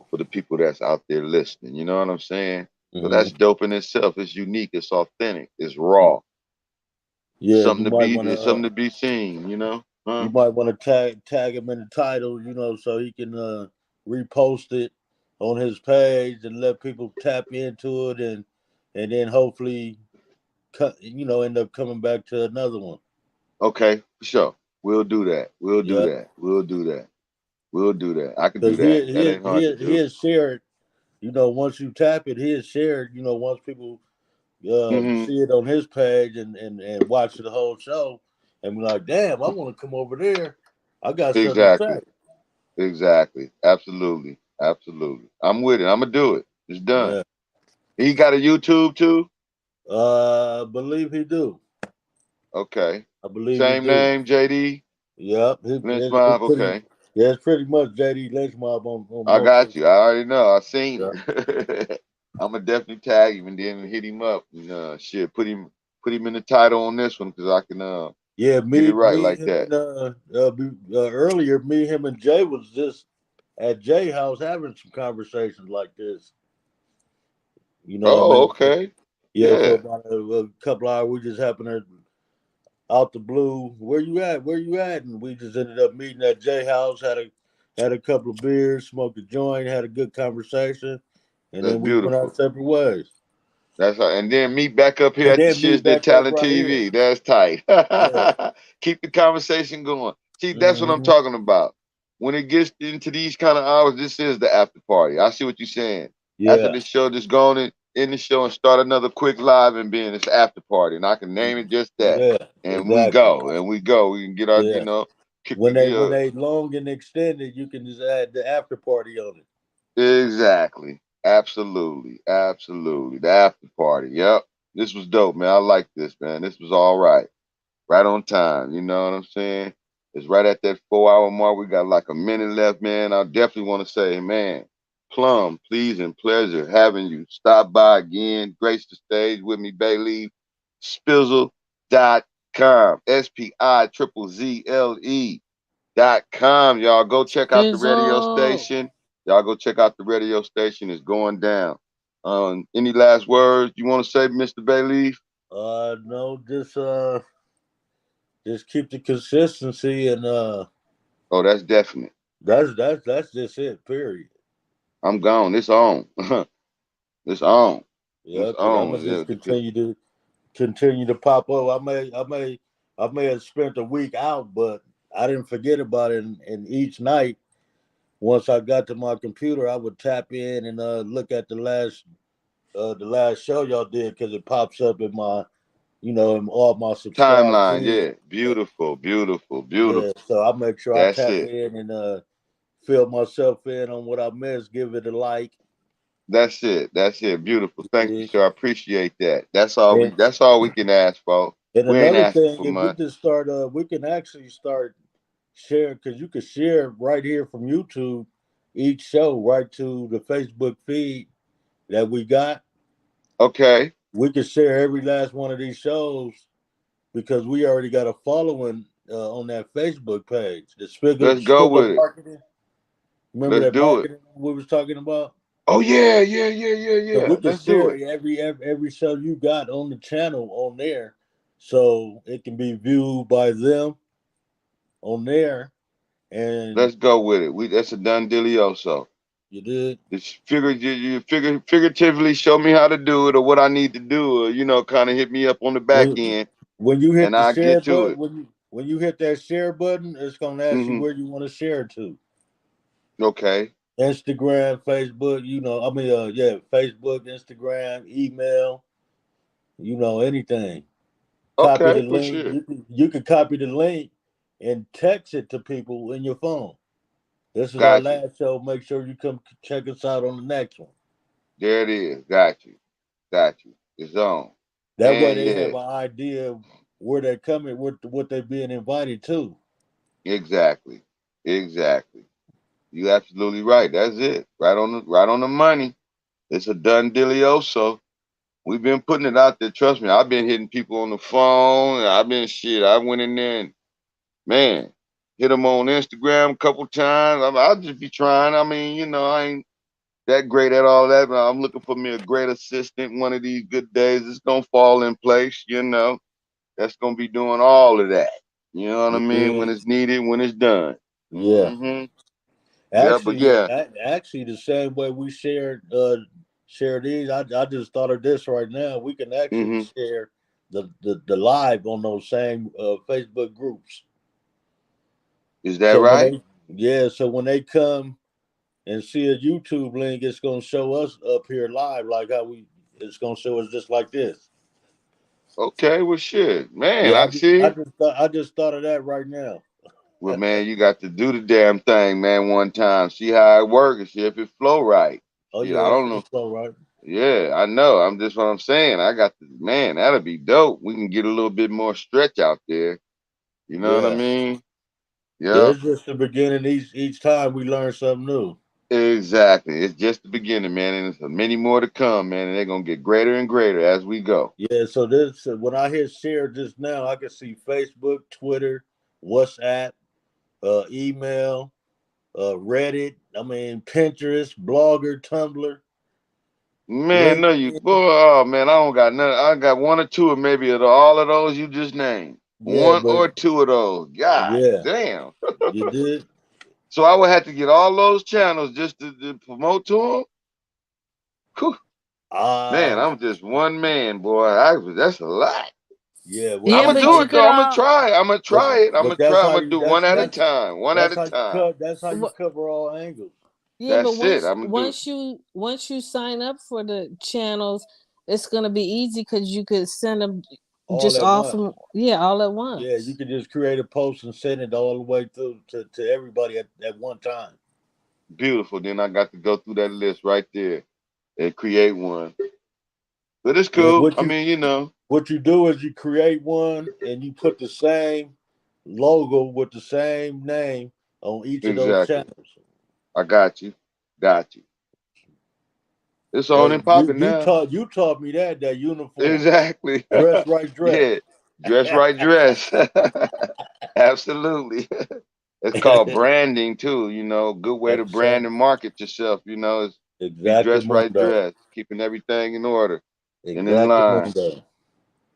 for the people that's out there listening. You know what I'm saying? So Hmm. that's dope in itself. It's unique. It's authentic. It's raw. Yeah, you might want It's something to be seen. you Huh? might want to tag him in the title, so he can repost it on his page and let people tap into it, and then hopefully end up coming back to another one. Okay, for sure. We'll do that. We'll do Yeah, that. We'll do that. We'll do that. I can do because that. That ain't hard to he do. has shared. Once you tap it, he has shared. Once people Hmm. see it on his page and watch the whole show, and be like, "Damn, I want to come over there. I got something to say." Exactly. Exactly. Absolutely. Absolutely. I'm with it. I'm gonna do it. It's done. Yeah. He got a YouTube too? Believe he do. Okay. I believe he Same do. name, JD? Yep. Lynch Mob? Okay. It's pretty much JD Lynch Mob on I most got of. you. I already know. I seen Yeah. it. I'm gonna definitely tag him and then hit him up and shit. Put him in the title on this one because I can Yeah. get it right Me, like him, that. and earlier, me, him, and Jay was just at Jay house having some conversations like this. Oh, Maybe. okay. Yeah, for Yeah. about a couple hours, we just happened to out the blue. Where you at? Where you at? And we just ended up meeting at J House. Had a couple of beers, smoked a joint, had a good conversation, and That's then we went our beautiful. separate ways. That's how, and then meet back up here And at the then meet Shiznit back up Talent right here. TV. That's tight. Yeah. Keep the conversation going. See, that's what I'm Hmm. talking about. When it gets into these kind of hours, this is the after party. I see what you're saying. After Yeah. the show, just go on in the show and start another quick live and be in this after party. And I can name it just that. Yeah. And we Exactly. go, and we go. We can get our, Yeah. kick When the they long and extended, you can just add the after party on it. exactly. Absolutely. Absolutely. The after party. Yep. This was dope, man. I like this, man. This was all right. Right on time. You know what I'm saying? It's right at that 4 hour mark. We got like a minute left, man. I definitely want to say, man, Plum, please and pleasure having you stop by again. Grace the stage with me, Bayleaf. Spizzle.com. SPIZZLE. .com. Y'all go check out the radio Shizzle. station. Y'all go check out the radio station. It's going down. Any last words you want to say, Mr. Bayleaf? No, just keep the consistency, and Oh, that's definite. that's just it. Period. I'm gone. It's on. It's on. It's Yep, and I'm on. gonna Yeah, just continue to pop up. I may have spent a week out, but I didn't forget about it. And each night, once I got to my computer, I would tap in and look at the last show y'all did, because it pops up in my, in all my subscribed timeline. feed. Yeah, beautiful, beautiful, Yeah, beautiful. so I make sure I That's tap it. in and fill myself in on what I missed, give it a like. That's it. That's it. Beautiful. Thank you, And, sir. I appreciate that. That's all we. and That's all we can ask for. We ain't another asking thing, for if we much. can start, we can actually start share, because you can share right here from YouTube each show right to the Facebook feed that we got. Okay, We can share every last one of these shows, because we already got a following on that Facebook page. The let's go Spiegel with it. marketing. Remember Let's that do it. marketing we was talking about? Oh yeah, yeah, yeah, yeah, So yeah. we can Let's do share it. every show you got on the channel on there, so it can be viewed by them on there. And Let's go with it. That's a done dealioso. you did. Just figuratively show me how to do it or what I need to do, or kind of hit me up on the back when end, when you hit and the I share get to button, it. when you hit that share button, it's gonna ask you Hmm. where you want to share to. Okay. Instagram, Facebook, yeah, Facebook, Instagram, email, anything. Copy Okay, the for link. sure. You can copy the link and text it to people in your phone. This is our Got you. last show. Make sure you come check us out on the next one. There it is. Got you. Got you. It's on. That way And they yeah, have an idea of where they're coming, what they're being invited to. exactly. Exactly. You absolutely right. That's it. Right on the money. It's a done dealioso. We've been putting it out there. Trust me. I've been hitting people on the phone. I've been shit. I went in there and man, hit them on Instagram a couple times. I'll just be trying. I mean, I ain't that great at all that, but I'm looking for me a great assistant. One of these good days, it's gonna fall in place. That's gonna be doing all of that. You know what I You mean? When did? it's needed, when it's done. Yeah. Yeah, but Actually, yeah. actually, the same way we share these, I just thought of this right now. We can actually hmm share the live on those same Facebook groups. Is that So right? when they come and see a YouTube link, it's gonna show us up here live, like how it's gonna show us just like this. Okay, well shit. Man, Yeah, I see. I just thought of that right now. Well, man, you got to do the damn thing, man, one time. See how it works and see if it flow right. Oh Shit, I yeah, don't know. it's all right. Yeah, I know. I'm just what I'm saying. I got the man. That'll be dope. We can get a little bit more stretch out there. You know what I Yeah, mean? yeah. Yep. It's just the beginning. Each time we learn something new. Exactly. It's just the beginning, man, and there's many more to come, man. And they're gonna get greater and greater as we go. Yeah. So this when I hit share just now, I can see Facebook, Twitter, WhatsApp, email, Reddit. Pinterest, Blogger, Tumblr, Man, no, you LinkedIn. boy. Oh man, I don't got none. I got one or two, or maybe of all of those you just named. Yeah, One but or two of those. God yeah, damn. you did. So I would have to get all those channels just to promote to them. Man, Uh I'm just one man, boy. That's a lot. yeah. Well, I'm Yeah, gonna but do you it could though. I'm gonna all. try. I'm gonna but try it. I'm but gonna that's try. I'm how gonna you do one at a that's time. One at that's a how you time. cut. That's how you Wh- cover all angles. Yeah, but That's it. once I'm gonna do. once you sign up for the channels, it's gonna be easy because you could send them All just at all once. from all at Yeah, you once. can just create a post and send it all the way through to everybody at one time. Beautiful. Then I got to go through that list right there and create one. But it's And cool. I mean, what you do is you create one and you put the same logo with the same name on each of those exactly. channels. I got you. Got you. It's on Hey, and popping now. you taught me that uniform. Exactly. Dress right, dress. Yeah. Dress right, dress. Absolutely. It's called branding too. You know, good way to That's brand and market yourself. You know, is be exactly dressed right, mundo. dressed, keeping everything in order and in Exactly line. mundo.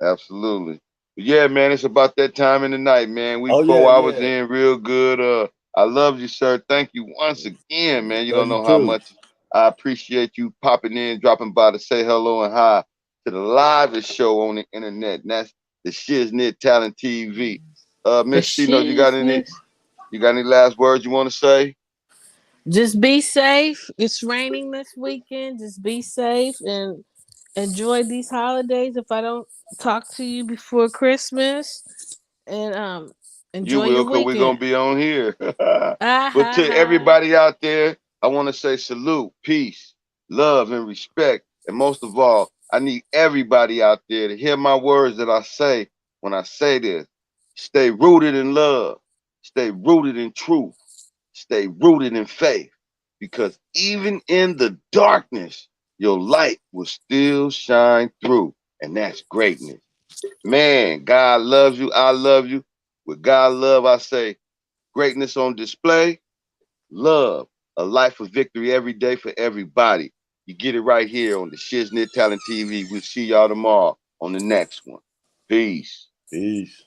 Absolutely. But yeah, man, it's about that time in the night, man. We Oh yeah, 4 hours yeah. in real good. I love you, sir. Thank you once again, man. You Love don't you know how too. much I appreciate you popping in, dropping by to say hello and hi to the livest show on the internet. And that's the Shiznit Talent TV. The Miss Chino, shiznit. you got any last words you want to say? Just be safe. It's raining this weekend. Just be safe and enjoy these holidays. If I don't talk to you before Christmas, and You enjoy will, your because we're going weekend. to be on here. Ah But ha to ha. everybody out there, I want to say salute, peace, love, and respect. And most of all, I need everybody out there to hear my words that I say when I say this. Stay rooted in love, stay rooted in truth, stay rooted in faith. Because even in the darkness, your light will still shine through. And that's greatness. Man, God loves you. I love you. With God love, I say greatness on display, love, a life of victory every day for everybody. You get it right here on the Shiznit Talent TV. We'll see y'all tomorrow on the next one. Peace. Peace.